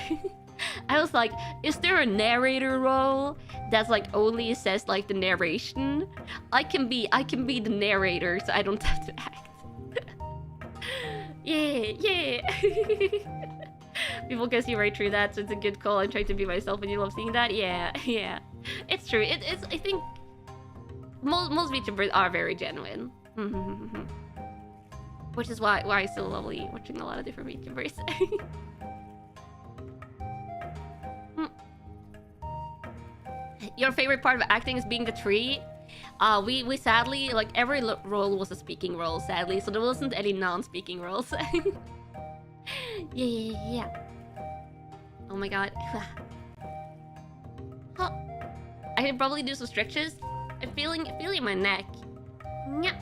I was like, is there a narrator role that's like only says like the narration? I can be the narrator, so I don't have to act. Yeah. People can see right through that, so it's a good call. I'm trying to be myself, and you love seeing that. Yeah. It's true. It's. I think most VTubers are very genuine, which is why it's so lovely watching a lot of different VTubers. Your favorite part of acting is being the tree. We sadly, like, every role was a speaking role, sadly, so there wasn't any non-speaking roles. Yeah. Oh my god. I should probably do some stretches. I'm feeling my neck. Nya.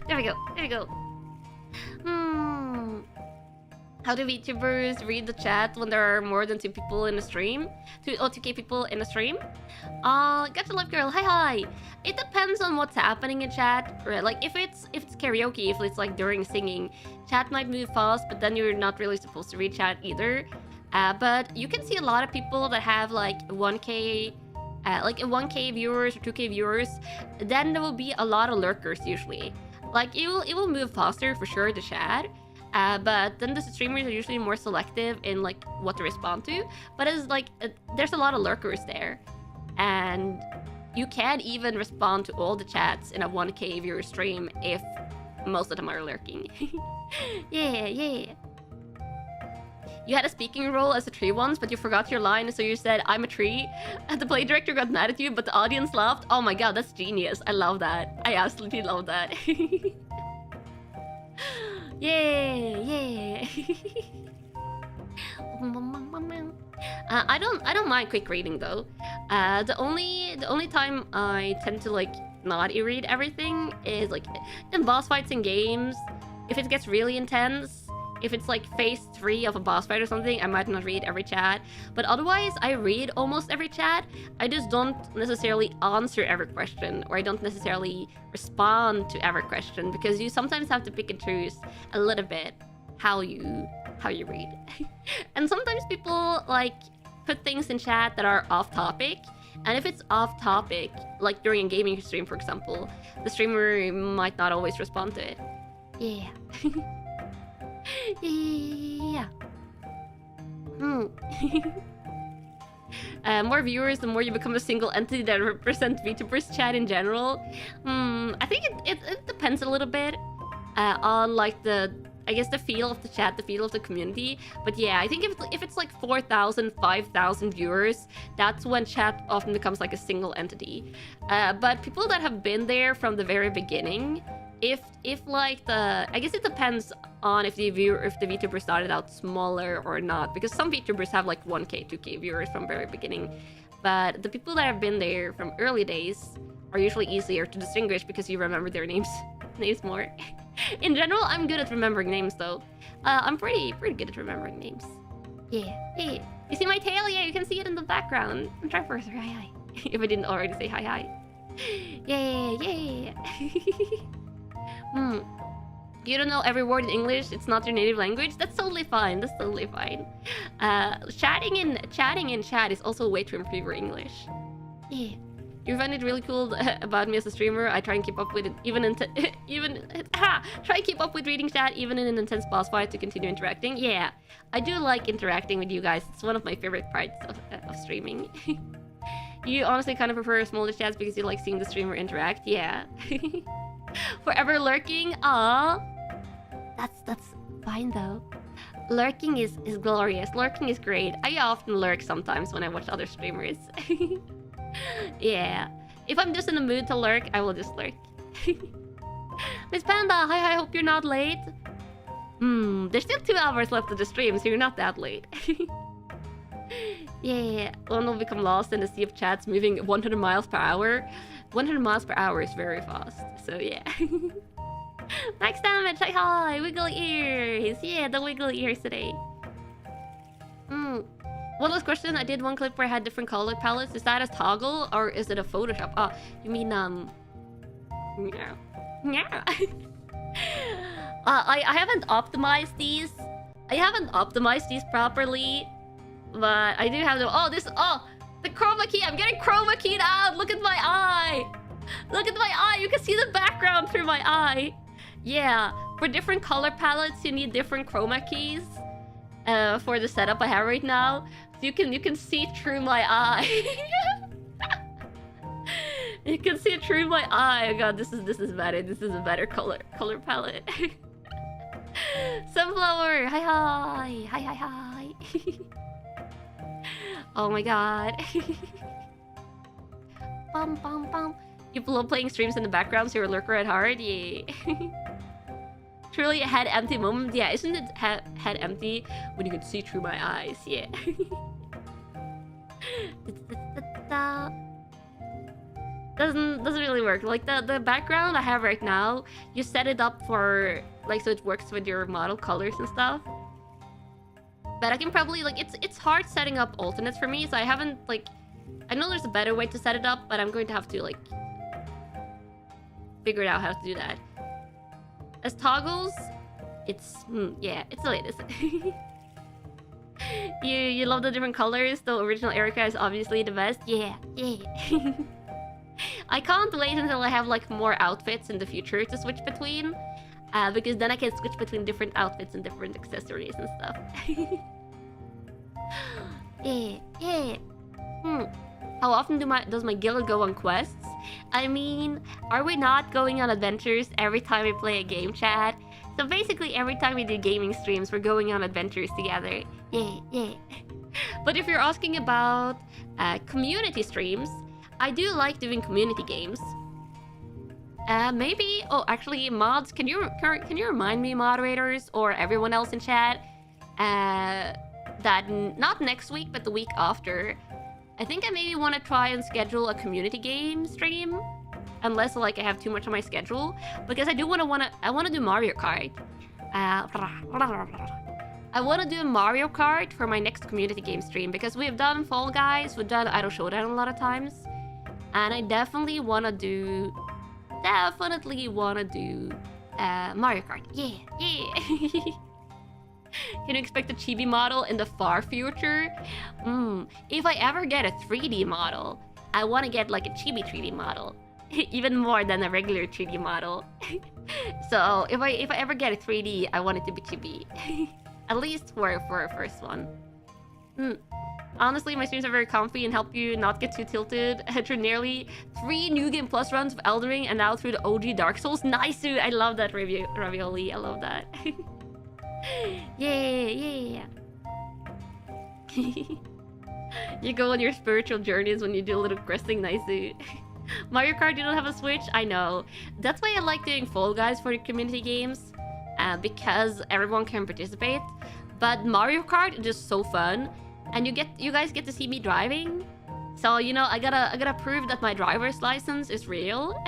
There we go. How do VTubers read the chat when there are more than 2 people in a stream? 2K people in a stream? Gotcha, love girl. Hi. It depends on what's happening in chat. Right? Like if it's karaoke, if it's like during singing, chat might move fast, but then you're not really supposed to read chat either. But you can see a lot of people that have like 1K, like 1K viewers or 2K viewers. Then there will be a lot of lurkers usually. Like it will move faster for sure, the chat. But then the streamers are usually more selective in like what to respond to. But it's like there's a lot of lurkers there, and you can't even respond to all the chats in a 1K viewer stream if most of them are lurking. Yeah. You had a speaking role as a tree once, but you forgot your line, so you said, "I'm a tree." And the play director got mad at you, but the audience laughed. Oh my god, that's genius. I love that. I absolutely love that. Yeah. I don't mind quick reading though. The only time I tend to like not read everything is like in boss fights in games. If it gets really intense, if it's like phase 3 of a boss fight or something, I might not read every chat. But otherwise, I read almost every chat. I just don't necessarily answer every question, or I don't necessarily respond to every question, because you sometimes have to pick and choose a little bit how you read. And sometimes people like put things in chat that are off topic. And if it's off topic, like during a gaming stream, for example, the streamer might not always respond to it. Yeah. Yeah. More viewers, the more you become a single entity that represents VTubers chat in general. I think it depends a little bit on like the feel of the chat, the feel of the community. But yeah, I think if it's like 4,000, 5,000 viewers, that's when chat often becomes like a single entity. But people that have been there from the very beginning, if like I guess it depends on if the VTuber started out smaller or not, because some VTubers have like 1K, 2K viewers from very beginning. But the people that have been there from early days are usually easier to distinguish because you remember their names more. In general, I'm good at remembering names though. I'm pretty good at remembering names. Yeah. You see my tail? Yeah, you can see it in the background. I'm trying for hi. If I didn't already say hi. Yeah. You don't know every word in English. It's not your native language. That's totally fine. Chatting in chat is also a way to improve your English. Yeah. You find it really cool about me as a streamer. I try and keep up with it, try and keep up with reading chat even in an intense boss fight to continue interacting. Yeah, I do like interacting with you guys. It's one of my favorite parts of streaming. You honestly kind of prefer smaller chats because you like seeing the streamer interact. Yeah. Forever lurking. Aw, that's fine though. Lurking is glorious. Lurking is great. I often lurk sometimes when I watch other streamers. Yeah. If I'm just in the mood to lurk, I will just lurk. Miss Panda, hi, hope you're not late. There's still 2 hours left of the stream, so you're not that late. Yeah, one will become lost in the sea of chats moving 100 miles per hour. 100 miles per hour is very fast, so yeah. Max damage, hi, wiggly ears. Yeah, the wiggly ears today. One last question. I did one clip where I had different color palettes. Is that a toggle or is it a Photoshop? Oh, you mean yeah. I haven't optimized these. Properly, but I do have them. The chroma key. I'm getting chroma keyed out. Look at my eye. You can see the background through my eye. Yeah, for different color palettes, you need different chroma keys. For the setup I have right now, so you can see through my eye. You can see through my eye. Oh god, this is better. This is a better color palette. Sunflower, hi. Oh my god. Bum. You love playing streams in the background, so you're a lurker at heart. Yeah. Truly a head empty moment. Yeah, isn't it head empty when you can see through my eyes? Yeah. Doesn't really work. Like the background I have right now, you set it up for like so it works with your model colors and stuff. But I can probably like it's hard setting up alternates for me, so I haven't like I know there's a better way to set it up, but I'm going to have to like figure out how to do that. As toggles, it's it's the latest. You love the different colors. The original Erika is obviously the best. Yeah. I can't wait until I have like more outfits in the future to switch between. because then I can switch between different outfits and different accessories and stuff. Yeah. How often does my guild go on quests? I mean, are we not going on adventures every time we play a game, chat? So basically, every time we do gaming streams, we're going on adventures together. Yeah. But if you're asking about community streams, I do like doing community games. Maybe. Oh, actually, mods. Can you remind me, moderators, or everyone else in chat, that not next week, but the week after, I think I maybe want to try and schedule a community game stream, unless like I have too much on my schedule, because I want to do Mario Kart. I want to do Mario Kart for my next community game stream, because we've done Fall Guys, we've done Idle Showdown a lot of times, and I definitely want to do Mario Kart. Yeah. Can you expect a chibi model in the far future? If I ever get a 3D model, I want to get like a chibi 3D model. Even more than a regular 3D model. So if I ever get a 3D, I want it to be chibi. At least for a first one. Honestly, my streams are very comfy and help you not get too tilted. Through nearly 3 New Game Plus runs of Elden Ring and now through the OG Dark Souls. Nice, dude. I love that, Ravioli. I love that. Yeah. You go on your spiritual journeys when you do a little questing. Nice, dude. Mario Kart, you don't have a Switch? I know. That's why I like doing Fall Guys for the community games. Because everyone can participate. But Mario Kart is just so fun. And you guys get to see me driving. So, you know, I gotta prove that my driver's license is real.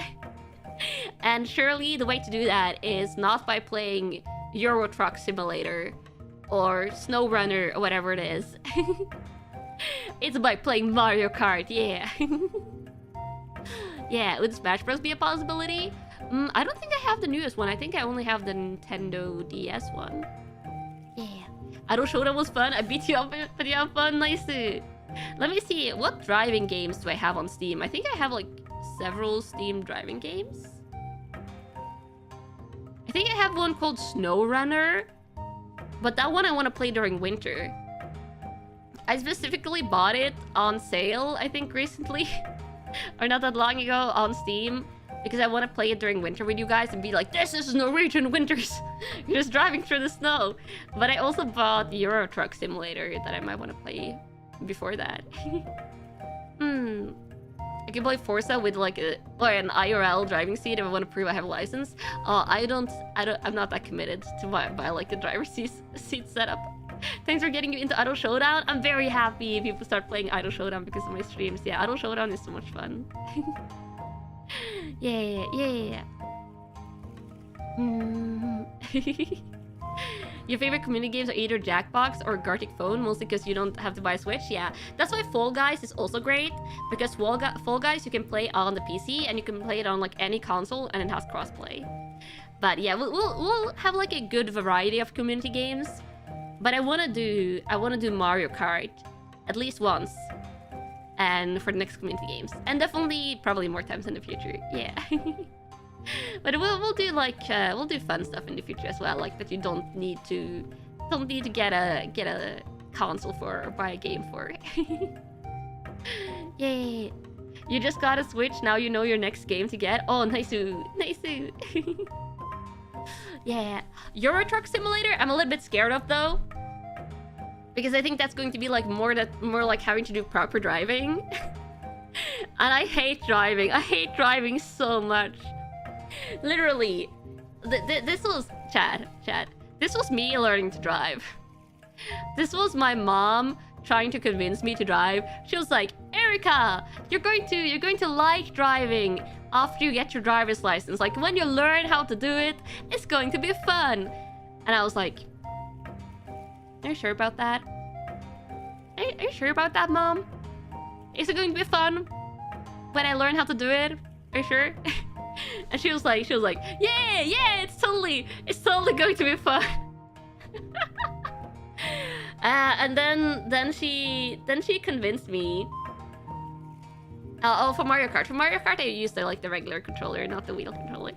And surely the way to do that is not by playing Euro Truck Simulator or SnowRunner or whatever it is. It's by playing Mario Kart, yeah. Yeah, would Smash Bros be a possibility? I don't think I have the newest one. I think I only have the Nintendo DS one. Yeah. Idle Showdown was fun. I beat you up, but you have fun. Nice. Let me see. What driving games do I have on Steam? I think I have like several Steam driving games. I think I have one called SnowRunner, but that one I want to play during winter. I specifically bought it on sale, I think recently, or not that long ago on Steam, because I want to play it during winter with you guys and be like, this is Norwegian winters. You're just driving through the snow. But I also bought Euro Truck Simulator that I might want to play before that. I can play Forza with like an IRL driving seat if I want to prove I have a license. I'm not that committed to buy like a driver's seat setup. Thanks for getting you into Idle Showdown. I'm very happy if people start playing Idle Showdown because of my streams. Yeah, Idle Showdown is so much fun. Yeah. Your favorite community games are either Jackbox or Gartic Phone, mostly because you don't have to buy a Switch. Yeah, that's why Fall Guys is also great, because Fall Guys you can play on the PC and you can play it on like any console and it has crossplay. But yeah, we'll have like a good variety of community games. But I wanna do Mario Kart at least once, and for the next community games, and definitely probably more times in the future. Yeah. But we'll do like we'll do fun stuff in the future as well, like that you don't need to get a console for or buy a game for. Yay! You just got a Switch, now you know your next game to get. Oh, nice. Yeah, Euro Truck Simulator I'm a little bit scared of though, because I think that's going to be like more like having to do proper driving. And I hate driving so much. Literally, this was Chad. This was me learning to drive. This was my mom trying to convince me to drive. She was like, Erika, you're going to like driving after you get your driver's license. Like when you learn how to do it, it's going to be fun. And I was like, are you sure about that? Are you sure about that, Mom? Is it going to be fun when I learn how to do it? Are you sure? And she was like, yeah, it's totally going to be fun. And then she convinced me. Oh, for Mario Kart. For Mario Kart, I used the regular controller, not the wheel controller.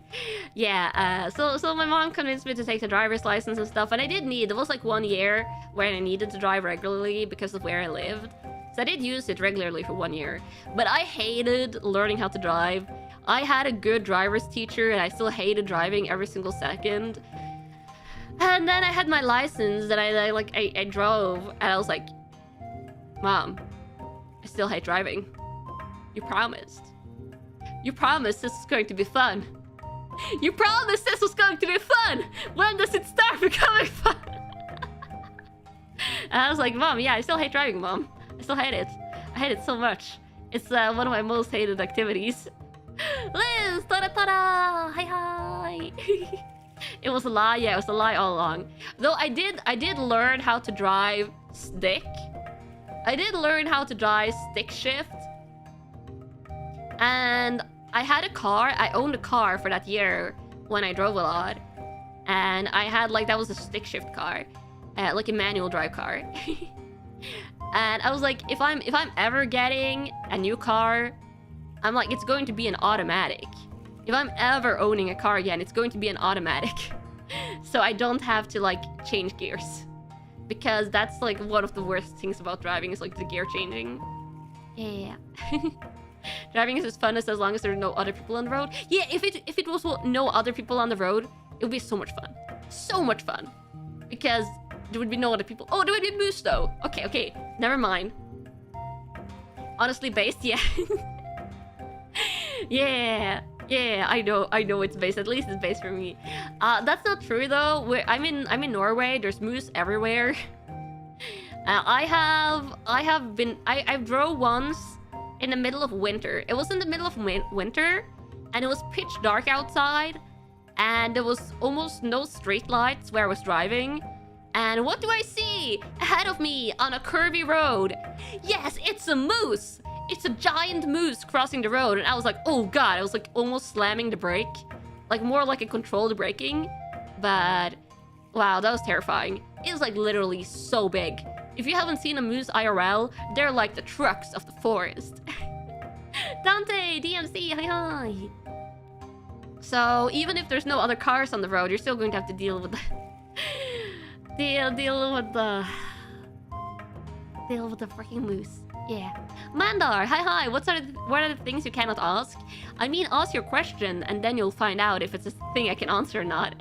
Yeah. So my mom convinced me to take the driver's license and stuff, and I did need. It was like 1 year where I needed to drive regularly because of where I lived. So I did use it regularly for 1 year. But I hated learning how to drive. I had a good driver's teacher, and I still hated driving every single second. And then I had my license, and I drove, and I was like, Mom, I still hate driving. You promised. You promised this was going to be fun. You promised this was going to be fun! When does it start becoming fun? And I was like, Mom, yeah, I still hate driving, Mom. I still hate it. I hate it so much. It's one of my most hated activities. Liz! Tada! Hi! It was a lie. Yeah, it was a lie all along. Though I did learn how to drive stick. I did learn how to drive stick shift. And I had a car. I owned a car for that year when I drove a lot. And I had that was a stick shift car. Like a manual drive car. And I was like, if I'm ever getting a new car, I'm like, it's going to be an automatic. If I'm ever owning a car again, it's going to be an automatic. So I don't have to change gears. Because that's one of the worst things about driving is the gear changing. Yeah. Driving is as fun as long as there are no other people on the road. Yeah, if it was no other people on the road, it would be so much fun. So much fun. Because there would be no other people. Oh, there would be a moose though. Okay. Never mind. Honestly based, yeah. Yeah, I know it's based. At least it's based for me. That's not true though. I'm in Norway. There's moose everywhere. I've drove once in the middle of winter. It was in the middle of winter, and it was pitch dark outside, and there was almost no street lights where I was driving. And what do I see ahead of me on a curvy road? Yes, it's a moose. It's a giant moose crossing the road, and I was like, oh god, I was almost slamming the brake. More like a controlled braking. But wow, that was terrifying. It was literally so big. If you haven't seen a moose IRL, they're like the trucks of the forest. Dante, DMC, hi. So even if there's no other cars on the road, you're still going to have to deal with the deal with the freaking moose. Yeah. Mandar, hi. What are the things you cannot ask? I mean, ask your question, and then you'll find out if it's a thing I can answer or not.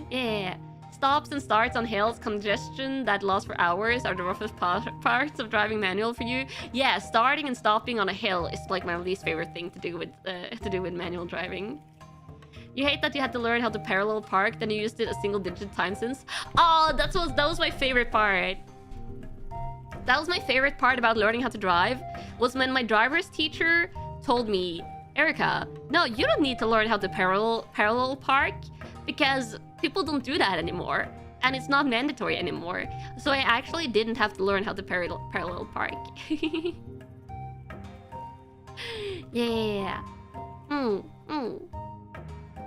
Yeah. Stops and starts on hills, congestion that lasts for hours are the roughest parts of driving manual for you. Yeah, starting and stopping on a hill is my least favorite thing to do with manual driving. You hate that you had to learn how to parallel park, then you used it a single-digit time since. Oh, that was my favorite part. That was my favorite part about learning how to drive, was when my driver's teacher told me, Erika, no, you don't need to learn how to parallel park, because people don't do that anymore, and it's not mandatory anymore. So I actually didn't have to learn how to parallel park. Yeah.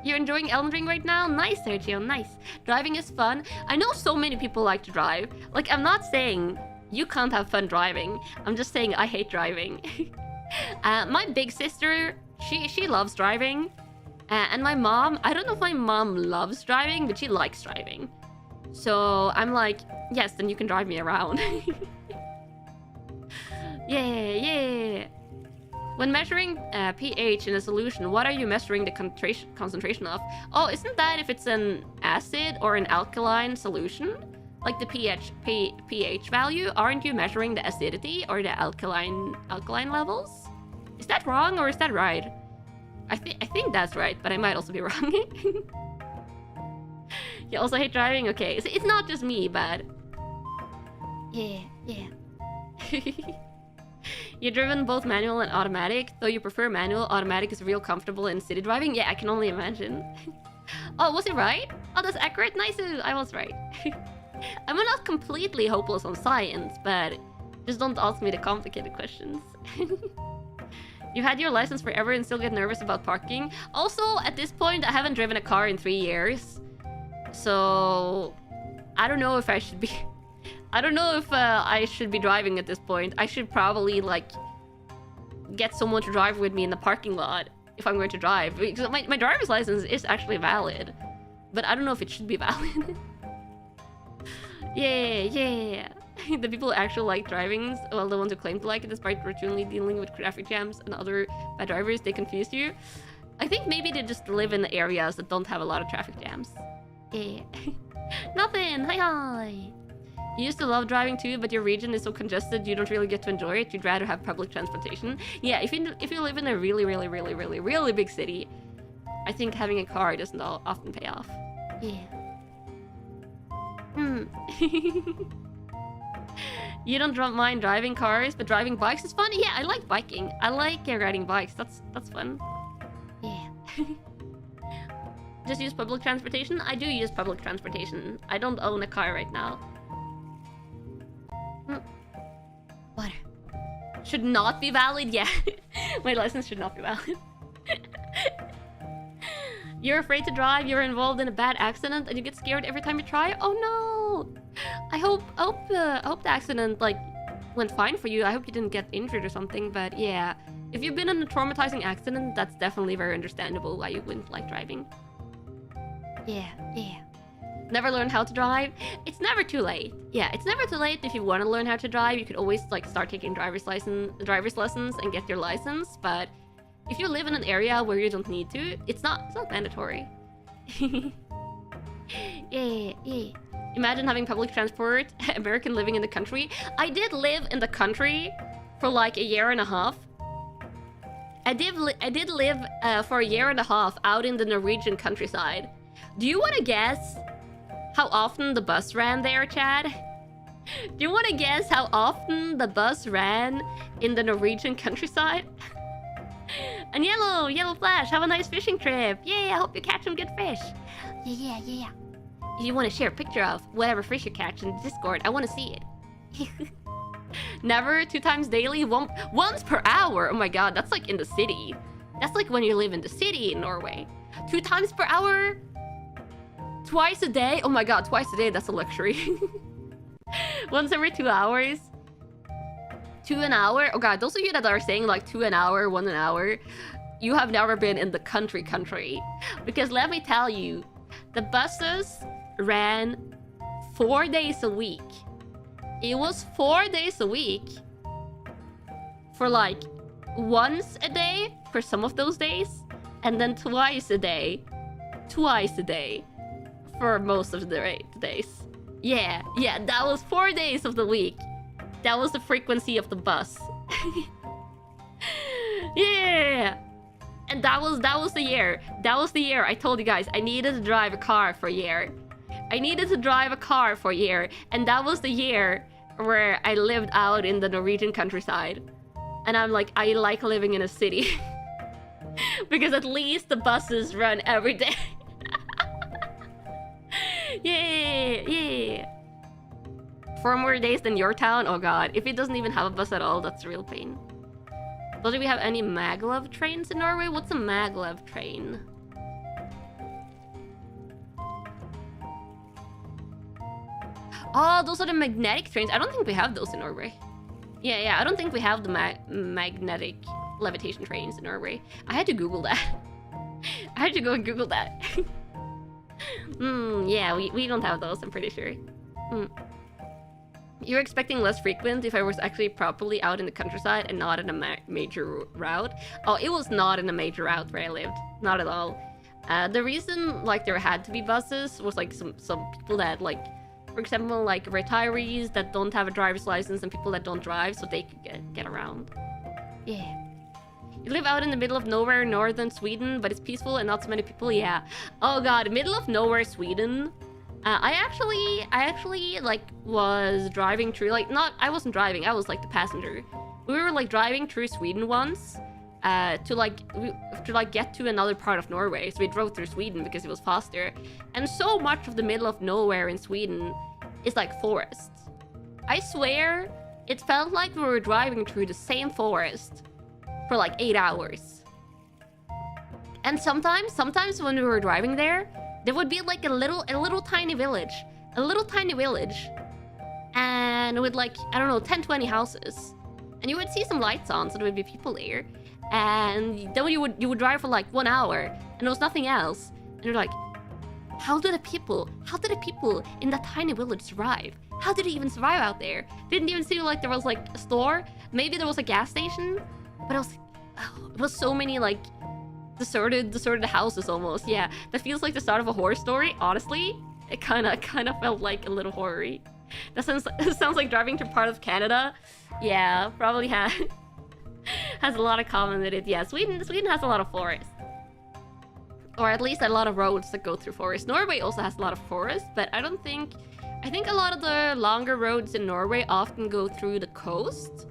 You're enjoying Elden Ring right now? Nice, Sergio, nice. Driving is fun. I know so many people like to drive. I'm not saying you can't have fun driving. I'm just saying I hate driving. My big sister, she loves driving. And my mom, I don't know if my mom loves driving, but she likes driving. So I'm like, yes, then you can drive me around. Yeah. When measuring pH in a solution, what are you measuring the concentration of? Oh, isn't that if it's an acid or an alkaline solution? Like the pH value? Aren't you measuring the acidity or the alkaline levels? Is that wrong or is that right? I think that's right, but I might also be wrong. You also hate driving? Okay, it's not just me, but... Yeah. You've driven both manual and automatic, though you prefer manual. Automatic is real comfortable in city driving. Yeah, I can only imagine. Oh, was it right? Oh, that's accurate. Nice, I was right. I'm not completely hopeless on science, but just don't ask me the complicated questions. You've had your license forever and still get nervous about parking. Also, at this point, I haven't driven a car in 3 years. So, I don't know if I should be... I don't know if I should be driving at this point. I should probably, get someone to drive with me in the parking lot if I'm going to drive. Because my driver's license is actually valid, but I don't know if it should be valid. Yeah. The people who actually like driving, well, the ones who claim to like it, despite routinely dealing with traffic jams and other bad drivers, they confuse you. I think maybe they just live in areas that don't have a lot of traffic jams. Yeah. Nothing. Hi. You used to love driving too, but your region is so congested you don't really get to enjoy it. You'd rather have public transportation. Yeah, if you live in a really big city, I think having a car doesn't often pay off. Yeah. You don't mind driving cars, but driving bikes is fun. Yeah, I like biking. I like riding bikes. That's fun. Yeah. Just use public transportation? I do use public transportation. I don't own a car right now. Water. Should not be valid? Yeah. My license should not be valid. You're afraid to drive, you're involved in a bad accident, and you get scared every time you try? Oh no! I hope the accident, like, went fine for you. I hope you didn't get injured or something, but yeah. If you've been in a traumatizing accident, that's definitely very understandable why you wouldn't like driving. Yeah. Never learn how to drive? It's never too late. Yeah, it's never too late if you want to learn how to drive. You could always, like, start taking driver's lessons and get your license, but if you live in an area where you don't need to, it's not mandatory. Yeah. Imagine having public transport, American living in the country. I did live in the country for like a year and a half. I did live for a year and a half out in the Norwegian countryside. Do you want to guess how often the bus ran there, Chad? Do you want to guess how often the bus ran in the Norwegian countryside? And yellow flash, have a nice fishing trip. Yeah, I hope you catch some good fish. Yeah. If you want to share a picture of whatever fish you catch in Discord, I want to see it. Never 2 times daily, once per hour. Oh my god, that's like in the city. That's like when you live in the city in Norway. 2 times per hour? Twice a day? Oh my god, twice a day, that's a luxury. Once every 2 hours? 2 an hour? Oh god, those of you that are saying like 2 an hour, 1 an hour, you have never been in the country. Because let me tell you, the buses ran 4 days a week. It was 4 days a week for like once a day for some of those days, and then twice a day for most of the days. Yeah, that was 4 days of the week. That was the frequency of the bus. Yeah. And that was the year. That was the year I told you guys I needed to drive a car for a year. And that was the year where I lived out in the Norwegian countryside. And I'm like, I like living in a city. Because at least the buses run every day. Yeah. 4 more days than your town? Oh god. If it doesn't even have a bus at all, that's a real pain. So do we have any maglev trains in Norway? What's a maglev train? Oh, those are the magnetic trains. I don't think we have those in Norway. Yeah, I don't think we have the magnetic levitation trains in Norway. I had to Google that. I had to go and Google that. Yeah, we don't have those, I'm pretty sure. You're expecting less frequent if I was actually properly out in the countryside and not in a major route. Oh, it was not in a major route where I lived. Not at all. The reason, like, there had to be buses was, like, some people that, like, for example, like, retirees that don't have a driver's license and people that don't drive, so they could get around. Yeah. You live out in the middle of nowhere, northern Sweden, but it's peaceful and not so many people. Yeah. Oh god, middle of nowhere, Sweden. I actually like was driving through, like, I wasn't driving, I was like the passenger. We were like driving through Sweden once to get to another part of Norway. So we drove through Sweden because it was faster. And so much of the middle of nowhere in Sweden is like forests. I swear, it felt like we were driving through the same forest for like 8 hours. And sometimes when we were driving there would be like a little tiny village. And with like, I don't know, 10-20 houses. and you would see some lights on, so there would be people there. And then you would drive for like 1 hour, and there was nothing else. And you're like, how did the people in that tiny village survive? How did they even survive out there? Didn't even seem like there was like a store. Maybe there was a gas station, but it was so many like deserted houses almost. Yeah, that feels like the start of a horror story. Honestly, it kind of felt like a little horror-y. That sounds like driving to part of Canada. Yeah, probably has a lot of common with it. Yeah, Sweden has a lot of forests. Or at least a lot of roads that go through forests. Norway also has a lot of forests, but I think a lot of the longer roads in Norway often go through the coast.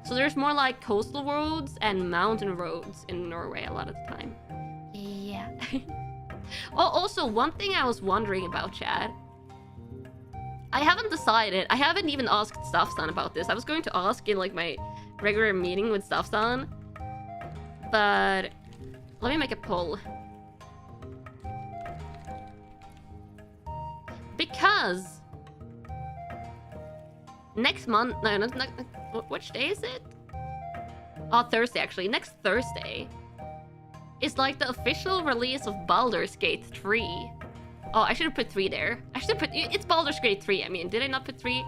So there's more like coastal roads and mountain roads in Norway a lot of the time. Yeah. Oh, also, one thing I was wondering about, Chad. I haven't decided. I haven't even asked Stafsan about this. I was going to ask in like my regular meeting with Stafsan. But let me make a poll. Because next month, no, not which day is it? Oh, Thursday actually. Next Thursday is like the official release of Baldur's Gate 3. Oh, I should have put 3 there. I should have put... It's Baldur's Gate 3. I mean, did I not put 3?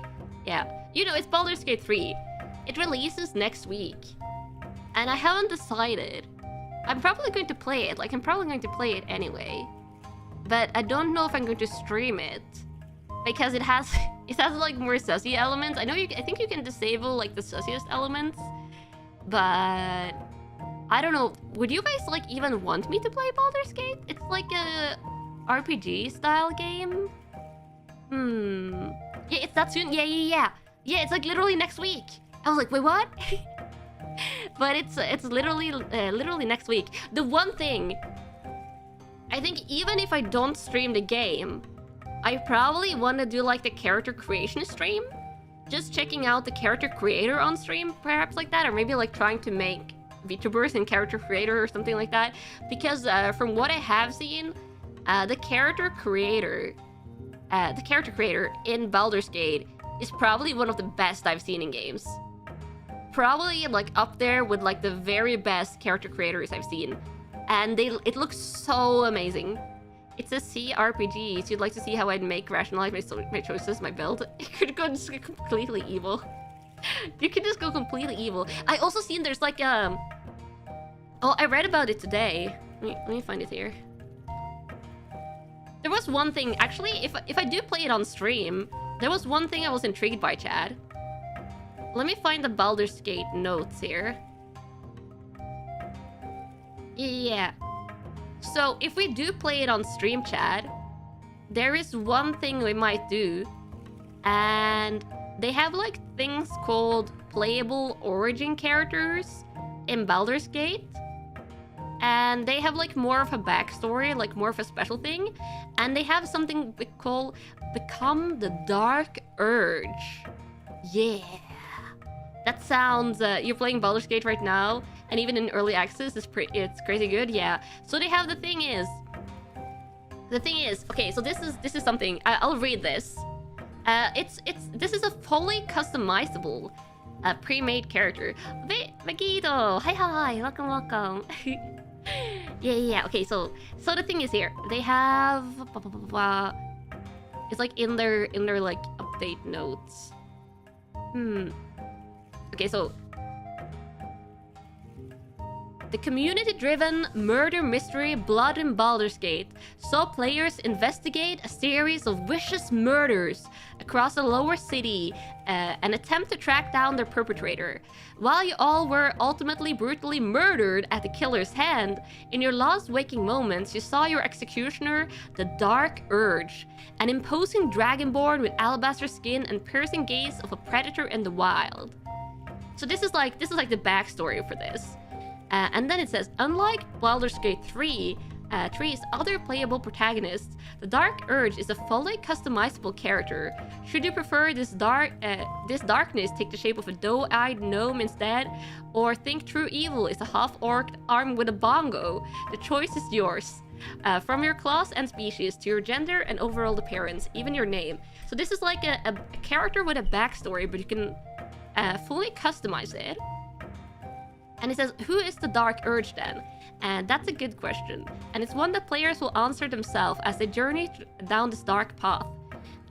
Yeah. You know, it's Baldur's Gate 3. It releases next week. And I haven't decided. I'm probably going to play it. Like, I'm probably going to play it anyway. But I don't know if I'm going to stream it. Because it has like more sussy elements. I think you can disable like the sussiest elements. But I don't know. Would you guys like even want me to play Baldur's Gate? It's like a RPG style game. Yeah, it's that soon. Yeah, it's like literally next week. I was like, wait, what? But it's literally next week. The one thing, I think even if I don't stream the game, I probably want to do like the character creation stream. Just checking out the character creator on stream, perhaps like that, or maybe like trying to make VTubers in character creator or something like that. Because from what I have seen, the character creator in Baldur's Gate is probably one of the best I've seen in games. Probably like up there with like the very best character creators I've seen. And it looks so amazing. It's a CRPG, so you'd like to see how I'd rationalize my choices, my build. You could go just completely evil. You could just go completely evil. I also seen there's like oh, I read about it today. Let me find it here. There was one thing, actually, if I do play it on stream, there was one thing I was intrigued by, Chad. Let me find the Baldur's Gate notes here. Yeah. So, if we do play it on stream, Chad, there is one thing we might do. And they have, like, things called playable origin characters in Baldur's Gate. And they have, like, more of a backstory, like, more of a special thing. And they have something we call Become the Dark Urge. Yeah. That sounds... you're playing Baldur's Gate right now, and even in early access, it's crazy good. Yeah. So they have... The thing is... Okay, so this is something... I'll read this. This is a fully customizable pre-made character. Magito! Hi! Welcome. Yeah. Okay, so the thing is here. They have... It's like in their like update notes. Okay, so the community-driven murder mystery Blood in Baldur's Gate saw players investigate a series of vicious murders across the lower city and attempt to track down their perpetrator. While you all were ultimately brutally murdered at the killer's hand, in your last waking moments you saw your executioner, the Dark Urge, an imposing dragonborn with alabaster skin and piercing gaze of a predator in the wild. So this is like the backstory for this. And then it says, unlike Baldur's Gate 3's other playable protagonists, the Dark Urge is a fully customizable character. Should you prefer this darkness take the shape of a doe-eyed gnome instead, or think true evil is a half-orc armed with a bongo, the choice is yours. From your class and species to your gender and overall appearance, even your name. So this is like a character with a backstory, but you can fully customize it. And it says, who is the Dark Urge then? And that's a good question. And it's one that players will answer themselves as they journey down this dark path.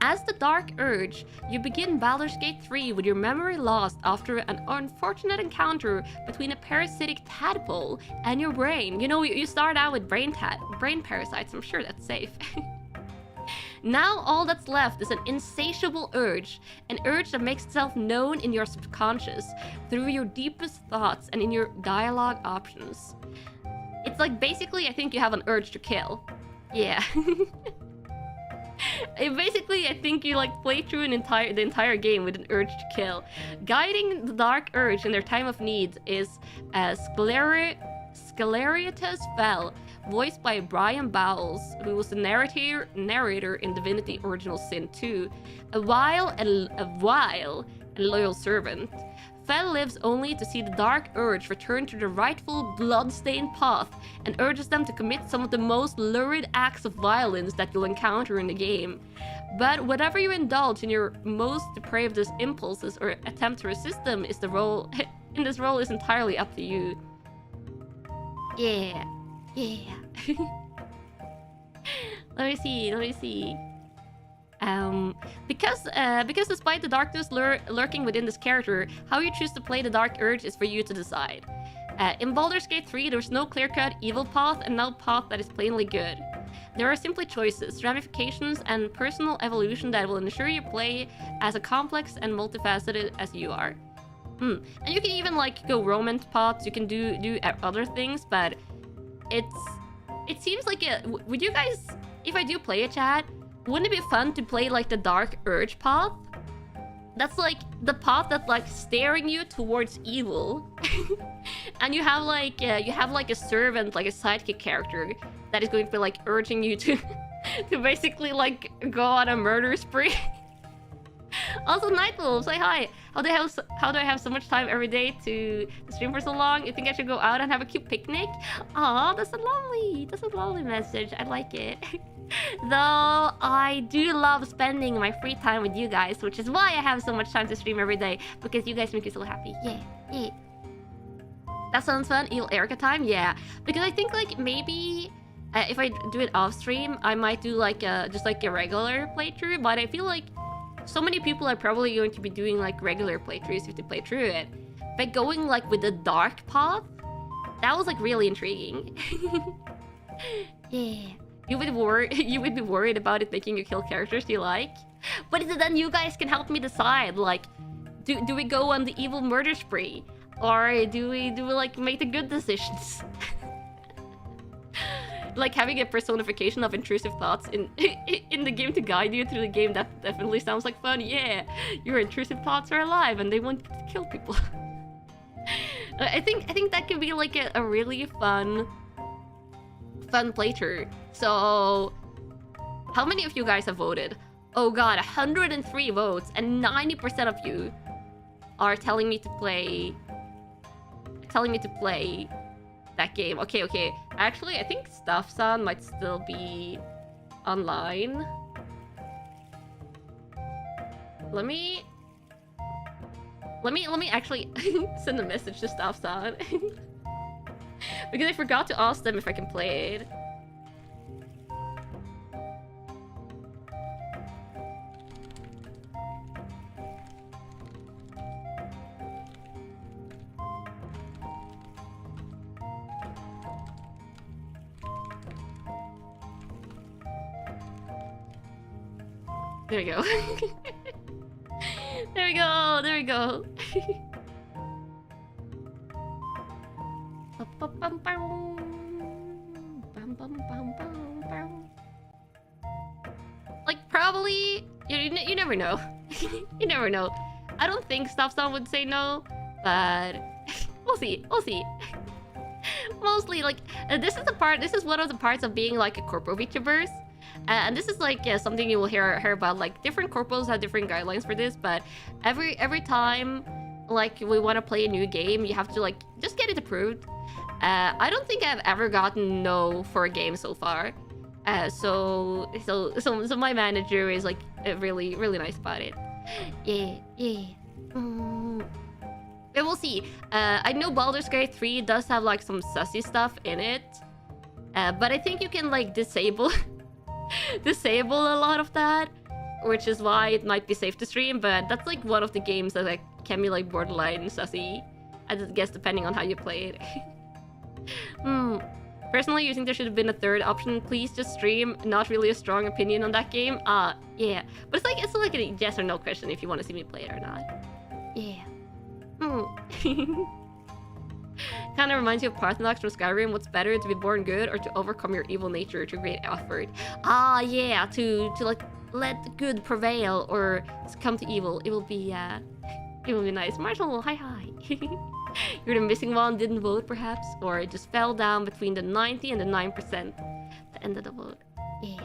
As the Dark Urge, you begin Baldur's Gate 3 with your memory lost after an unfortunate encounter between a parasitic tadpole and your brain. You know, you start out with brain parasites, I'm sure that's safe. Now all that's left is an insatiable urge, an urge that makes itself known in your subconscious, through your deepest thoughts and in your dialogue options. It's like basically I think you have an urge to kill. Yeah. Basically, I think you like play through the entire game with an urge to kill. Guiding the Dark Urge in their time of need is Scalariatus Fell, voiced by Brian Bowles, who was the narrator in Divinity Original Sin 2, a vile and loyal servant. Fell lives only to see the Dark Urge return to the rightful blood-stained path and urges them to commit some of the most lurid acts of violence that you'll encounter in the game. But whatever you indulge in your most depraved impulses or attempt to resist them is in this role is entirely up to you. Yeah. Yeah. Let me see. Because despite the darkness lurking within this character, how you choose to play the Dark Urge is for you to decide. In Baldur's Gate 3, there's no clear-cut evil path and no path that is plainly good. There are simply choices, ramifications, and personal evolution that will ensure you play as complex and multifaceted as you are. And you can even like go romance paths, you can do other things, but it seems like would you guys, if I do play a chat, wouldn't it be fun to play like the Dark Urge path? That's like the path that's like staring you towards evil. And you have like a servant, like a sidekick character that is going to be like urging you to basically like go on a murder spree. Also, Nightwolf, say hi. How do I have so much time every day to stream for so long? You think I should go out and have a cute picnic? Aw, that's a lovely message. I like it. Though I do love spending my free time with you guys, which is why I have so much time to stream every day, because you guys make me so happy. Yeah. That sounds fun. ErikaTime, yeah. Because I think like maybe if I do it off stream, I might do like just like a regular playthrough. But I feel like so many people are probably going to be doing like regular playthroughs if they play through it. But going like with the dark path, that was like really intriguing. Yeah. You would be worried about it making you kill characters you like. But then you guys can help me decide, like, do we go on the evil murder spree? Or do we like make the good decisions? Like having a personification of intrusive thoughts in the game to guide you through the game, that definitely sounds like fun. Yeah, your intrusive thoughts are alive and they want to kill people. I think that could be like a really fun playthrough. So, how many of you guys have voted? Oh god, 103 votes, and 90% of you are telling me to play that game. Okay. Actually, I think Staff-san might still be online. Let me actually send a message to Staff-san. Because I forgot to ask them if I can play it. There we go. There we go. Like, probably... You never know. You never know. I don't think Staff-san would say no, but... We'll see. Mostly, like, this is one of the parts of being, like, a corpo VTubers. And this is, like, something you will hear about, like, different corpos have different guidelines for this, but every time, like, we want to play a new game, you have to, like, just get it approved. I don't think I've ever gotten no for a game so far. So my manager is like really nice about it. Yeah. Yeah, we'll see. I know Baldur's Gate 3 does have like some sussy stuff in it. But I think you can like disable disable a lot of that, which is why it might be safe to stream. But that's like one of the games that like can be like borderline sussy, I guess, depending on how you play it. Personally, you think there should have been a third option? Please just stream. Not really a strong opinion on that game. Yeah, but it's like a yes or no question if you want to see me play it or not. Yeah. Kind of reminds you of Parthenos from Skyrim. What's better, to be born good or to overcome your evil nature through great effort? Yeah, to like let good prevail or succumb to evil. It will be nice. Marshall, hi. You're the missing one, didn't vote perhaps, or it just fell down between the 90 and the 9%. The end of the vote. Yeah.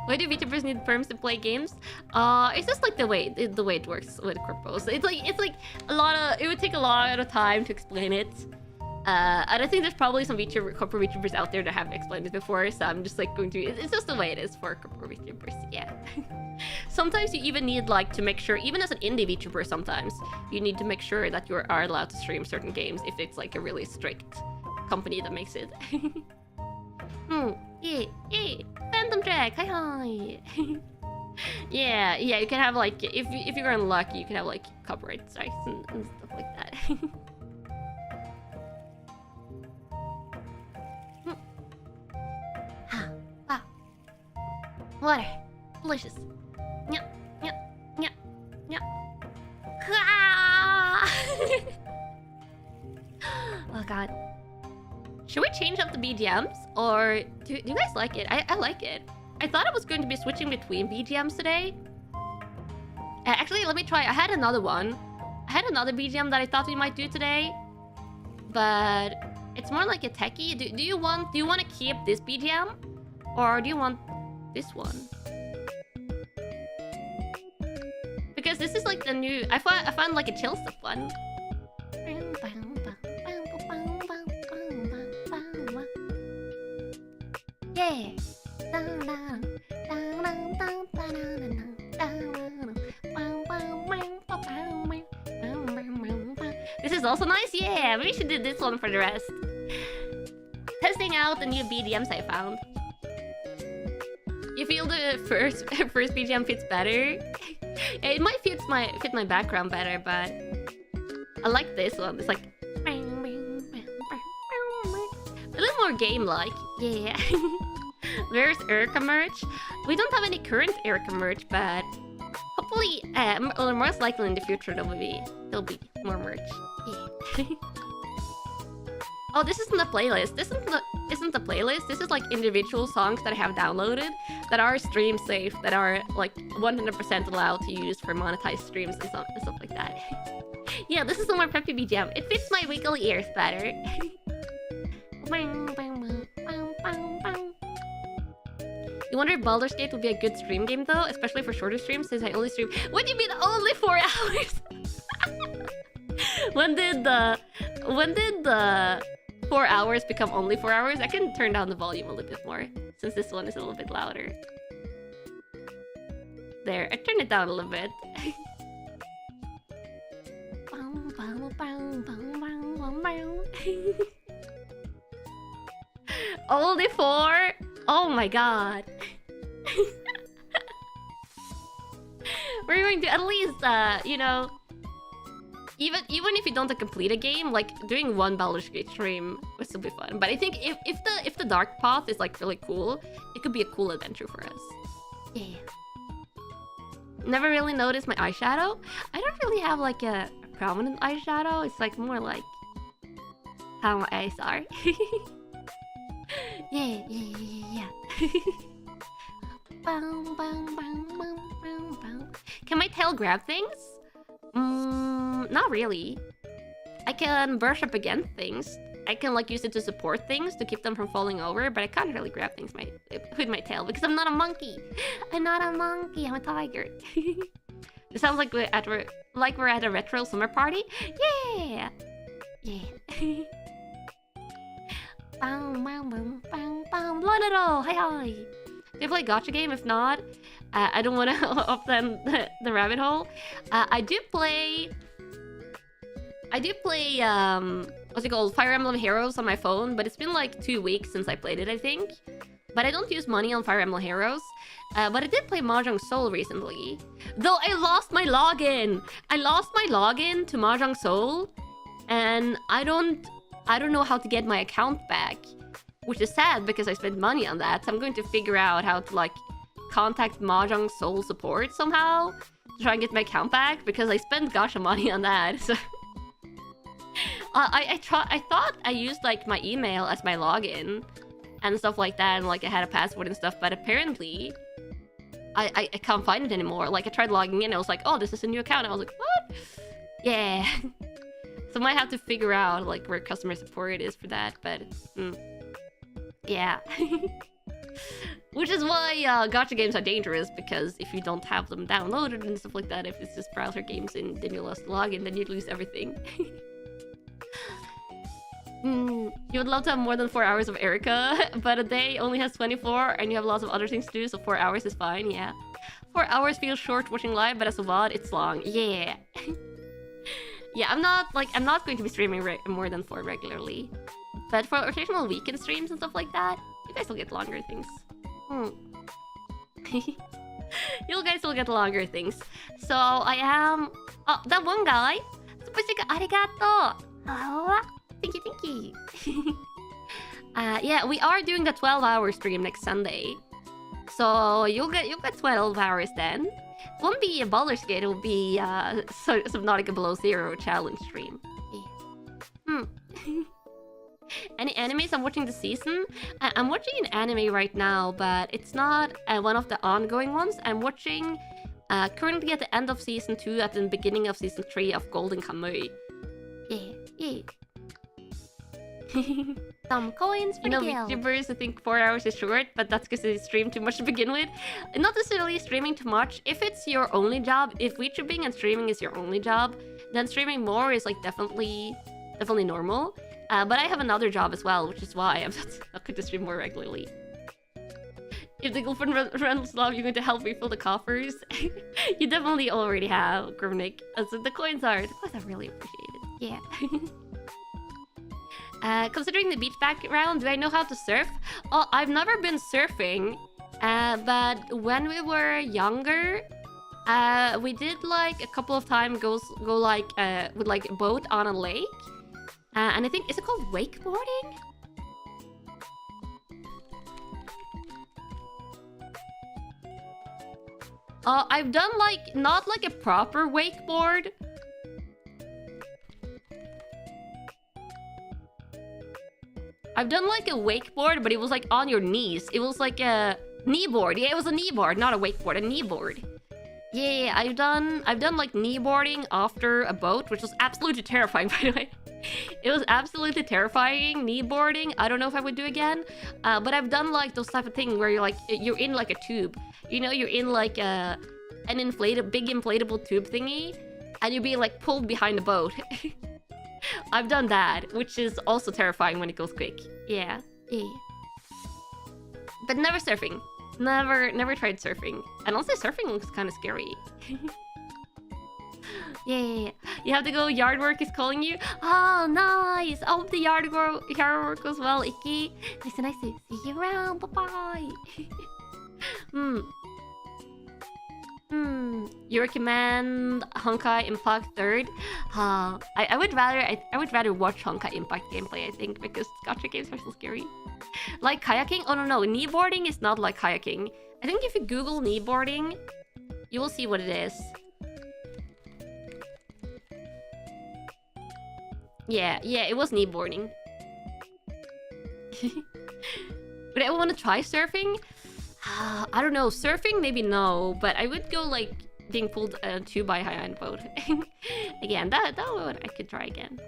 Why do VTubers need perms to play games? It's just like the way it works with corpos. It's like a lot of, it would take a lot of time to explain it. And I think there's probably some corpo VTubers out there that have explained it before, so I'm just like going to, it's just the way it is for corpo VTubers, yeah. Sometimes you even need like to make sure, even as an indie VTuber sometimes, you need to make sure that you are allowed to stream certain games if it's like a really strict company that makes it. Yeah. Phantom Jack, hi. yeah, you can have like, if you're unlucky, you can have like copyright strikes and stuff like that. Water. Delicious. Nyah. Oh god. Should we change up the BGMs? Or do you guys like it? I like it. I thought I was going to be switching between BGMs today. Actually, let me try. I had another one. I had another BGM that I thought we might do today. But it's more like a techie. Do you want to keep this BGM? Or do you want this one? Because this is like the new, I found like a chill stuff one. Yeah. This is also nice. Yeah, maybe we should do this one for the rest. Testing out the new BGMs I found. You feel the first BGM fits better? It might fit my background better, but I like this one. It's like a little more game-like. Yeah. Where's Erika merch? We don't have any current Erika merch, but hopefully, or most likely in the future there'll be more merch. Yeah. Oh, this isn't the playlist. This isn't the playlist. This is like individual songs that I have downloaded that are stream safe, that are like 100% allowed to use for monetized streams and stuff like that. Yeah, this is the more peppy BGM. It fits my wiggly ears better. You wonder if Baldur's Gate would be a good stream game though, especially for shorter streams, since I only stream. What do you mean only 4 hours? When did the 4 hours become only 4 hours? I can turn down the volume a little bit more, since this one is a little bit louder. There, I turned it down a little bit. Only 4? Oh my god. We're going to at least, you know, even if you don't complete a game, like doing one Baldur's Gate stream would still be fun. But I think if the dark path is like really cool, it could be a cool adventure for us. Yeah. Never really noticed my eyeshadow. I don't really have like a prominent eyeshadow. It's like more like how my eyes are. Yeah. Can my tail grab things? Not really. I can brush up against things. I can like use it to support things to keep them from falling over, but I can't really grab things with my tail because I'm not a monkey. I'm not a monkey. I'm a tiger. It sounds like we're at a retro summer party. Yeah. Lolito, hi. Do you play gacha game? If not, I don't want to open the rabbit hole. I do play what's it called? Fire Emblem Heroes on my phone, but it's been like 2 weeks since I played it, I think. But I don't use money on Fire Emblem Heroes. But I did play Mahjong Soul recently. Though I lost my login! I lost my login to Mahjong Soul. And I don't know how to get my account back. Which is sad because I spent money on that. So I'm going to figure out how to like contact Mahjong Soul support somehow. To try and get my account back. Because I spent gacha money on that. So I thought I used like my email as my login. And stuff like that, and like I had a password and stuff, but apparently I can't find it anymore. Like I tried logging in, I was like, oh, this is a new account. I was like, what? Yeah. So I might have to figure out like where customer support is for that, but yeah. Which is why gacha games are dangerous, because if you don't have them downloaded and stuff like that, if it's just browser games and then you lost the login, then you lose everything. You would love to have more than 4 hours of Erika, but a day only has 24 and you have lots of other things to do, so 4 hours is fine, yeah. 4 hours feels short watching live, but as a VOD, it's long, yeah. Yeah, I'm not going to be streaming more than 4 regularly. But for occasional weekend streams and stuff like that, you guys will get longer things. You guys will get longer things. So I am... Oh, that one guy! Super sticker, arigato! Oh, thank you. Yeah, we are doing the 12-hour stream next Sunday. So you'll get 12 hours then. It won't be a Baldur's Gate, it'll be Subnautica Below Zero challenge stream. Yeah. Any animes I'm watching this season? I'm watching an anime right now, but it's not one of the ongoing ones. I'm watching currently at the end of season 2, at the beginning of season 3 of Golden Kamuy. Yeah. Some coins for you know, the guild. VTubers, I think 4 hours is short, but that's because they stream too much to begin with. Not necessarily streaming too much. If it's your only job, if VTubing and streaming is your only job, then streaming more is like definitely normal. But I have another job as well, which is why I'm not going to stream more regularly. If the girlfriend runs low, you're going to help refill the coffers. You definitely already have, Grimnick. So the coins are really appreciated. Yeah. Considering the beach background, do I know how to surf? Oh, I've never been surfing. But when we were younger, we did like a couple of times go like with like a boat on a lake. And I think, is it called wakeboarding? I've done like, not like a proper wakeboard. I've done like a wakeboard, but it was like on your knees. It was like a kneeboard. Yeah, it was a kneeboard, not a wakeboard, a kneeboard. Yeah, I've done like kneeboarding after a boat, which was absolutely terrifying, by the way. It was absolutely terrifying, kneeboarding. I don't know if I would do again. But I've done like those type of things where you're in like a tube. You know, you're in like an big inflatable tube thingy, and you're being like pulled behind the boat. I've done that, which is also terrifying when it goes quick. Yeah. But never surfing. Never tried surfing. And also surfing looks kind of scary. Yeah. You have to go. Yard work is calling you. Oh, nice. I hope the yard work goes well, Iki. Nice to see you around. Bye-bye. You recommend Honkai Impact 3rd? I would rather watch Honkai Impact gameplay, I think, because gacha games are so scary. Like kayaking? Oh no, kneeboarding is not like kayaking. I think if you Google kneeboarding, you will see what it is. Yeah, it was kneeboarding. Would I want to try surfing? I don't know. Surfing, maybe no. But I would go, like, being pulled to by a high-end boat. Again, that one I could try again.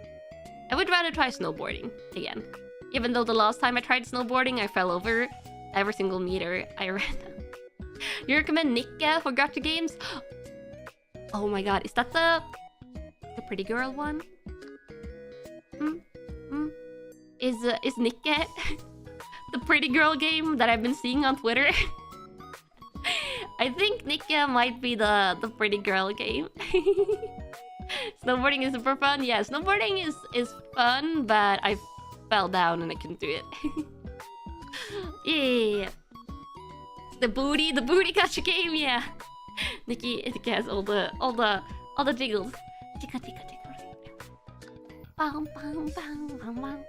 I would rather try snowboarding again. Even though the last time I tried snowboarding, I fell over every single meter I ran. You recommend Nika for gacha games? Oh my god, is that the pretty girl one? Is Nika the pretty girl game that I've been seeing on Twitter? I think Nikia might be the pretty girl game. Snowboarding is super fun. Yeah, snowboarding is fun, but I fell down and I couldn't do it. Yeah. The booty gotcha game, yeah. Nikki has all the jiggles. Jiggle, jiggle, jiggle. Bam, bam, bam, bam, bam.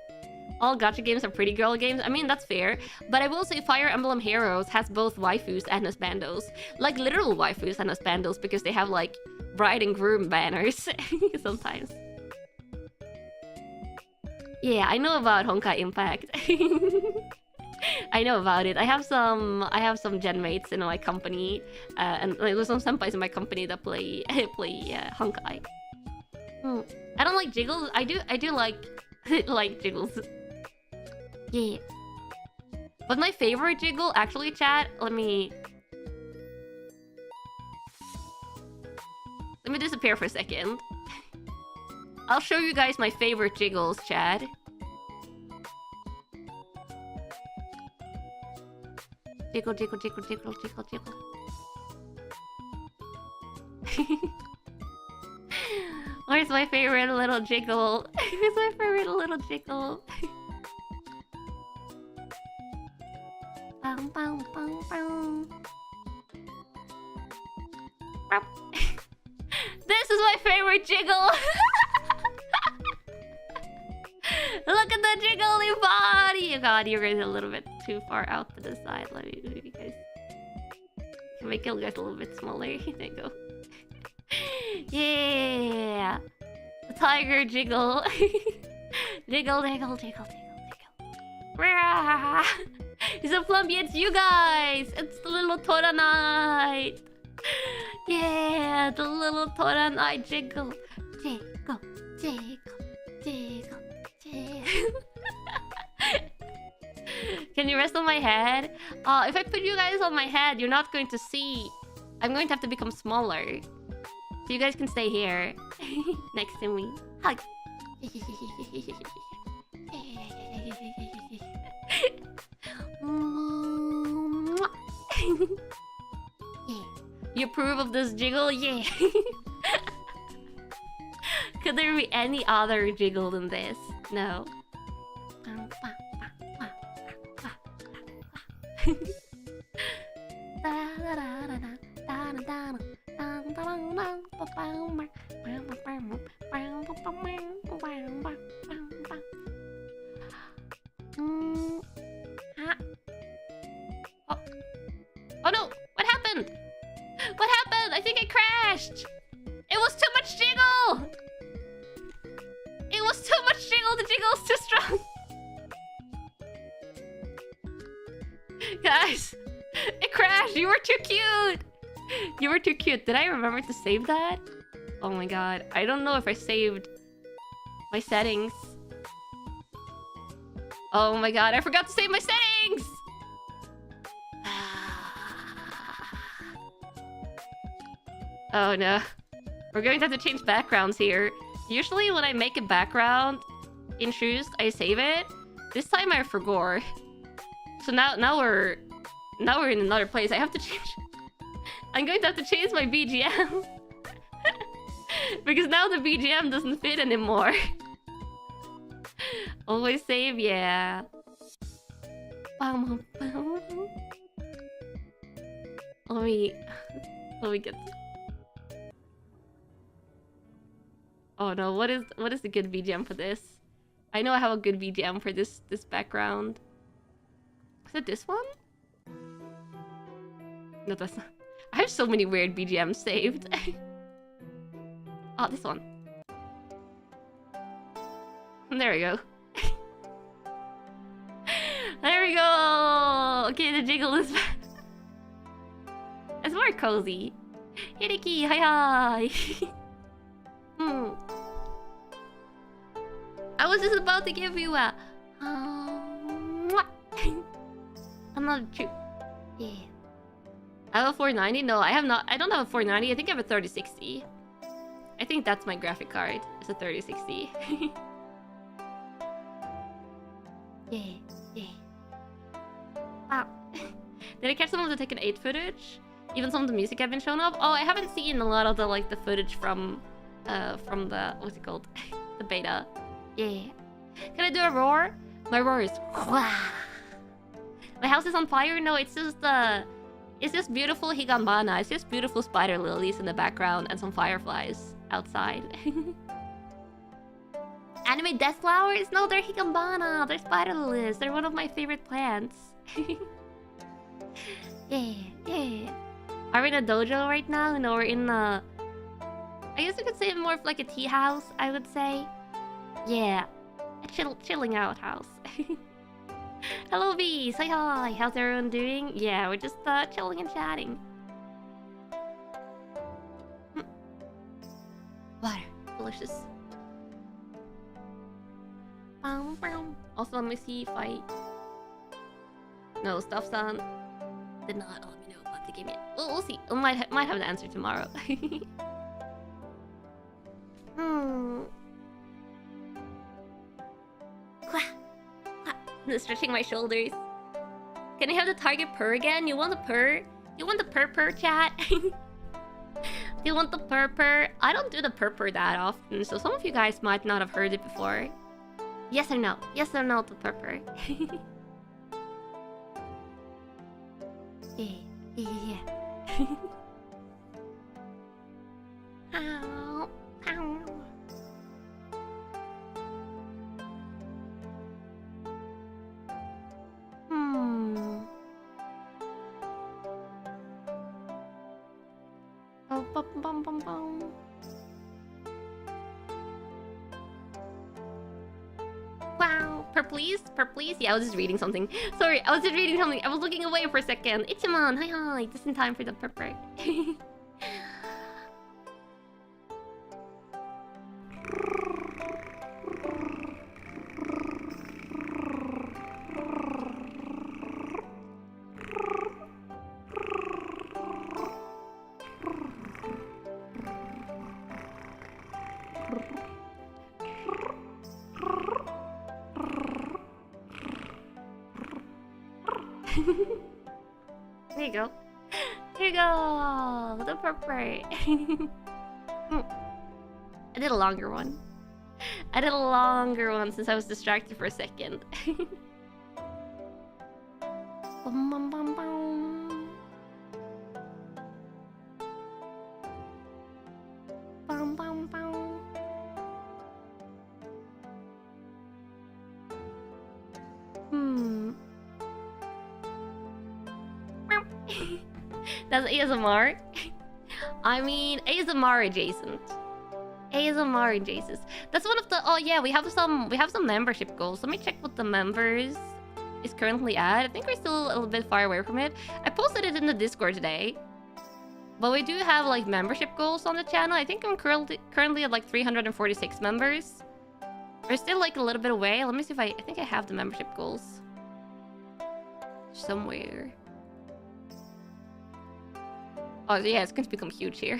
All gacha games are pretty girl games. I mean, that's fair. But I will say Fire Emblem Heroes has both waifus and husbandos. Like, literal waifus and husbandos, because they have, like, bride and groom banners sometimes. Yeah, I know about Honkai Impact. I know about it. I have some gen mates in my company, and like, there's some senpais in my company that play Honkai. I don't like jiggles. I do like like jiggles. Yeah. But my favorite jiggle, actually, chat. Let me disappear for a second. I'll show you guys my favorite jiggles, Chad. Jiggle, jiggle, jiggle, jiggle, jiggle, jiggle. Where's my favorite little jiggle? Where's my favorite little jiggle? Bow, bow, bow, bow. This is my favorite jiggle! Look at the jiggly body! Oh god, you're guys a little bit too far out to the side. Let me move you guys. Can make you guys a little bit smaller. There you go. Yeah! The tiger jiggle. Jiggle, jiggle, jiggle, jiggle, jiggle. It's a plumpy, it's you guys! It's the little Tora Knight! Yeah, the little Tora Knight jiggle. Jiggle, jiggle, jiggle, jiggle. Can you rest on my head? If I put you guys on my head, you're not going to see. I'm going to have to become smaller. So you guys can stay here. Next to me. Hug. Yeah. You approve of this jiggle? Yeah. Could there be any other jiggle than this? No. Oh no! What happened? What happened? I think I crashed! It was too much jiggle! It was too much jiggle! The jiggle's too strong! Guys! It crashed! You were too cute! You were too cute. Did I remember to save that? Oh my god. I don't know if I saved my settings. Oh my god, I forgot to save my settings! Oh no. We're going to have to change backgrounds here. Usually when I make a background in Shoost, I save it. This time I forgot. So now we're in another place. I have to change. I'm going to have to change my BGM. Because now the BGM doesn't fit anymore. Always save, yeah. Let me get. Oh no, what is the good BGM for this? I know I have a good BGM for this background. Is it this one? No, that's not. I have so many weird BGMs saved. Oh, this one. There we go. There we go! Okay, the jiggle is back. It's more cozy. Erika, hi. I was just about to give you a... another chew. Yeah. I have a 490? No, I have not. I don't have a 490. I think I have a 3060. I think that's my graphic card. It's a 3060. Yeah. Wow. Did I catch some of the Tekken 8 footage? Even some of the music have been shown up. Oh, I haven't seen a lot of the like the footage from the what's it called, the beta. Yeah. Can I do a roar? My roar is. My house is on fire. No, it's just beautiful higambana. It's just beautiful spider lilies in the background and some fireflies outside. Anime death flowers? No, they're higambana. They're spider lilies. They're one of my favorite plants. Yeah, yeah. Are we in a dojo right now? No, we're in a... I guess you could say more of like a tea house, I would say. Yeah. A chilling out house. Hello, bees. Hi, hi. How's everyone doing? Yeah, we're just chilling and chatting. Water. Delicious. Also, let me see if I... No, stuff's on. Did not let me know about the game yet. Well, we'll see. We might have an answer tomorrow. I'm stretching my shoulders. Can I have the target purr again? You want the purr? You want the purr chat? Do you want the purr? I don't do the purr that often, so some of you guys might not have heard it before. Yes or no? Yes or no to purr? Yeah. Ow. Ow. Wow, per please? Yeah, I was just reading something. Sorry, I was just reading something. I was looking away for a second. Ichiman, hi. Just in time for the purple. There you go. Here you go. The purple. I did a longer one. Since I was distracted for a second. Bum, bum, bum, bum. Bum, bum, bum. That's ASMR. I mean, ASMR adjacent. That's one of the... Oh yeah, we have some membership goals. Let me check what the members is currently at. I think we're still a little bit far away from it. I posted it in the Discord today. But we do have like membership goals on the channel. I think I'm currently at like 346 members. We're still like a little bit away. Let me see if I think I have the membership goals somewhere. Oh yeah, it's going to become huge here.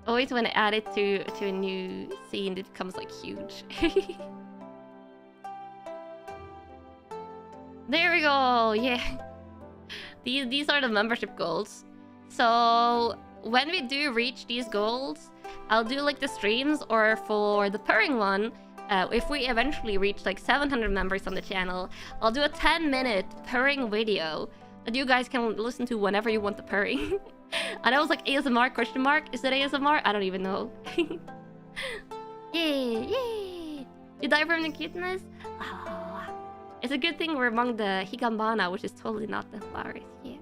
Always when I add it to a new scene, it becomes like huge. There we go. Yeah, these are the membership goals. So when we do reach these goals, I'll do like the streams, or for the purring one, if we eventually reach like 700 members on the channel, I'll do a 10-minute purring video that you guys can listen to whenever you want the purring. And I was like, ASMR question mark? Is it ASMR? I don't even know. Yay! You die from the cuteness? Oh, it's a good thing we're among the higambana, which is totally not the flowers. Yeah.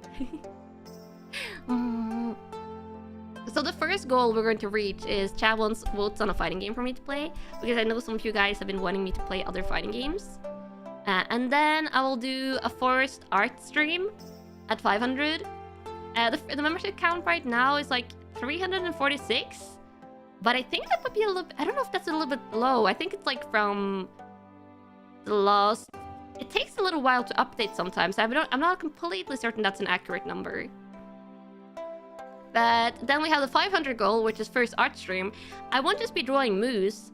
So the first goal we're going to reach is chat votes on a fighting game for me to play, because I know some of you guys have been wanting me to play other fighting games. And then I will do a forest art stream at 500. The membership count right now is like 346, but I think that would be a little... I don't know if that's a little bit low. I think it's like from the last... It takes a little while to update sometimes. I'm not completely certain that's an accurate number. But then we have the 500 goal, which is first art stream. I won't just be drawing Moose.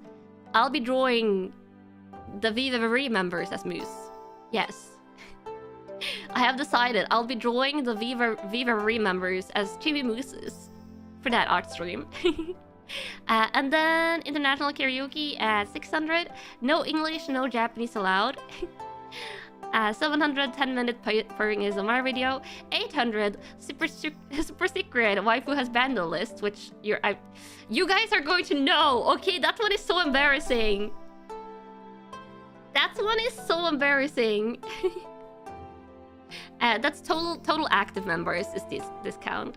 I'll be drawing the VReverie members as Moose. Yes. I have decided I'll be drawing the VReverie members as chibi mooses for that art stream. And then international karaoke at 600. No English, no Japanese allowed. 700 10-minute purring is on my video. 800 super secret waifu has bando list, which you guys are going to know. Okay, that one is so embarrassing. That one is so embarrassing. That's total active members is this count.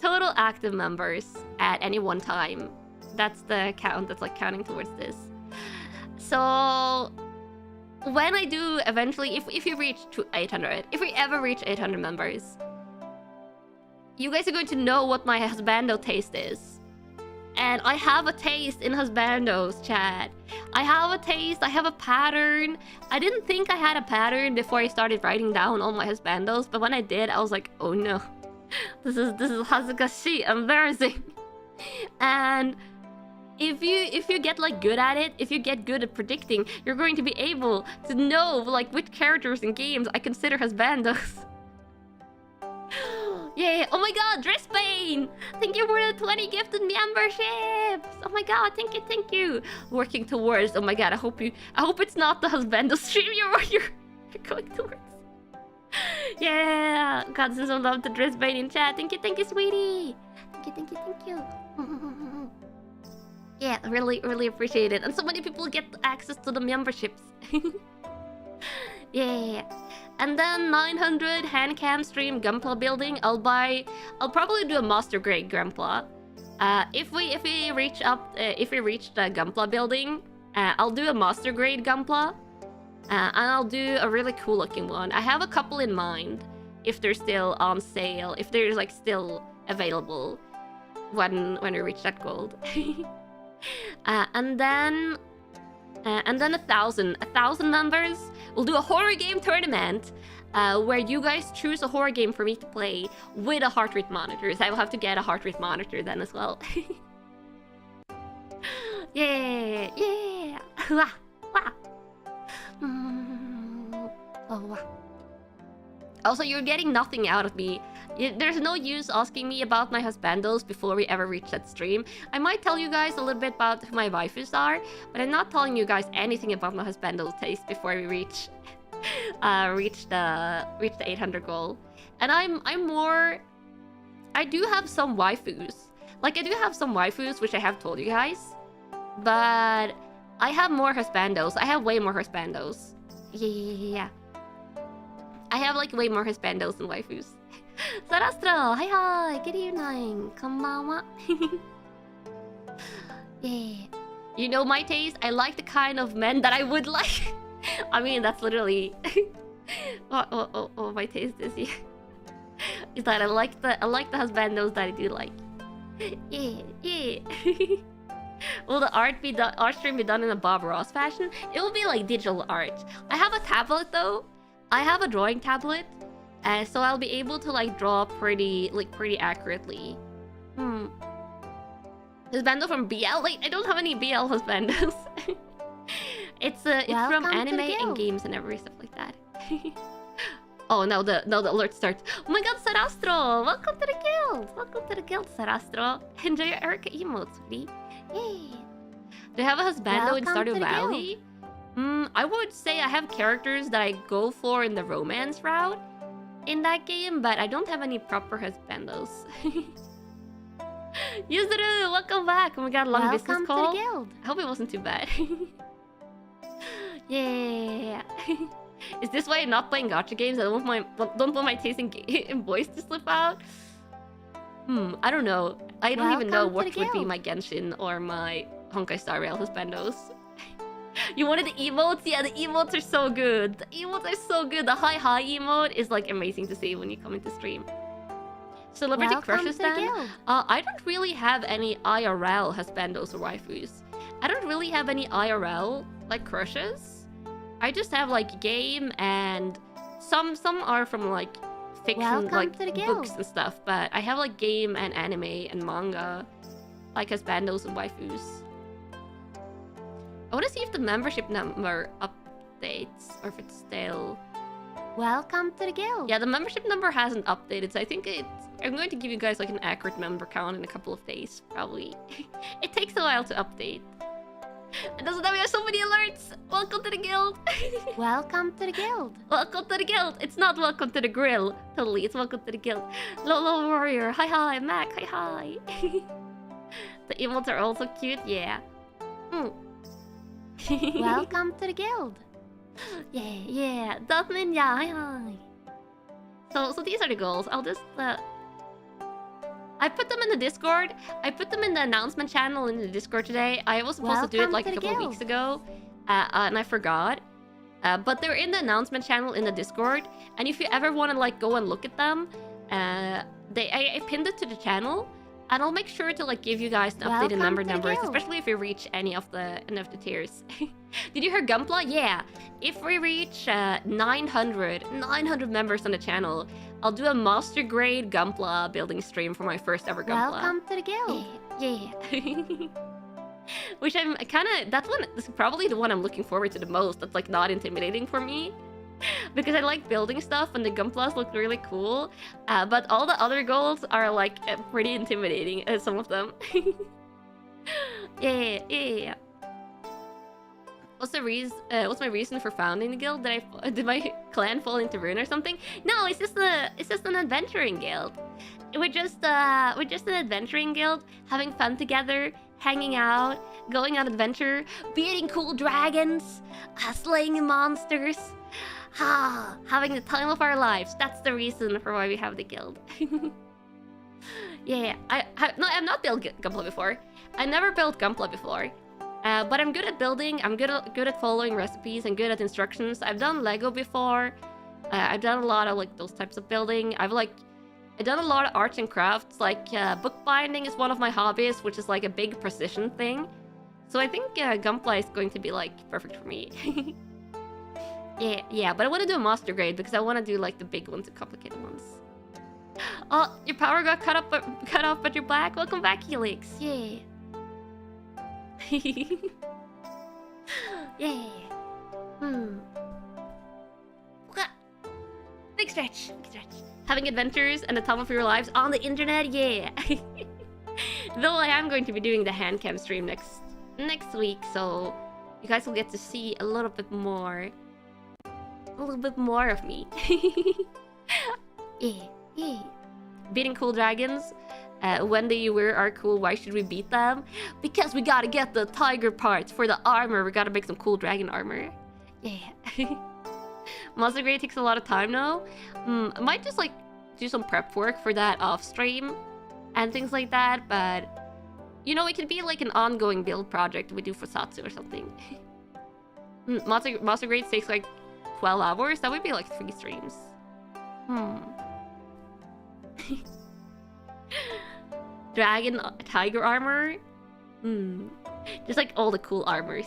Total active members at any one time. That's the count that's like counting towards this. So when I do eventually, if you reach to 800, if we ever reach 800 members, you guys are going to know what my husbando taste is. And I have a taste in husbandos, chat. I have a taste, I have a pattern. I didn't think I had a pattern before I started writing down all my husbandos, but when I did, I was like, oh no. This is hazukashi, embarrassing. And if you get like good at it, if you get good at predicting, you're going to be able to know like which characters in games I consider husbandos. Yeah, oh my god, Dressbane! Thank you for the 20 gifted memberships! Oh my god, thank you! Working towards, oh my god, I hope it's not the husbando stream you're going towards. Yeah, God, send some love to Dressbane in chat. Thank you, sweetie! Thank you. Yeah, really appreciate it. And so many people get access to the memberships. Yeah. And then 900 hand cam stream Gunpla building. I'll probably do a master grade Gunpla. If we reach the Gunpla building, I'll do a master grade Gunpla. And I'll do a really cool looking one. I have a couple in mind if they're still on sale, if they're like still available when we reach that gold. And then 1,000 members. We'll do a horror game tournament where you guys choose a horror game for me to play with a heart rate monitor. So I will have to get a heart rate monitor then as well. Yeah. Wah. Oh, wow. Also, you're getting nothing out of me. There's no use asking me about my husbandos before we ever reach that stream. I might tell you guys a little bit about who my waifus are, but I'm not telling you guys anything about my husbando taste before we reach the 800 goal. And I do have some waifus. Like, I do have some waifus, which I have told you guys. But I have more husbandos. I have way more husbandos. Yeah. I have like way more husbandos than waifus. Sarastro, hi, good evening. Konbanwa. Yeah. You know my taste? I like the kind of men that I would like. I mean, that's literally what my taste is. Yeah. Is that I like the husbandos that I do like. Yeah. Will the art stream be done in a Bob Ross fashion? It will be like digital art. I have a tablet though. I have a drawing tablet, so I'll be able to like draw pretty accurately. Husbando from BL? Like, I don't have any BL husbandos. It's from anime and games and every stuff like that. Oh, now the alert starts. Oh my god, Sarastro! Welcome to the guild! Welcome to the guild, Sarastro. Enjoy your Erika emotes, sweetie. Yay! Do you have a husbando in Stardew Valley? I would say I have characters that I go for in the romance route in that game, but I don't have any proper husbandos. Yuzuru, welcome back! Oh my god, long business call. To the guild. I hope it wasn't too bad. Yeah. Is this why I'm not playing gacha games? I don't want my taste in boys to slip out? I don't know. I don't even know what would be my Genshin or my Honkai Star Rail husbandos. You wanted the emotes? Yeah, the emotes are so good. The emotes are so good. The hi emote is like amazing to see when you come into stream. Celebrity crushes then? I don't really have any IRL husbandos or waifus. I don't really have any IRL like crushes. I just have like game and some are from like fiction, like books and stuff. But I have like game and anime and manga, like husbandos and waifus. I want to see if the membership number updates or if it's still Welcome to the guild. Yeah, the membership number hasn't updated, so I think I'm going to give you guys like an accurate member count in a couple of days, probably. It takes a while to update. It doesn't have so many alerts. Welcome to the guild. Welcome to the guild. Welcome to the guild. It's not welcome to the grill. Totally, it's welcome to the guild. Lolo Warrior. Hi hi. Mac. Hi hi. The emotes are also cute. Yeah. Welcome to the guild. Yeah. Duff Ninja. Hi hi. So these are the goals. I'll just I put them in the Discord. I put them in the announcement channel in the Discord today. I was supposed to do it like a couple of weeks ago, and I forgot. But they're in the announcement channel in the Discord. And if you ever want to like go and look at them, I pinned it to the channel, and I'll make sure to like give you guys the updated numbers, especially if you reach any of the tiers. Did you hear Gunpla? Yeah. If we reach 900 members on the channel, I'll do a master grade Gunpla building stream for my first ever Gunpla. Welcome to the guild. Yeah. Which I'm kind of... This is probably the one I'm looking forward to the most. That's like not intimidating for me. Because I like building stuff and the Gunplas look really cool. But all the other goals are like pretty intimidating, some of them. Yeah. What's my reason for founding the guild? Did my clan fall into ruin or something? No, it's just an adventuring guild. We're just an adventuring guild, having fun together, hanging out, going on adventure, beating cool dragons, slaying monsters, having the time of our lives. That's the reason for why we have the guild. Yeah, I've not built Gunpla before. I never built Gunpla before. But I'm good at building, I'm good at following recipes, and good at instructions. I've done Lego before. I've done a lot of like those types of building. I've done a lot of arts and crafts, like bookbinding is one of my hobbies, which is like a big precision thing. So I think Gunpla is going to be like perfect for me. Yeah, but I want to do a master grade because I want to do like the big ones, the complicated ones. Oh, your power got cut off, but you're back. Welcome back, Helix. Yeah. Yeah. Big stretch. Having adventures and the time of your lives on the internet, yeah. Though I am going to be doing the handcam stream next week, so you guys will get to see a little bit more of me. Yeah. Beating cool dragons. When the Uwer are cool, why should we beat them? Because we gotta get the tiger parts for the armor. We gotta make some cool dragon armor. Yeah. Monster Grade takes a lot of time now. I might just like do some prep work for that off stream and things like that, but you know, it could be like an ongoing build project we do for ZATSU or something. Monster Grade takes like 12 hours. That would be like 3 streams. Dragon tiger armor. Just like all the cool armors.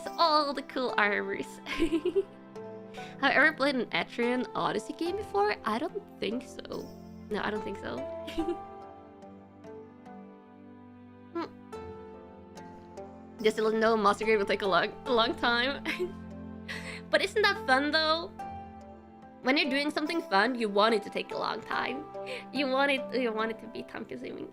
Have I ever played an Etrian Odyssey game before? I don't think so. No, I don't think so. Just to know, Monster Grade will take a long time. But isn't that fun though? When you're doing something fun, you want it to take a long time. You want it to be time consuming.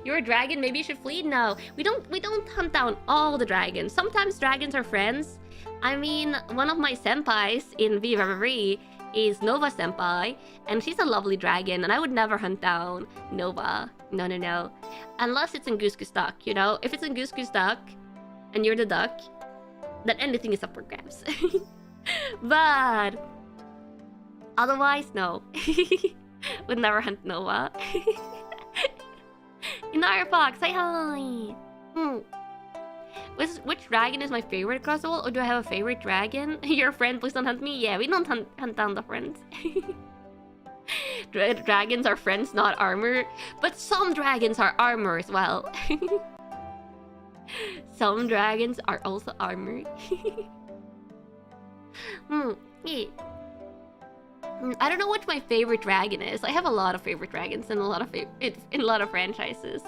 You're a dragon, maybe you should flee? No, we don't hunt down all the dragons. Sometimes dragons are friends. I mean, one of my senpais in VReverie is Nova senpai, and she's a lovely dragon, and I would never hunt down Nova. No. Unless it's in Goose Goose Duck, you know? If it's in Goose Goose Duck, and you're the duck, then anything is up for grabs. But otherwise, no. Would never hunt Nova. Inara Fox, say hi! Which dragon is my favorite across the world? Or do I have a favorite dragon? Your friend, please don't hunt me? Yeah, we don't hunt down the friends. Dragons are friends, not armor. But some dragons are armor as well. Some dragons are also armor. Yeah. I don't know what my favorite dragon is. I have a lot of favorite dragons and a lot of franchises.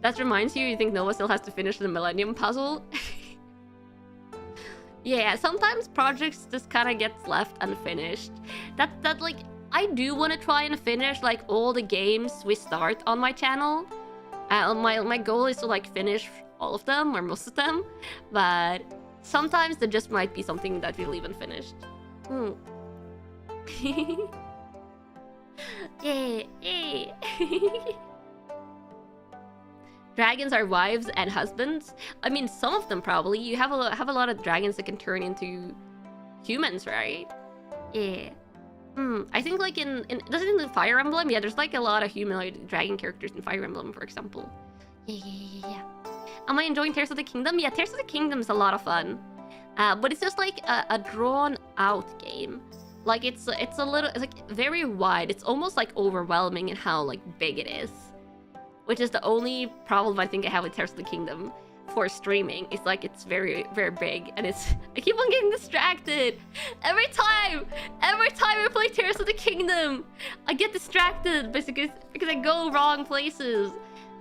That reminds you think Nova still has to finish the Millennium Puzzle? Yeah, sometimes projects just kind of gets left unfinished. That like, I do want to try and finish like all the games we start on my channel. My goal is to like finish all of them or most of them, but sometimes there just might be something that we leave unfinished. Yeah. Dragons are wives and husbands. I mean, some of them probably. You have a lot of dragons that can turn into humans, right? Yeah. I think like in the Fire Emblem, yeah, there's like a lot of humanoid dragon characters in Fire Emblem, for example. Yeah. Am I enjoying Tears of the Kingdom? Yeah, Tears of the Kingdom is a lot of fun. But it's just like a drawn out game. Like it's like very wide. It's almost like overwhelming in how like big it is. Which is the only problem I think I have with Tears of the Kingdom for streaming. It's like it's very, very big, and I keep on getting distracted every time I play Tears of the Kingdom. I get distracted basically because I go wrong places,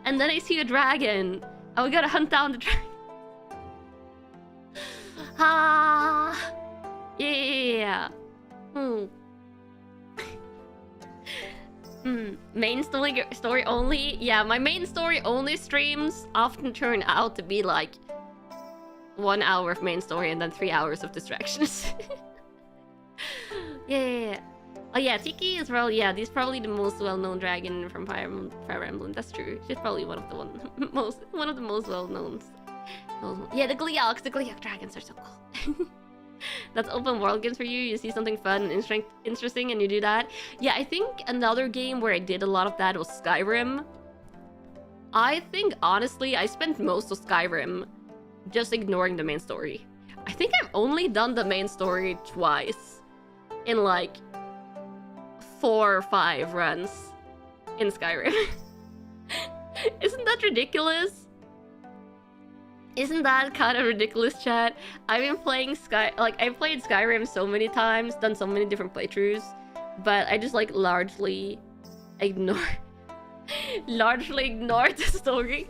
and then I see a dragon. Oh, we gotta hunt down the dragon. Yeah. Main story only? Yeah, my main story only streams often turn out to be like 1 hour of main story and then 3 hours of distractions. Yeah. Oh yeah, Tiki is probably, yeah, he's probably the most well-known dragon from Fire Emblem. That's true. She's probably one of the most well-known. Yeah, the Gleeok dragons are so cool. That's open world games for you. You see something fun and interesting and you do that. Yeah, I think another game where I did a lot of that was Skyrim. I think, honestly, I spent most of Skyrim just ignoring the main story. I think I've only done the main story twice in like 4 or 5 runs in Skyrim. Isn't that ridiculous? Isn't that kind of ridiculous, chat? I've been playing I've played Skyrim so many times, done so many different playthroughs, but I just like largely ignore the story.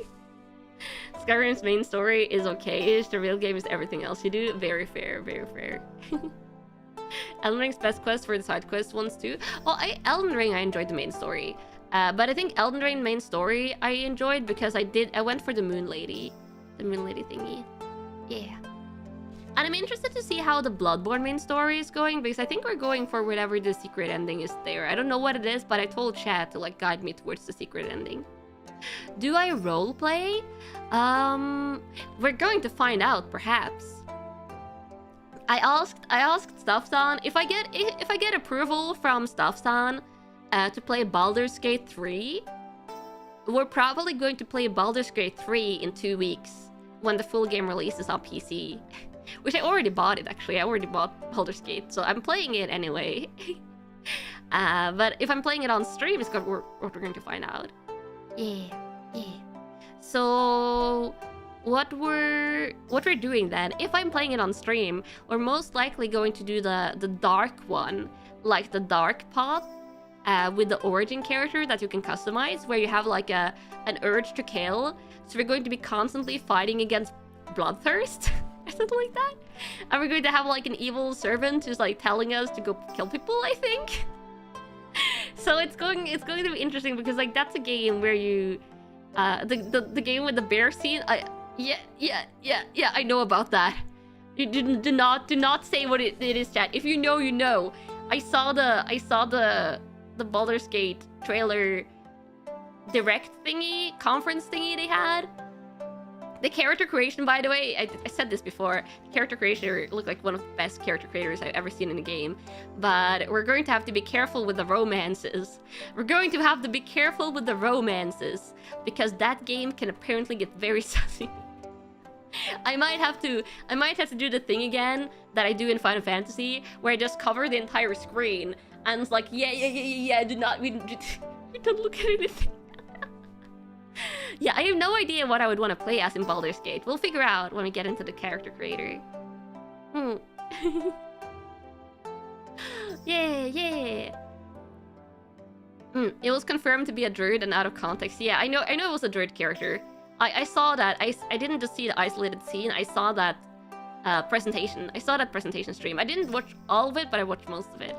Skyrim's main story is okay-ish. The real game is everything else you do. Very fair, very fair. Elden Ring's best quest for the side quest ones too. Well, Elden Ring I enjoyed the main story, but I think Elden Ring main story I enjoyed because I went for the Moon Lady. The Moon Lady thingy. Yeah. And I'm interested to see how the Bloodborne main story is going, because I think we're going for whatever the secret ending is there. I don't know what it is, but I told chat to like guide me towards the secret ending. Do I roleplay? We're going to find out, perhaps. I asked Stuffsan if I get approval from Stuffsan to play Baldur's Gate 3. We're probably going to play Baldur's Gate 3 in 2 weeks when the full game releases on PC. Which I already bought it, actually. I already bought Baldur's Gate, so I'm playing it anyway. But if I'm playing it on stream, it's what we're going to find out. Yeah. So what we're doing then, if I'm playing it on stream, we're most likely going to do the dark one, like the dark path. With the origin character that you can customize, where you have like an urge to kill. So we're going to be constantly fighting against bloodthirst or something like that. And we're going to have like an evil servant who's like telling us to go kill people, I think. So it's going to be interesting because like that's a game where you the game with the bear scene. Yeah, I know about that. You do not say what it is, chat. If you know, you know. I saw the Baldur's Gate trailer direct thingy, conference thingy they had. The character creation, by the way, I said this before, the character creator looked like one of the best character creators I've ever seen in a game. But we're going to have to be careful with the romances. Because that game can apparently get very sassy. I might have to do the thing again that I do in Final Fantasy, where I just cover the entire screen. And it's like, yeah, we don't look at anything. Yeah, I have no idea what I would want to play as in Baldur's Gate. We'll figure out when we get into the character creator. Yeah. It was confirmed to be a druid and out of context. Yeah, I know it was a druid character. I saw that. I didn't just see the isolated scene. I saw that presentation. I saw that presentation stream. I didn't watch all of it, but I watched most of it.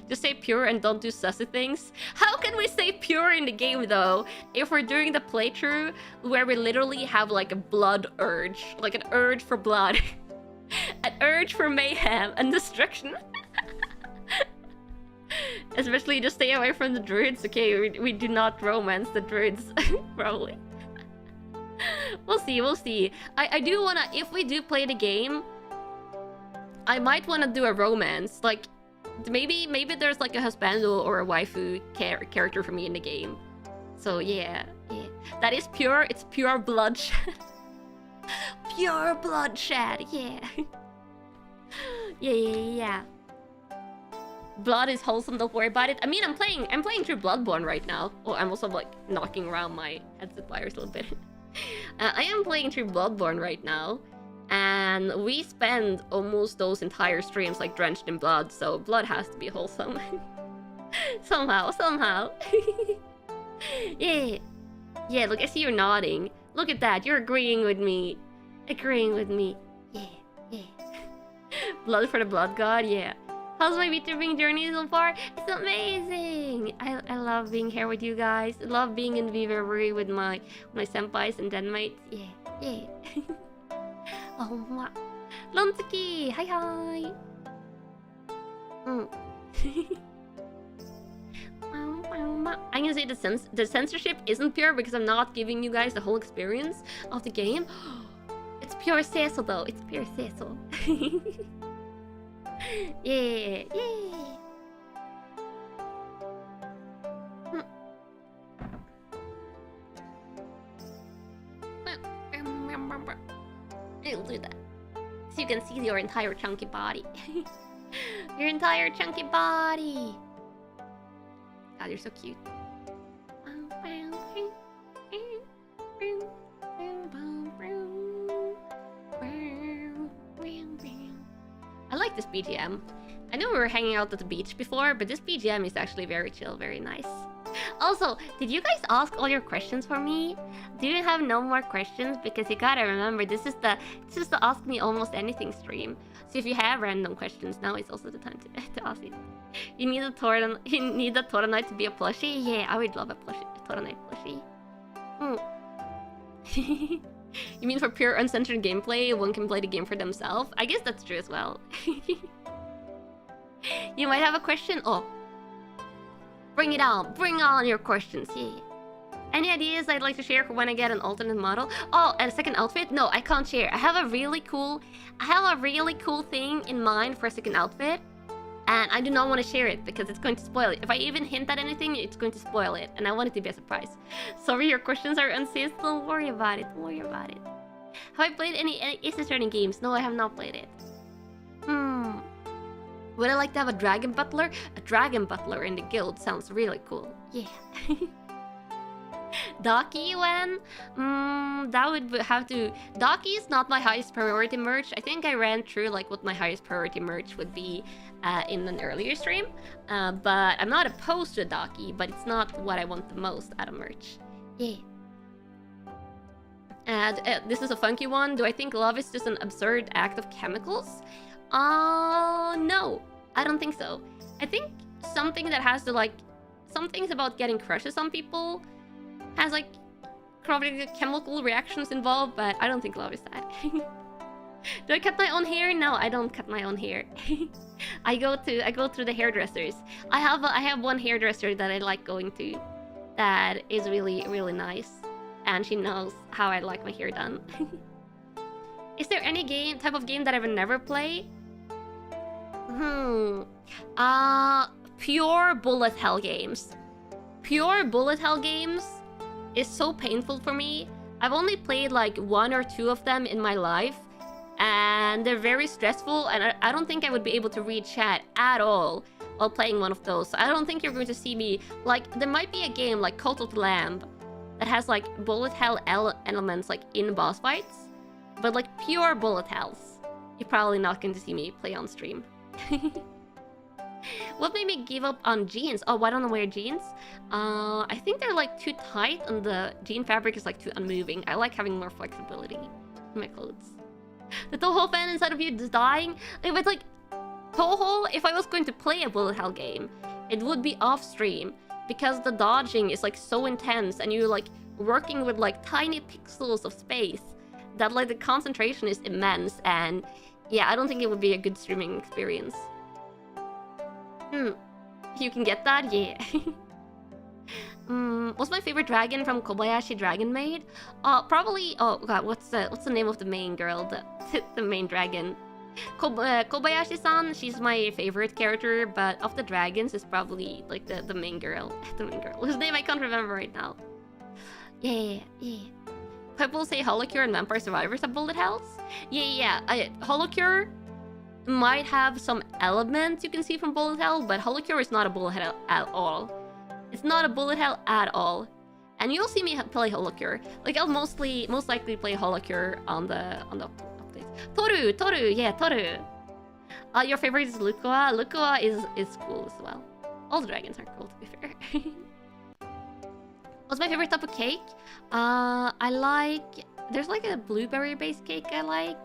Just say pure and don't do sussy things. How can we say pure in the game though, if we're doing the playthrough where we literally have like a blood urge, like an urge for blood, an urge for mayhem and destruction? Especially just stay away from the druids. Okay, we do not romance the druids, probably. We'll see, we'll see. I do wanna, if we do play the game, I might wanna do a romance, like. Maybe there's like a husbando or a waifu character for me in the game. So yeah. That is pure. It's pure bloodshed. Pure bloodshed. Yeah. Yeah. Blood is wholesome. Don't worry about it. I mean, I'm playing through Bloodborne right now. Oh, I'm also like knocking around my headset wires a little bit. I am playing through Bloodborne right now. And we spend almost those entire streams like drenched in blood, so blood has to be wholesome. somehow. Yeah, look, I see you're nodding. Look at that, you're agreeing with me. Yeah. Blood for the blood god, yeah. How's my VTubing journey so far? It's amazing! I love being here with you guys. I love being in VReverie with my senpais and denmates. Yeah. Oh, wow. Lonsuki! Hi! I'm gonna say the censorship isn't pure because I'm not giving you guys the whole experience of the game. It's pure Cecil though. It's pure Cecil. Yeah. I'll do that. So you can see your entire chunky body. Your entire chunky body. God, you're so cute. I like this BGM. I know we were hanging out at the beach before, but this BGM is actually very chill, very nice. Also, did you guys ask all your questions for me? Do you have no more questions? Because you gotta remember, this is the Ask Me Almost Anything stream. So if you have random questions, now is also the time to ask it. You need a Toranite to be a plushie? Yeah, I would love a Toranite plushie. You mean for pure uncensored gameplay, one can play the game for themselves? I guess that's true as well. You might have a question? Oh. Bring it on. Bring on your questions. Yeah. Any ideas I'd like to share for when I get an alternate model? Oh, and a second outfit? No, I can't share. I have a really cool thing in mind for a second outfit. And I do not want to share it because it's going to spoil it. If I even hint at anything, it's going to spoil it. And I want it to be a surprise. Sorry, your questions are unsafe. Don't worry about it. Have I played any Ace Attorney games? No, I have not played it. Would I like to have a dragon butler? A dragon butler in the guild sounds really cool. Yeah. Daki when? That would have to... Daki is not my highest priority merch. I think I ran through like what my highest priority merch would be in an earlier stream. But I'm not opposed to a Daki, but it's not what I want the most out of merch. Yeah. This is a funky one. Do I think love is just an absurd act of chemicals? No. I don't think so. I think something that has to like... Some things about getting crushes on people has like probably chemical reactions involved, but I don't think love is that. Do I cut my own hair? No, I don't cut my own hair. I go through the hairdressers. I have one hairdresser that I like going to that is really, really nice. And she knows how I like my hair done. Is there any type of game that I would never play? Pure bullet hell games. Pure bullet hell games is so painful for me. I've only played like 1 or 2 of them in my life, and they're very stressful, and I don't think I would be able to read chat at all while playing one of those. So I don't think you're going to see me like... There might be a game like Cult of the Lamb that has like bullet hell elements like in boss fights, but like pure bullet hells, you're probably not going to see me play on stream. What made me give up on jeans? Oh, why don't I wear jeans? I think they're like too tight and the jean fabric is like too unmoving. I like having more flexibility in my clothes. The Toho fan inside of you is dying. If it's like Toho, if I was going to play a bullet hell game, it would be off stream because the dodging is like so intense and you're like working with like tiny pixels of space that like the concentration is immense, and yeah, I don't think it would be a good streaming experience. You can get that? Yeah. What's my favorite dragon from Kobayashi Dragon Maid? Probably. Oh god, what's the name of the main girl? The main dragon. Kobayashi-san. She's my favorite character, but of the dragons, it's probably like the main girl. The main girl whose name I can't remember right now. Yeah. People say Holocure and Vampire Survivors have bullet hells. Yeah. Holocure might have some elements you can see from bullet hell, but Holocure is not a bullet hell at all. It's not a bullet hell at all. And you'll see me play Holocure. Like I'll most likely play Holocure on the updates. Toru, yeah, Toru. Your favorite is Lukua. Lukua is cool as well. All the dragons are cool, to be fair. What's my favorite type of cake? I like... There's like a blueberry-based cake I like.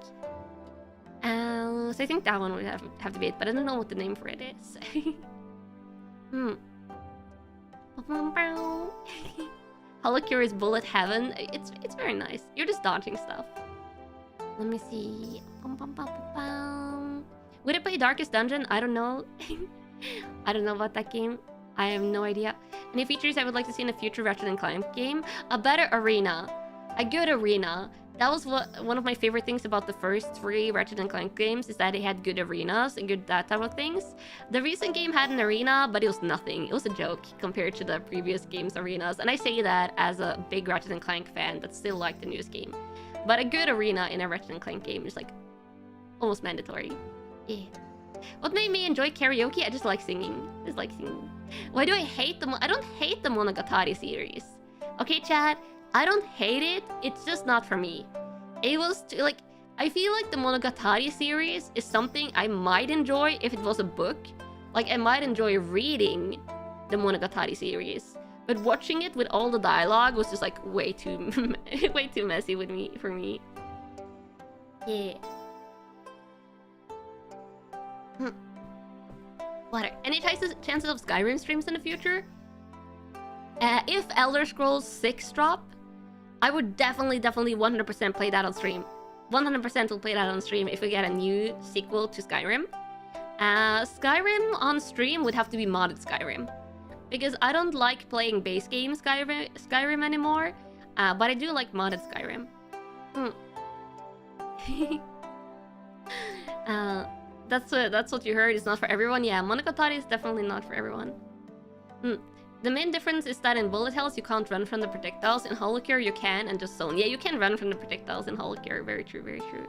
So I think that one would have to be it, but I don't know what the name for it is. Holocure is bullet heaven. It's very nice. You're just dodging stuff. Let me see. Would I play Darkest Dungeon? I don't know. I don't know about that game. I have no idea. Any features I would like to see in a future Ratchet & Clank game? A better arena. A good arena. That was one of my favorite things about the first 3 Ratchet & Clank games, is that they had good arenas and good that type of things. The recent game had an arena, but it was nothing. It was a joke compared to the previous game's arenas. And I say that as a big Ratchet & Clank fan that still liked the newest game. But a good arena in a Ratchet & Clank game is like almost mandatory. Yeah. What made me enjoy karaoke? I just like singing. Why do I hate the... I don't hate the Monogatari series. Okay, chat? I don't hate it. It's just not for me. It was like... I feel like the Monogatari series is something I might enjoy if it was a book. Like, I might enjoy reading the Monogatari series. But watching it with all the dialogue was just like way too... way too messy for me. Yeah. Water. Any chances of Skyrim streams in the future? If Elder Scrolls 6 drop, I would definitely 100% play that on stream. 100% will play that on stream if we get a new sequel to Skyrim. Skyrim on stream would have to be modded Skyrim, because I don't like playing base game Skyrim anymore. But I do like modded Skyrim. That's what you heard. It's not for everyone. Yeah, Monogatari is definitely not for everyone. The main difference is that in bullet hells you can't run from the projectiles. In Holocure you can, and just zone. Yeah, you can run from the projectiles in Holocure. Very true, very true.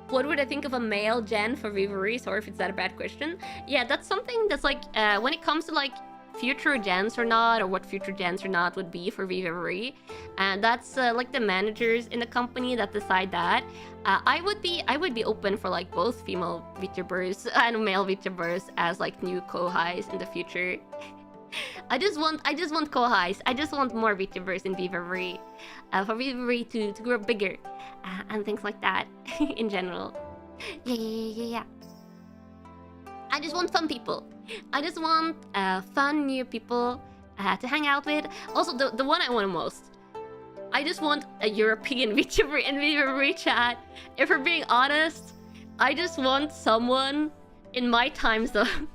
What would I think of a male gen for VReverie? Sorry if it's that a bad question. Yeah, that's something that's like, when it comes to like future gens or not, or what future gens or not would be for VReverie, and that's like the managers in the company that decide that. I would be open for like both female VTubers and male VTubers as like new co-highs in the future. I just want co-highs. I just want more VTubers in VReverie, for VReverie to grow bigger, and things like that in general. Yeah. I just want fun people. I just want fun new people to hang out with. Also, the one I want most, I just want a European VTuber in VReverie chat. If we're being honest, I just want someone in my time zone.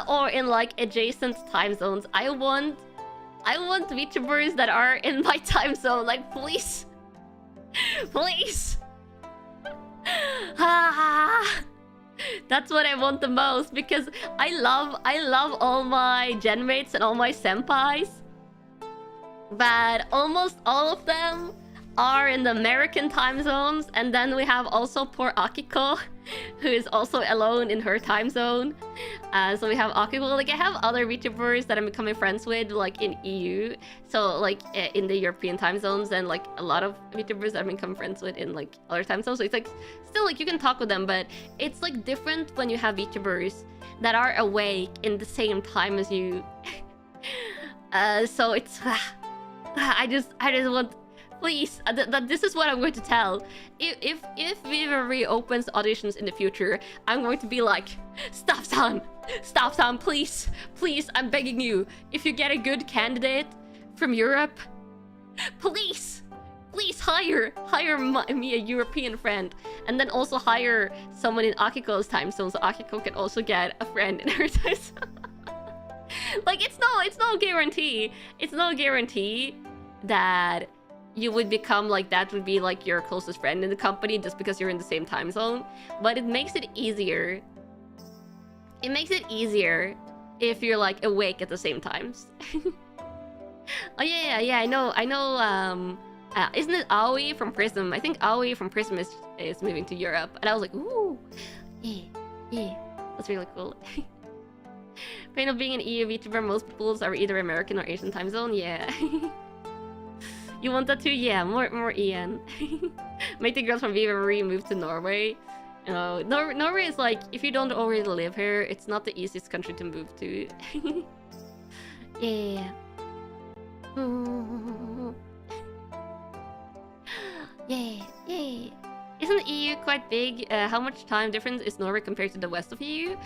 Or in like adjacent time zones. I want VTubers that are in my time zone. Like, please. Please. That's what I want the most, because I love all my gen mates and all my senpais, but almost all of them are in the American time zones, and then we have also poor Akiko, who is also alone in her time zone. So we have Akiko. Like, I have other VTubers that I'm becoming friends with, like in EU, so like in the European time zones, and like a lot of VTubers that I'm becoming friends with in like other time zones. So it's like still like you can talk with them, but it's like different when you have VTubers that are awake in the same time as you. So it's I just want, please, this is what I'm going to tell. If VReverie opens auditions in the future, I'm going to be like, stop son, please, I'm begging you. If you get a good candidate from Europe, please hire me a European friend, and then also hire someone in Akiko's time zone, so Akiko can also get a friend in her time zone. Like, it's no guarantee. It's no guarantee that you would become like, that would be like your closest friend in the company just because you're in the same time zone. But it makes it easier. It makes it easier if you're like awake at the same times. Oh yeah, I know. Isn't it Aoi from Prism? I think Aoi from Prism is moving to Europe, and I was like, ooh, yeah, that's really cool. Pain of being an EU VTuber, most people's are either American or Asian time zone. Yeah. You want that too? Yeah, more Ian. Make the girls from VReverie move to Norway. You know, Norway is like, if you don't already live here, it's not the easiest country to move to. Yeah. Yeah. Isn't EU quite big? How much time difference is Norway compared to the west of EU?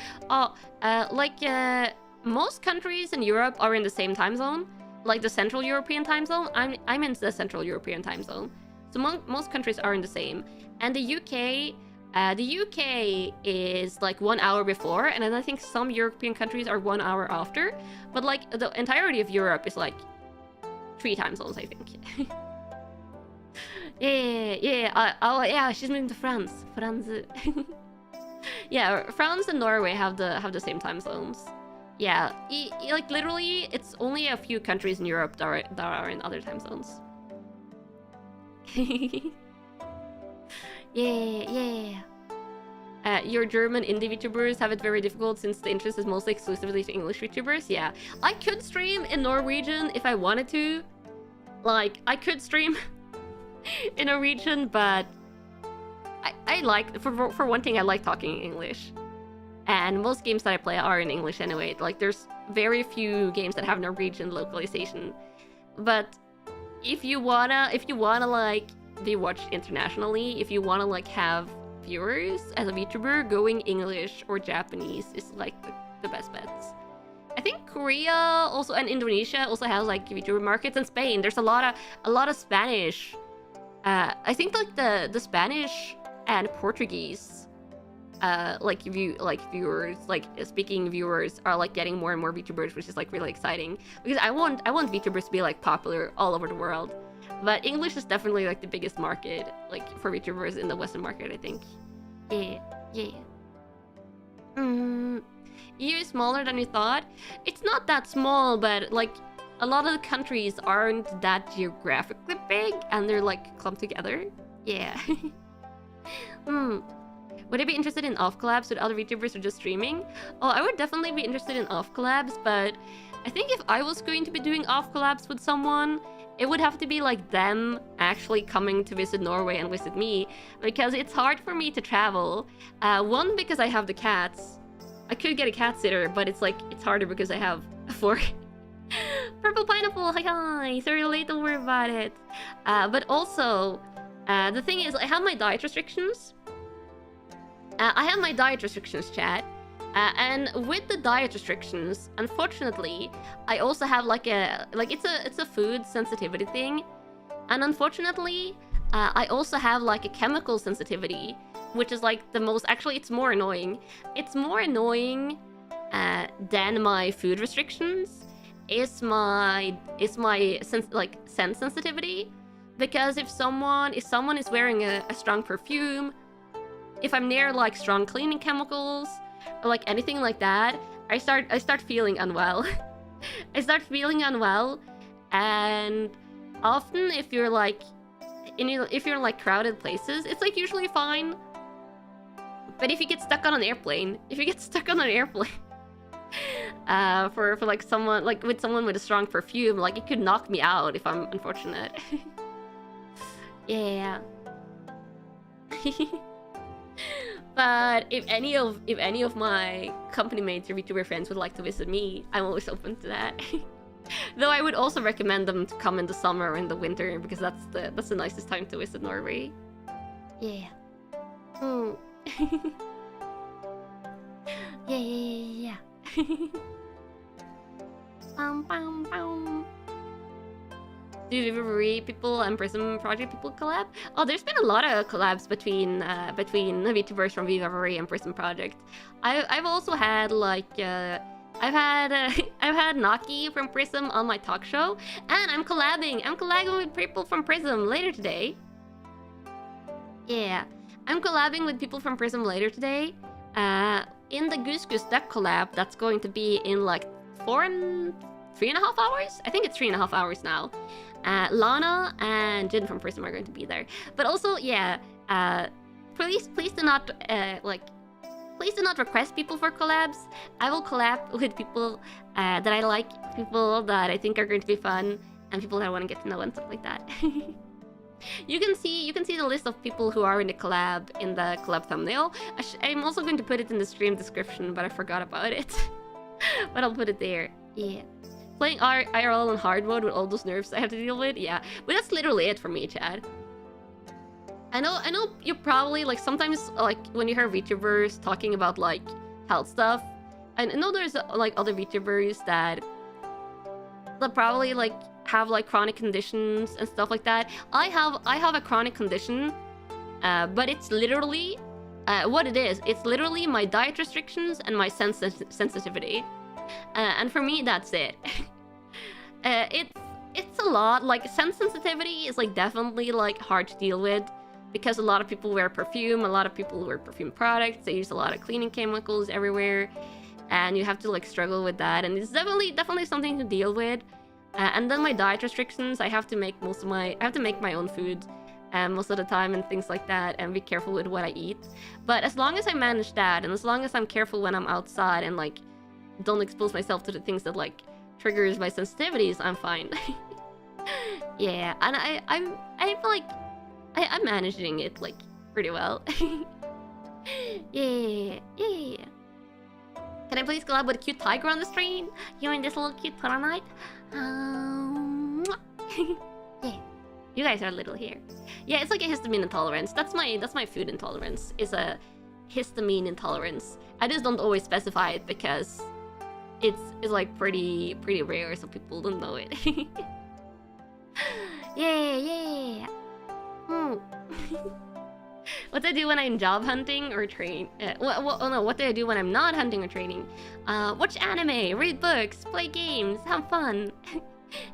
Most countries in Europe are in the same time zone, like the Central European time zone. I'm in the Central European time zone, so most countries are in the same. And the UK is like 1 hour before, and then I think some European countries are 1 hour after. But like the entirety of Europe is like 3 time zones, I think. Yeah. She's moving to France. Yeah, France and Norway have the same time zones. Yeah, like literally, it's only a few countries in Europe that are in other time zones. Yeah. Your German indie VTubers have it very difficult since the interest is mostly exclusively to English VTubers. Yeah, I could stream in Norwegian if I wanted to. Like, I could stream in Norwegian, but I like, for one thing, I like talking English. And most games that I play are in English anyway. Like, there's very few games that have Norwegian localization. But if you wanna like be watched internationally, if you wanna like have viewers as a VTuber, going English or Japanese is like the best bets. I think Korea also, and Indonesia also has like VTuber markets, and Spain. There's a lot of Spanish. I think like the Spanish and Portuguese viewers, like speaking viewers, are like getting more and more VTubers, which is like really exciting, because I want VTubers to be like popular all over the world. But English is definitely like the biggest market, like for VTubers in the Western market, I think. Yeah. EU is smaller than you thought. It's not that small, but like a lot of the countries aren't that geographically big, and they're like clumped together. Yeah. Would I be interested in off collabs with other VTubers or just streaming? Oh, I would definitely be interested in off collabs, but I think if I was going to be doing off collabs with someone, it would have to be like them actually coming to visit Norway and visit me, because it's hard for me to travel. One, because I have the cats. I could get a cat sitter, but it's harder because I have 4. Purple pineapple, hi, sorry late, don't worry about it. But also, the thing is, I have my diet restrictions. Chat. And with the diet restrictions, unfortunately, I also have it's a food sensitivity thing. And unfortunately, I also have like a chemical sensitivity, which is like the most, actually it's more annoying. It's more annoying than my food restrictions is my scent sensitivity. Because if someone is wearing a strong perfume, if I'm near like strong cleaning chemicals or like anything like that, I start feeling unwell. I start feeling unwell, and often if you're like in like crowded places, it's like usually fine. But if you get stuck on an airplane, for like someone with a strong perfume, like it could knock me out if I'm unfortunate. Yeah. But if any of my company mates or VTuber friends would like to visit me, I'm always open to that. Though I would also recommend them to come in the summer or in the winter because that's the nicest time to visit Norway. Yeah. Mm. Yeah. Bum. Do VReverie people and Prism Project people collab? Oh, there's been a lot of collabs between VTubers from VReverie and Prism Project. I've also had like I've had Naki from Prism on my talk show, and I'm collabing with people from Prism later today. Yeah, I'm collabing with people from Prism later today. In the Goose Duck collab, that's going to be in like 3.5 hours. I think it's 3.5 hours now. Lana and Jin from Prism are going to be there. But also, yeah, please do not please do not request people for collabs. I will collab with people that I like, people that I think are going to be fun, and people that I want to get to know and stuff like that. You can see the list of people who are in the collab in the collab thumbnail. I'm also going to put it in the stream description, but I forgot about it. But I'll put it there. Yeah. Playing IRL on hard mode with all those nerfs I have to deal with. Yeah, but that's literally it for me, Chad. I know you probably like sometimes like when you hear VTubers talking about like health stuff. I know there's like other VTubers that probably like have like chronic conditions and stuff like that. I have a chronic condition, but it's literally what it is. It's literally my diet restrictions and my sensitivity, and for me that's it. It's a lot. Like sense sensitivity is like definitely like hard to deal with because a lot of people wear perfume, a lot of people wear perfume products. They use a lot of cleaning chemicals everywhere, and you have to like struggle with that. And it's definitely something to deal with. And then my diet restrictions, I have to make my own food most of the time and things like that, and be careful with what I eat. But as long as I manage that, and as long as I'm careful when I'm outside and like don't expose myself to the things that like triggers my sensitivities, I'm fine. Yeah, and I'm managing it like pretty well. Yeah. Can I please collab with a cute tiger on the stream? You and this little cute Toracrylic? Yeah. You guys are little here. Yeah, it's like a histamine intolerance. That's my food intolerance. It's a histamine intolerance. I just don't always specify it because it's like pretty rare, so people don't know it. Yeah. What do I do when I'm job hunting or train? What do I do when I'm not hunting or training? Watch anime, read books, play games, have fun,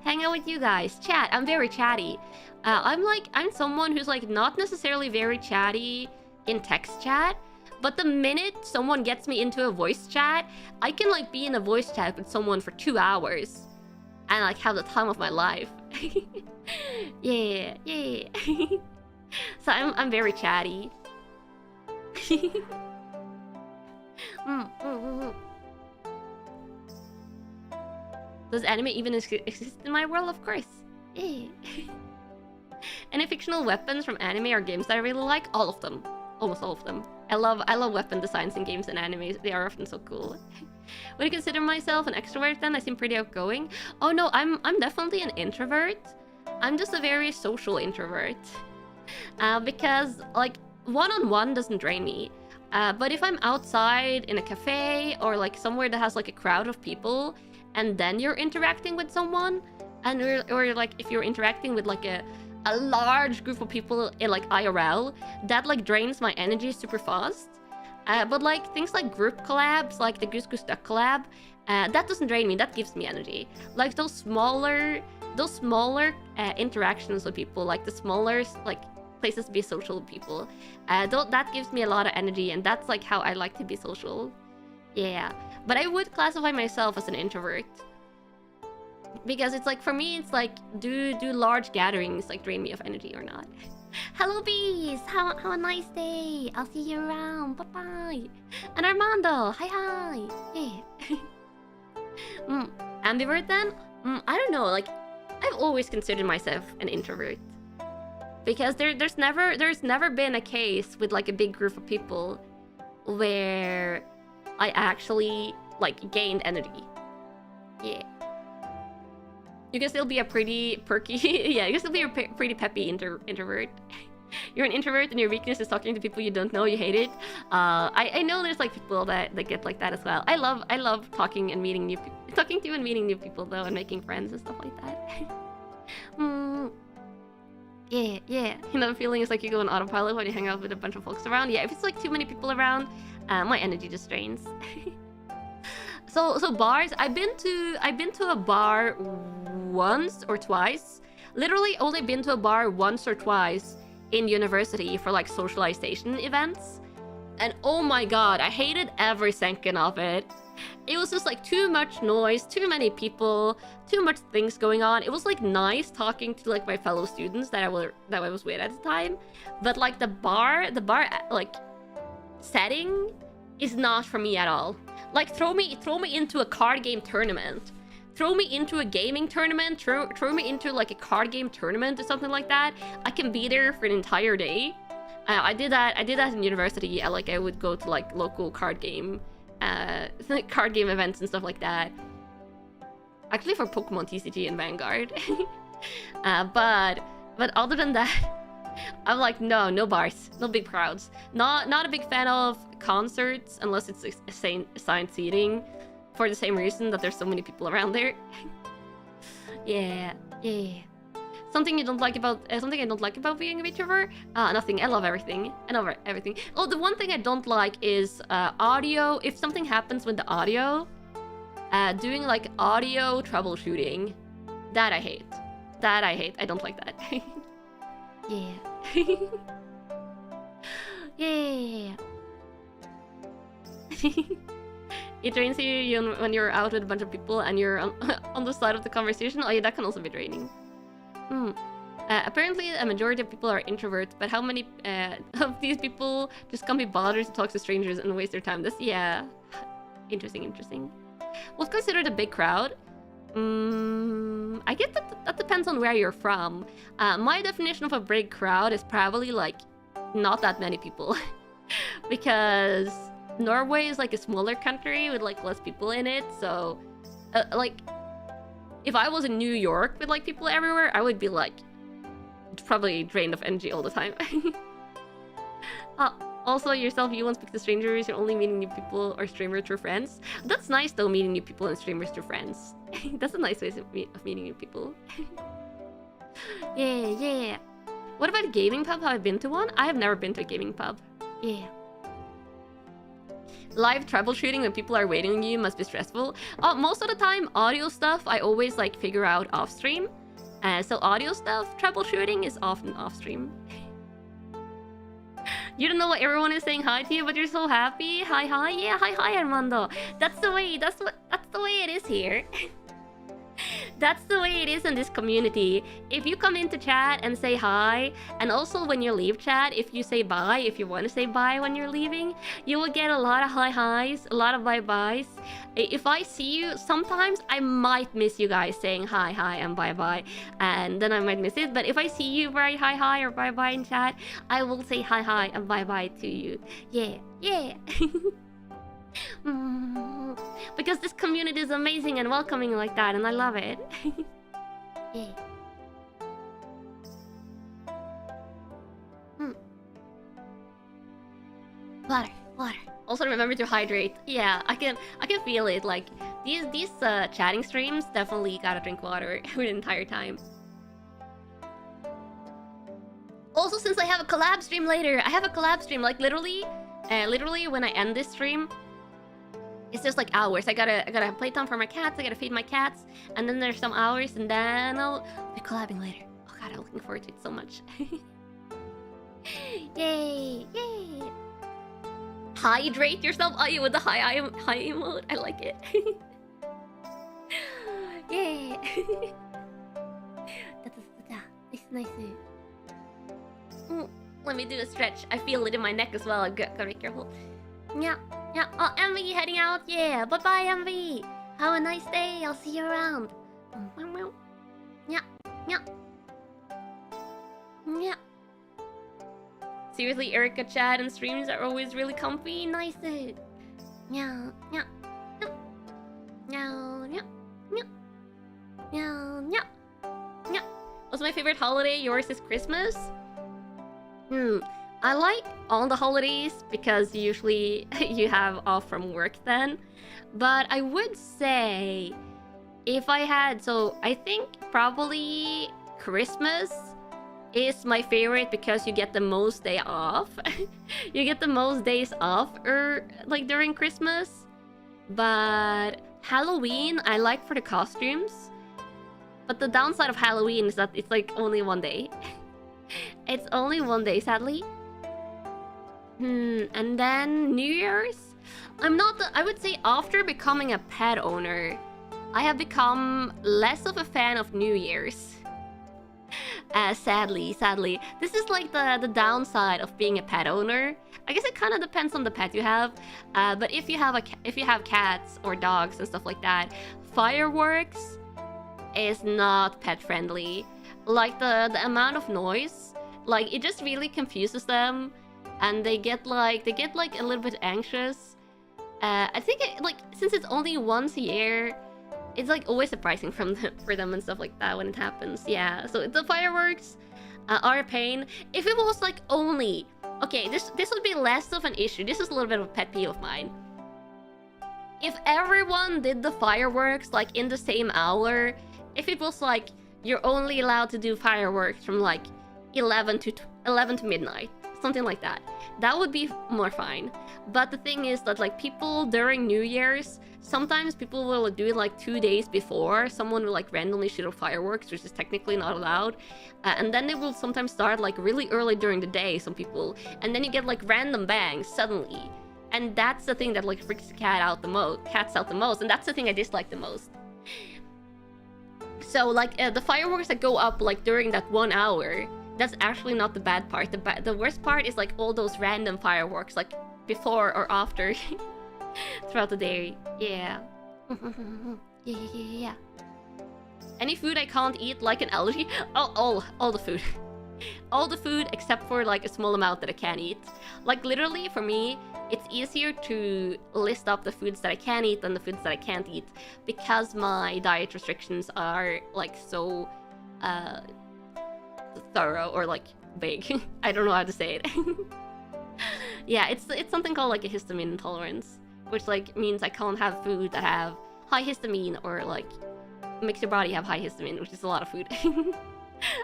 hang out with you guys, chat. I'm very chatty. I'm someone who's like not necessarily very chatty in text chat, but the minute someone gets me into a voice chat, I can like be in a voice chat with someone for 2 hours and like have the time of my life. Yeah. So I'm very chatty. Does anime even exist in my world? Of course. Yeah. Any fictional weapons from anime or games that I really like? All of them. Almost all of them. I love weapon designs in games and anime. They are often so cool. Would I consider myself an extrovert then? I seem pretty outgoing. Oh no, I'm definitely an introvert. I'm just a very social introvert. Because like one-on-one doesn't drain me. But if I'm outside in a cafe or like somewhere that has like a crowd of people, and then you're interacting with someone, and or like if you're interacting with like a large group of people in like IRL, that like drains my energy super fast. But like things like group collabs, like the Goose Duck collab, that doesn't drain me. That gives me energy. Like those smaller interactions with people, like the smaller like places to be social with people, that gives me a lot of energy, and that's like how I like to be social. Yeah, but I would classify myself as an introvert because it's like for me it's like do large gatherings like drain me of energy or not? Hello bees, how a nice day. I'll see you around. Bye bye. And Armando, hi. Yeah. Ambivert then? I don't know, like I've always considered myself an introvert because there's never been a case with like a big group of people where I actually like gained energy. Yeah. You can still be a pretty perky, yeah, you can still be a pretty peppy introvert. You're an introvert and your weakness is talking to people you don't know, you hate it. I know there's like people that get like that as well. I love talking and meeting talking to and meeting new people though, and making friends and stuff like that. Yeah. You know, the feeling is like you go on autopilot when you hang out with a bunch of folks around. Yeah, if it's like too many people around, my energy just drains. So bars, I've been to a bar once or twice. Literally only been to a bar once or twice in university for like socialization events. And oh my god, I hated every second of it. It was just like too much noise, too many people, too much things going on. It was like nice talking to like my fellow students that I was with at the time, but like the bar like setting is not for me at all. Like throw me into a card game tournament. Throw me into a gaming tournament, throw me into like a card game tournament or something like that. I can be there for an entire day. I did that in university. I would go to like local card game events and stuff like that. Actually for Pokemon TCG and Vanguard. But other than that, I'm like, no bars, no big crowds. Not a big fan of concerts unless it's assigned seating, for the same reason that there's so many people around there. yeah. Something I don't like about being a VTuber? Nothing. I love everything. Oh, the one thing I don't like is audio. If something happens with the audio, doing like audio troubleshooting, that I hate. I don't like that. Yeah. Yeah. It drains you when you're out with a bunch of people and you're on the side of the conversation. Oh yeah, that can also be draining. Apparently a majority of people are introverts, but how many of these people just can't be bothered to talk to strangers and waste their time? Yeah. Interesting. What's considered a big crowd? I guess that depends on where you're from. My definition of a big crowd is probably like not that many people. Because Norway is like a smaller country with like less people in it, so like if I was in New York with like people everywhere, I would be like probably drained of energy all the time. Also, yourself, you won't speak to strangers, you're only meeting new people or streamers through friends. That's nice though, meeting new people and streamers through friends. That's a nice way of meeting new people. Yeah. What about a gaming pub? Have I been to one? I have never been to a gaming pub. Yeah. Live troubleshooting when people are waiting on you must be stressful. Most of the time, audio stuff I always like figure out off stream. So audio stuff troubleshooting is often off stream. You don't know what everyone is saying hi to you, but you're so happy. Hi. Yeah, hi Armando. That's the way it is here. That's the way it is in this community. If you come into chat and say hi, and also when you leave chat, if you say bye, if you want to say bye when you're leaving, you will get a lot of highs, a lot of bye-byes. If I see you, sometimes I might miss you guys saying hi and bye-bye, and then I might miss it. But if I see you write hi or bye-bye in chat, I will say hi and bye-bye to you. Yeah. Because this community is amazing and welcoming like that, and I love it. Yeah. Water. Also remember to hydrate. Yeah, I can feel it. Like these chatting streams, definitely gotta drink water the entire time. Also, since I have a collab stream later, like literally when I end this stream, it's just like hours. I gotta play time for my cats. I gotta feed my cats, and then there's some hours, and then I'll be collabing later. Oh god, I'm looking forward to it so much. Yay! Hydrate yourself. Oh, you with the high emote. I like it. Yay! It's nice. Let me do a stretch. I feel it in my neck as well. I gotta be careful. Yeah. Oh, MV heading out. Yeah. Bye, MV. Have a nice day. I'll see you around. Yeah. seriously, Erika chat and streams are always really comfy. Nice. Meow, meow, meow, meow, meow, meow, meow, meow, meow. What's my favorite holiday? Yours is Christmas. I like all the holidays because usually you have off from work then. But I would say if I had, so I think probably Christmas is my favorite because you get the most day off. You get the most days off like during Christmas. But Halloween I like for the costumes. But the downside of Halloween is that it's like only one day. It's only one day, sadly. And then New Year's. I would say after becoming a pet owner, I have become less of a fan of New Year's. Sadly. This is like the downside of being a pet owner. I guess it kind of depends on the pet you have. But if you have cats or dogs and stuff like that, fireworks is not pet friendly. Like the amount of noise, like it just really confuses them, and they get like a little bit anxious. I think since it's only once a year, it's like always surprising for them and stuff like that when it happens. Yeah, so the fireworks are a pain. If it was like only okay, this would be less of an issue. This is a little bit of a pet peeve of mine. If everyone did the fireworks like in the same hour, if it was like you're only allowed to do fireworks from like 11 to midnight, something like that, that would be more fine. But the thing is that like people during New Year's, sometimes people will do it like 2 days before. Someone will like randomly shoot off fireworks, which is technically not allowed, and then they will sometimes start like really early during the day, some people, and then you get like random bangs suddenly, and that's the thing that like freaks the cats out the most, and that's the thing I dislike the most. So like the fireworks that go up like during that 1 hour, that's actually not the bad part. The worst part is like all those random fireworks like before or after throughout the day. Yeah. Yeah. Any food I can't eat like an allergy? Oh, all the food. All the food except for like a small amount that I can eat. Like literally for me, it's easier to list up the foods that I can eat than the foods that I can't eat, because my diet restrictions are like so thorough or like big. I don't know how to say it. Yeah, it's something called like a histamine intolerance, which like means I can't have food that have high histamine or like makes your body have high histamine, which is a lot of food.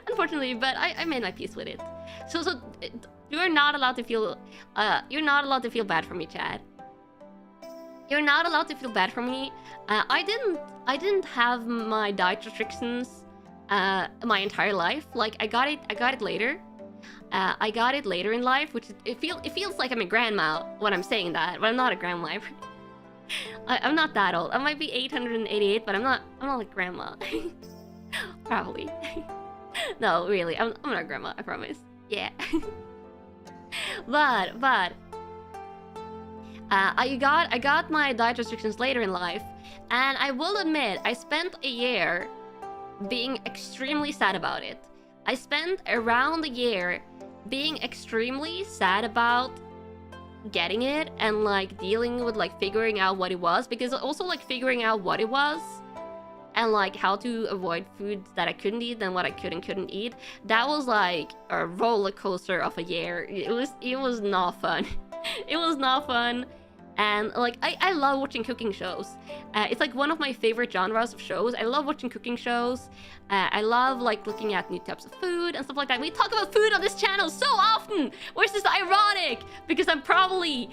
Unfortunately, but I made my peace with it. So you're not allowed to feel bad for me, Chad. You're not allowed to feel bad for me. I didn't have my diet restrictions my entire life. Like I got it later. I got it later in life, which it feels like I'm a grandma when I'm saying that, but I'm not a grandma. I'm not that old. I might be 888, but I'm not like grandma. Probably. No, really, I'm not a grandma, I promise. Yeah. but I got my diet restrictions later in life, and I will admit I spent a year being extremely sad about it. I spent around a year being extremely sad about getting it and like dealing with like figuring out what it was, because also like figuring out what it was and like how to avoid foods that I couldn't eat and what I couldn't eat. That was like a roller coaster of a year. It was not fun. It was not fun. And like I love watching cooking shows. It's like one of my favorite genres of shows. I love watching cooking shows. I love like looking at new types of food and stuff like that. We talk about food on this channel so often, which is ironic because I'm probably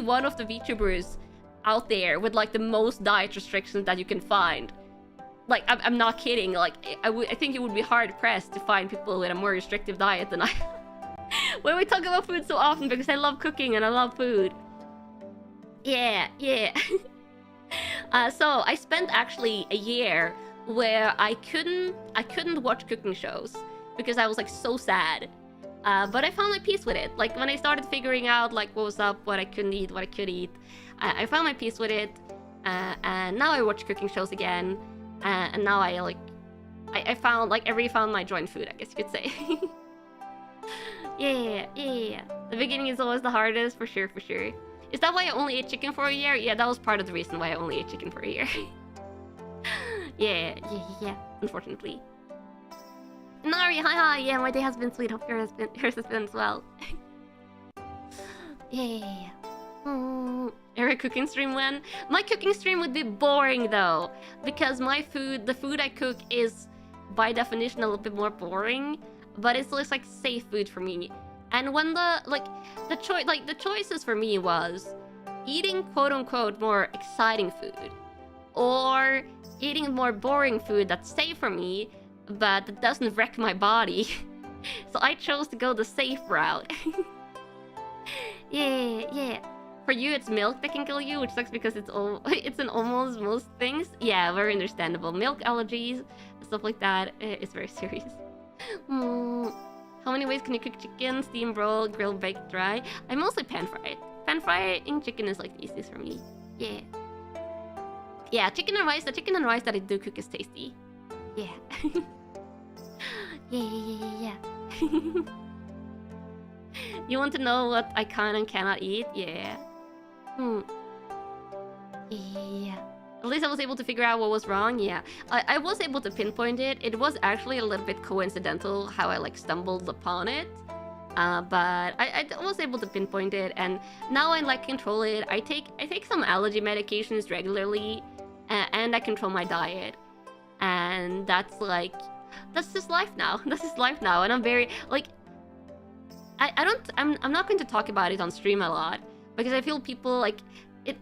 one of the VTubers out there with like the most diet restrictions that you can find. Like I'm not kidding. Like I think it would be hard pressed to find people with a more restrictive diet than I. When we talk about food so often, because I love cooking and I love food. Yeah. So I spent actually a year where I couldn't watch cooking shows because I was like so sad. But I found my peace with it. Like when I started figuring out like what was up, what I couldn't eat, what I could eat, I found my peace with it. And now I watch cooking shows again. And now I found my joint food, I guess you could say. Yeah. The beginning is always the hardest, for sure. Is that why I only ate chicken for a year? Yeah, that was part of the reason why I only ate chicken for a year. Yeah. Unfortunately. Nari, hi. Yeah, my day has been sweet. Hope yours has been as well. Yeah. Eric cooking stream when? My cooking stream would be boring though, because the food I cook is by definition a little bit more boring, but it's like safe food for me. And when the choices for me was eating quote unquote more exciting food, or eating more boring food that's safe for me, but that doesn't wreck my body. So I chose to go the safe route. Yeah. For you, it's milk that can kill you, which sucks because it's in almost most things. Yeah, very understandable. Milk allergies, stuff like that. It's very serious. How many ways can you cook chicken? Steam, broil, grill, bake, dry? I mostly pan fry it. Pan frying chicken is like the easiest for me. Yeah. Yeah, chicken and rice. The chicken and rice that I do cook is tasty. Yeah. Yeah. You want to know what I can and cannot eat? Yeah. Yeah. At least I was able to figure out what was wrong. Yeah. I was able to pinpoint it. It was actually a little bit coincidental how I stumbled upon it. But I was able to pinpoint it, and now I control it. I take some allergy medications regularly, and I control my diet. And that's just life now. That's just life now. And I'm very I'm not going to talk about it on stream a lot, because I feel people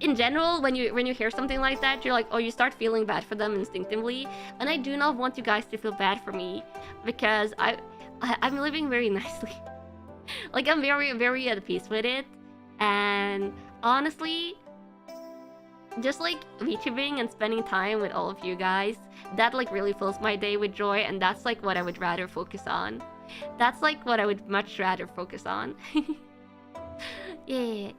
in general, when you hear something like that, you're like, oh, you start feeling bad for them instinctively. And I do not want you guys to feel bad for me, because I'm living very nicely. I'm very, very at peace with it. And honestly, just VTubing and spending time with all of you guys, that really fills my day with joy, and that's what I would rather focus on. That's what I would much rather focus on. Yeah.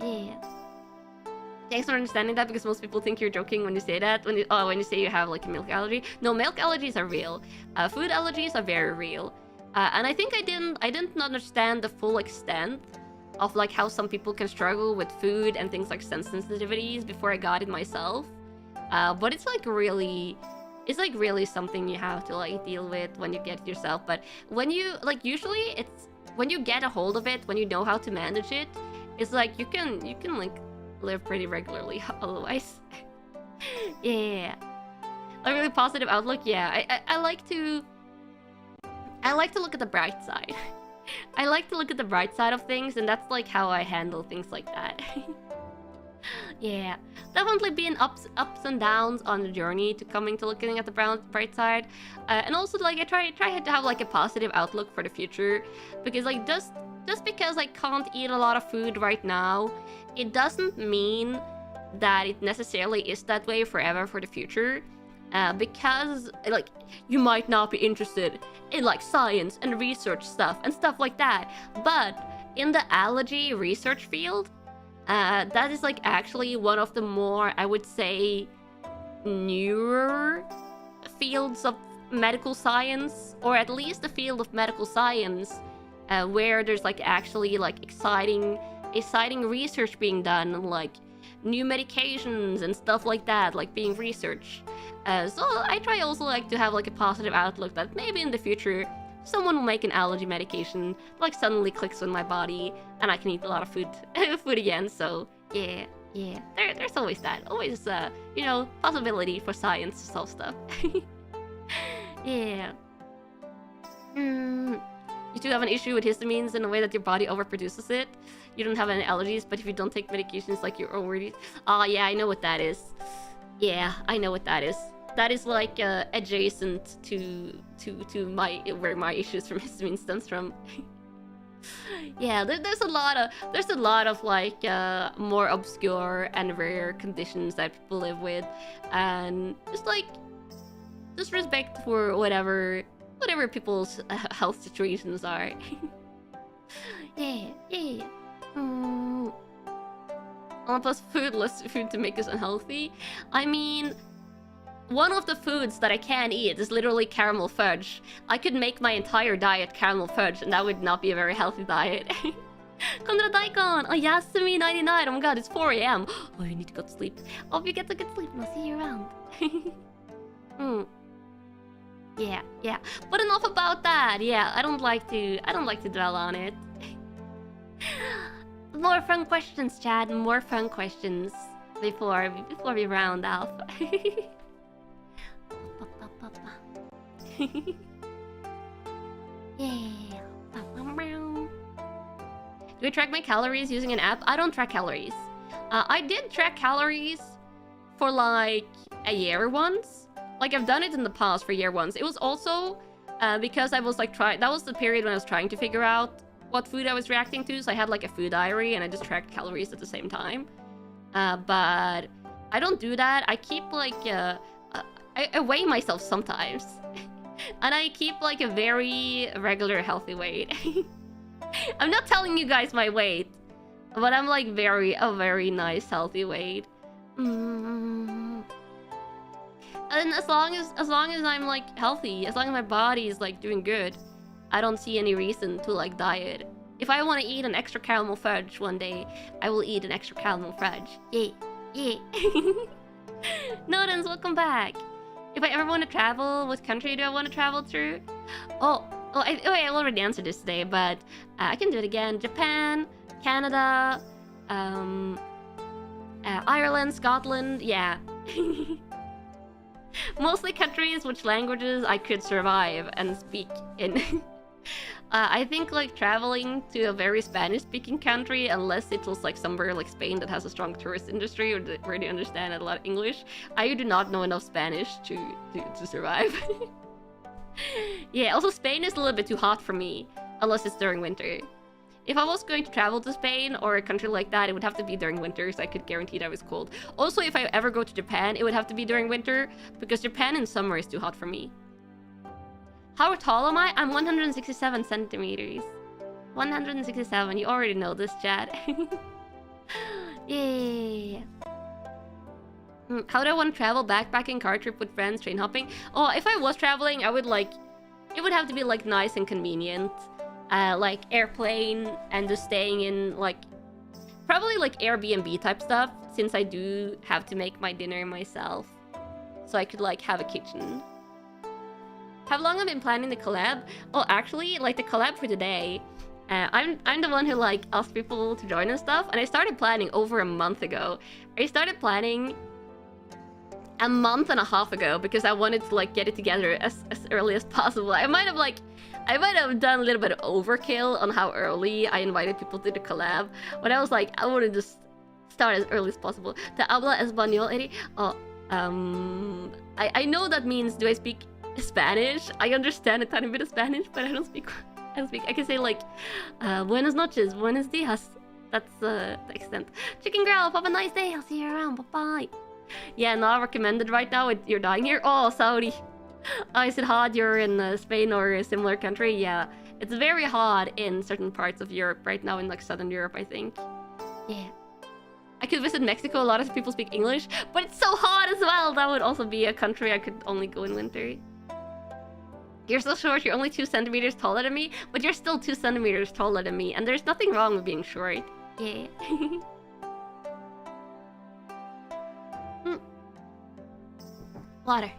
Thanks for understanding that, because most people think you're joking when you say that. When you say you have a milk allergy. No, milk allergies are real. Food allergies are very real. And I think I didn't understand the full extent of how some people can struggle with food and things like sense sensitivities before I got it myself. But it's really something you have to deal with when you get it yourself. But when you usually it's when you get a hold of it, when you know how to manage it, it's you can live pretty regularly otherwise. Yeah. A really positive outlook. Yeah, I like to look at the bright side. I like to look at the bright side of things, and that's how I handle things like that. Yeah, definitely been ups and downs on the journey to coming to looking at the bright side, and also I try to have a positive outlook for the future, because just because I can't eat a lot of food right now, it doesn't mean that it necessarily is that way forever for the future. Because you might not be interested in science and research stuff and stuff like that, but in the allergy research field, that is actually one of the more, I would say, newer fields of medical science, or at least the field of medical science, where there's actually exciting research being done, new medications and stuff like that being researched. So I try also to have a positive outlook that maybe in the future someone will make an allergy medication suddenly clicks on my body and I can eat a lot of food again. So yeah, there's always that, possibility for science to solve stuff. Yeah. You do have an issue with histamines in a way that your body overproduces it. You don't have any allergies, but if you don't take medications you're already... yeah, I know what that is. Yeah, I know what that is. That is adjacent to where my issues from histamine stems from. Yeah, there's a lot of more obscure and rare conditions that people live with, and just respect for whatever people's health situations are. Yeah. Plus food, less food to make us unhealthy. I mean, one of the foods that I can't eat is literally caramel fudge. I could make my entire diet caramel fudge, and that would not be a very healthy diet. Konra Daikon! Oh, Yasumi 99! Oh my god, it's 4 AM! Oh, you need to go to sleep. Hope you get a good sleep, and I'll see you around. Yeah. But enough about that. Yeah, I don't like to dwell on it. More fun questions, Chad. More fun questions before we round off. Yeah. Do I track my calories using an app? I don't track calories. I did track calories for like a year once. Like I've done it in the past for a year once. It was also because I was like that was the period when I was trying to figure out what food I was reacting to. So I had like a food diary and I just tracked calories at the same time. But I don't do that. I keep like I weigh myself sometimes. And I keep like a very regular healthy weight. I'm not telling you guys my weight, but I'm like a very nice healthy weight. And as long as I'm like healthy, as long as my body is like doing good, I don't see any reason to like diet. If I want to eat an extra caramel fudge one day, I will eat an extra caramel fudge. Yeah. Nodens, welcome back. If I ever want to travel, what country do I want to travel through? I already answered this today, but I can do it again. Japan, Canada, Ireland, Scotland, yeah. Mostly countries which languages I could survive and speak in. I think like traveling to a very Spanish-speaking country, unless it was like somewhere like Spain that has a strong tourist industry or that really understand a lot of English, I do not know enough Spanish to survive. Yeah, also Spain is a little bit too hot for me, unless it's during winter. If I was going to travel to Spain or a country like that, it would have to be during winter, so I could guarantee that it was cold. Also, if I ever go to Japan, it would have to be during winter, because Japan in summer is too hot for me. How tall am I? I'm 167 centimeters. 167, you already know this, chat. Yeah. How do I want to travel? Backpacking, car trip with friends, train hopping? Oh, if I was traveling, I would like... It would have to be like nice and convenient. Like airplane and just staying in like... Probably like Airbnb type stuff, since I do have to make my dinner myself. So I could like have a kitchen. How long have I been planning the collab? Oh, actually, like the collab for today, I'm the one who like asked people to join and stuff, and I started planning over a month ago. I started planning a month and a half ago because I wanted to like get it together as early as possible. I might have done a little bit of overkill on how early I invited people to the collab, but I was like, I want to just start as early as possible. Te habla español, Eri? Oh, I know that means, do I speak Spanish? I understand a tiny bit of Spanish, but I don't speak. I can say like, buenas noches, buenos dias. That's the extent. Chicken girl, have a nice day. I'll see you around. Bye bye. Yeah, not recommended right now. You're dying here. Oh, Saudi. Is it hot? You're in Spain or a similar country? Yeah, it's very hot in certain parts of Europe right now, in like Southern Europe, I think. Yeah. I could visit Mexico. A lot of people speak English, but it's so hot as well. That would also be a country I could only go in winter. You're so short, you're only 2 centimeters taller than me, but you're still 2 centimeters taller than me, and there's nothing wrong with being short. Yeah. Water.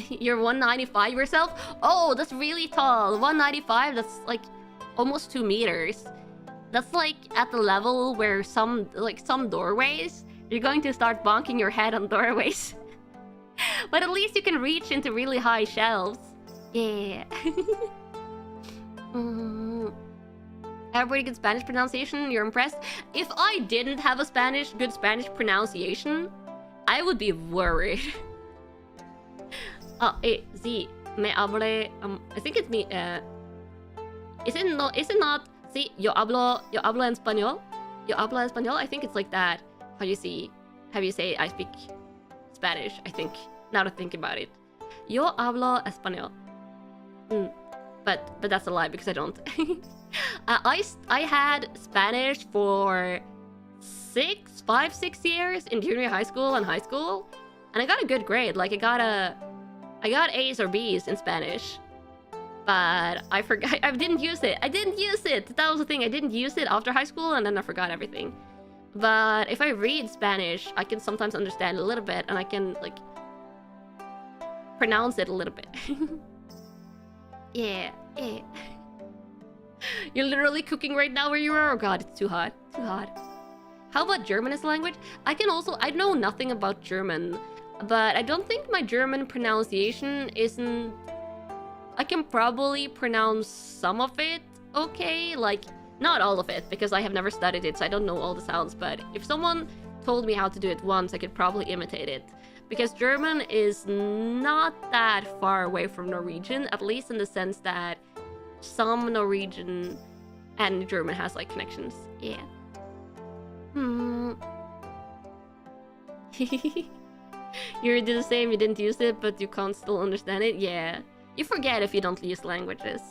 You're 195 yourself? Oh, that's really tall. 195, that's like almost 2 meters. That's like at the level where some doorways, you're going to start bonking your head on doorways. But at least you can reach into really high shelves. Yeah. I have pretty good Spanish pronunciation. You're impressed? If I didn't have a good Spanish pronunciation, I would be worried. Sí, me hable. I think it's me. Is it not? Sí, yo hablo en español. Yo hablo español. I think it's like that. How you say I speak Spanish, I think, now to think about it. Yo hablo español. But that's a lie because I don't. I had Spanish for 5, 6 years in junior high school and high school, and I got a good grade. Like I got A's or B's in Spanish, but I forgot. I didn't use it. That was the thing. I didn't use it after high school, and then I forgot everything. But if I read Spanish, I can sometimes understand a little bit, and I can like pronounce it a little bit. Yeah. You're literally cooking right now where you are? Oh god, it's too hot. How about German as a language? I know nothing about German, but I don't think my German pronunciation isn't... I can probably pronounce some of it okay, like, not all of it, because I have never studied it, so I don't know all the sounds, but if someone told me how to do it once, I could probably imitate it. Because German is not that far away from Norwegian, at least in the sense that some Norwegian and German has like connections. Yeah. You did the same, you didn't use it, but you can't still understand it? Yeah. You forget if you don't use languages.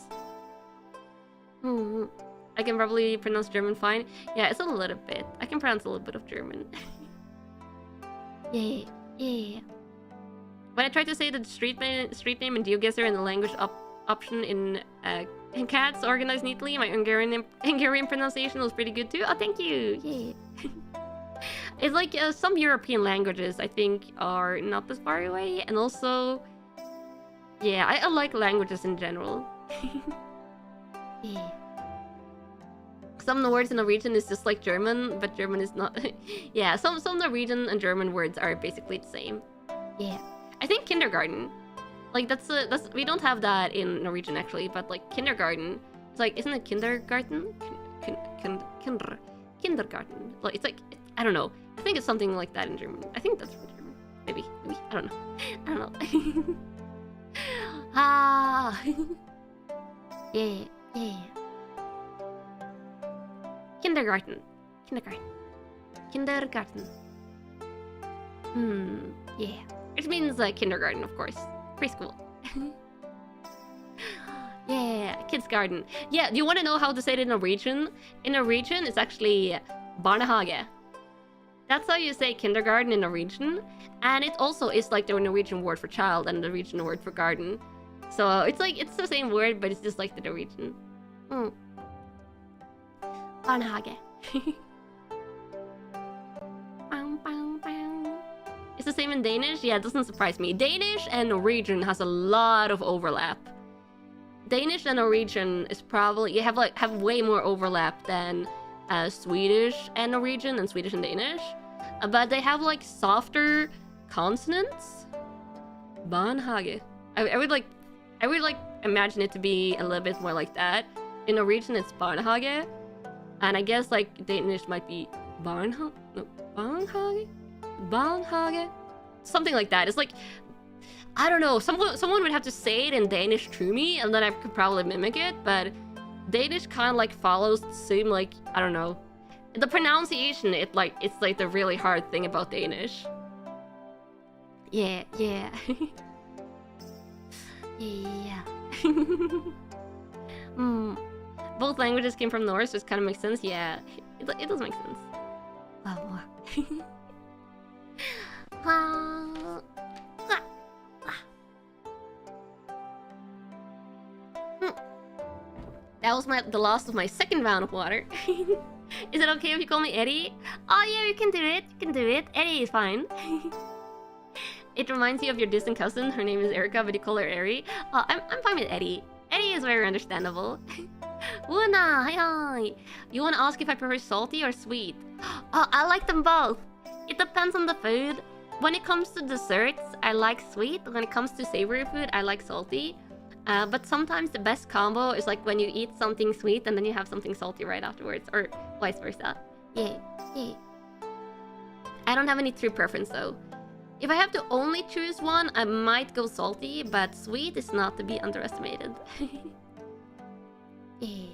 I can probably pronounce German fine. Yeah, it's a little bit. I can pronounce a little bit of German. Yeah. When I tried to say the street name and geoguessr in the language option in cats organized neatly, my Hungarian pronunciation was pretty good too. Oh, thank you. Yeah. It's like some European languages I think are not this far away, and also, yeah, I like languages in general. Yeah. Some words in Norwegian is just like German, but German is not. Yeah, some Norwegian and German words are basically the same. Yeah, I think kindergarten, like that's we don't have that in Norwegian actually, but like kindergarten, it's like, isn't it kindergarten? Kindergarten. Like it's like, I don't know. I think it's something like that in German. I think that's from German. Maybe. I don't know. Ah. Yeah. Kindergarten. Yeah. It means kindergarten, of course. Preschool. Yeah, kids garden. Yeah, do you want to know how to say it in Norwegian? In Norwegian, it's actually barnehage. That's how you say kindergarten in Norwegian. And it also is like the Norwegian word for child and the Norwegian word for garden. So it's like, it's the same word, but it's just like the Norwegian. Barnehage. It's the same in Danish? Yeah, it doesn't surprise me. Danish and Norwegian has a lot of overlap. Danish and Norwegian is probably... You have way more overlap than Swedish and Norwegian and Swedish and Danish. But they have like softer consonants. Barnehage. I would imagine it to be a little bit more like that. In Norwegian it's barnehage. And I guess like Danish might be barnehage? No, barnehage? Barnehage? Something like that. It's like, I don't know, someone would have to say it in Danish to me, and then I could probably mimic it, but Danish kind of like follows the same, like, I don't know. The pronunciation, it's like the really hard thing about Danish. Yeah. Yeah. Both languages came from Norse, which kind of makes sense. Yeah, it does make sense. Wow. That was the last of my second round of water. Is it okay if you call me Eddie? Oh yeah, you can do it. Eddie is fine. It reminds you of your distant cousin. Her name is Erika, but you call her Eri. I'm fine with Eddie. Eddie is very understandable. Wuna, hi. You want to ask if I prefer salty or sweet? Oh, I like them both. It depends on the food. When it comes to desserts, I like sweet. When it comes to savory food, I like salty. But sometimes the best combo is like when you eat something sweet and then you have something salty right afterwards, or vice versa. Yeah. I don't have any true preference though. If I have to only choose one, I might go salty, but sweet is not to be underestimated. Yeah.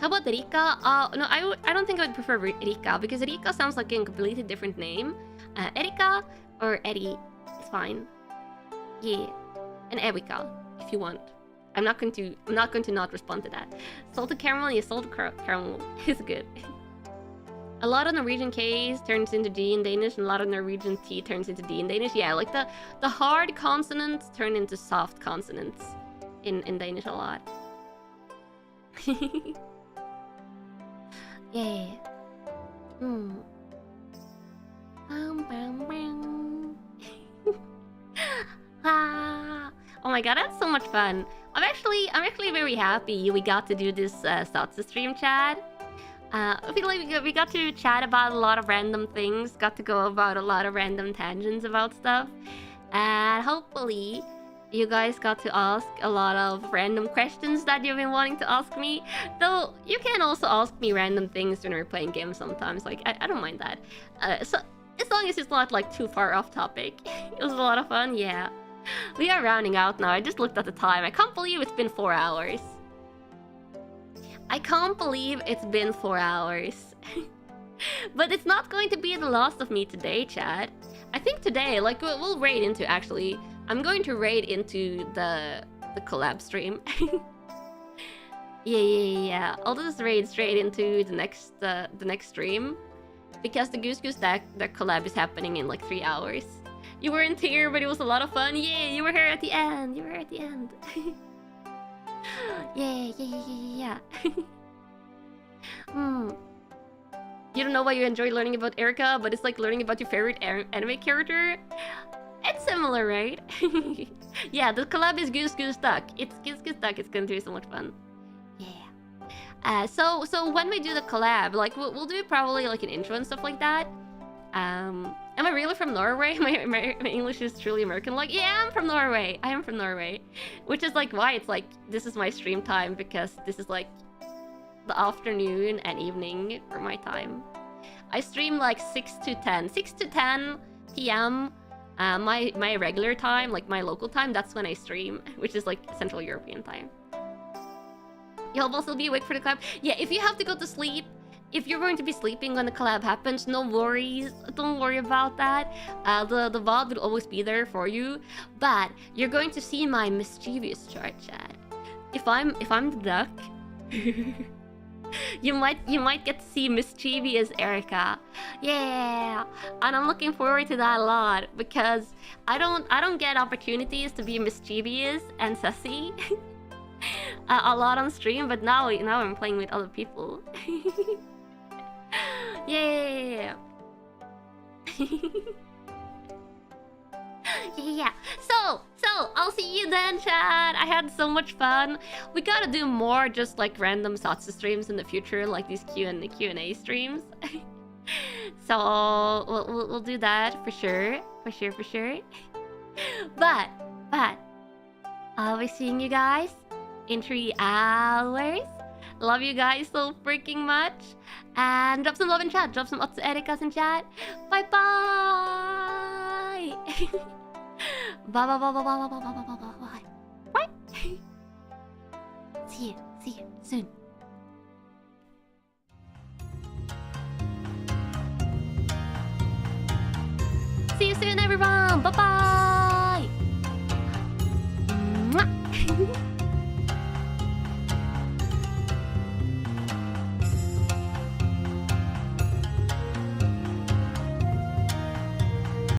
How about Erika? No, I don't think I would prefer Erika, because Erika sounds like a completely different name. Erika or Eddie is fine. Yeah. And Erika, if you want. I'm not going to not respond to that. Salted caramel, yeah, salted caramel is good. A lot of Norwegian K's turns into D in Danish, and a lot of Norwegian T turns into D in Danish. Yeah, like the hard consonants turn into soft consonants in Danish a lot. Yeah. Ah. Oh my god, that's so much fun. I'm actually very happy we got to do this ZATSU stream, chat. I feel like we got to chat about a lot of random things, got to go about a lot of random tangents about stuff, and hopefully you guys got to ask a lot of random questions that you've been wanting to ask me. Though you can also ask me random things when we're playing games sometimes. Like I don't mind that. So as long as it's not like too far off topic. It was a lot of fun. Yeah. We are rounding out now. I just looked at the time. I can't believe it's been 4 hours. I can't believe it's been 4 hours. But it's not going to be the last of me today, chat. I think today, like, we'll raid into, actually. I'm going to raid into the collab stream. Yeah. I'll just raid straight into the next stream. Because the Goose Duck collab is happening in like 3 hours. You weren't here, but it was a lot of fun. Yeah, you were here at the end. You were at the end. Yeah. You don't know why you enjoy learning about Erika, but it's like learning about your favorite anime character. It's similar, right? Yeah, the collab is Goose Duck. It's Goose Duck. It's gonna be so much fun. Yeah. So when we do the collab, like we'll do probably like an intro and stuff like that. Am I really from Norway? My English is truly American. Like, yeah, I'm from Norway. I am from Norway. Which is like why it's like this is my stream time, because this is like the afternoon and evening for my time. I stream like 6 to 10 p.m. My regular time, like my local time, that's when I stream, which is like Central European time. You'll also be awake for the collab. Yeah, if you have to go to sleep, if you're going to be sleeping when the collab happens, no worries. Don't worry about that. The VOD will always be there for you. But you're going to see my mischievous chart, chat. If I'm the duck, you might get to see mischievous Erika. Yeah, and I'm looking forward to that a lot, because I don't get opportunities to be mischievous and sassy a lot on stream. But now I'm playing with other people. Yeah. Yeah. So I'll see you then, chat. I had so much fun. We gotta do more just like random ZATSU streams in the future, like these Q&A streams. So we'll do that for sure. But I'll be seeing you guys in 3 hours. Love you guys so freaking much. And drop some love in chat. Drop some ZATSU Erikas in chat. Bye bye. Bye. See you soon. See you soon, everyone. Bye bye.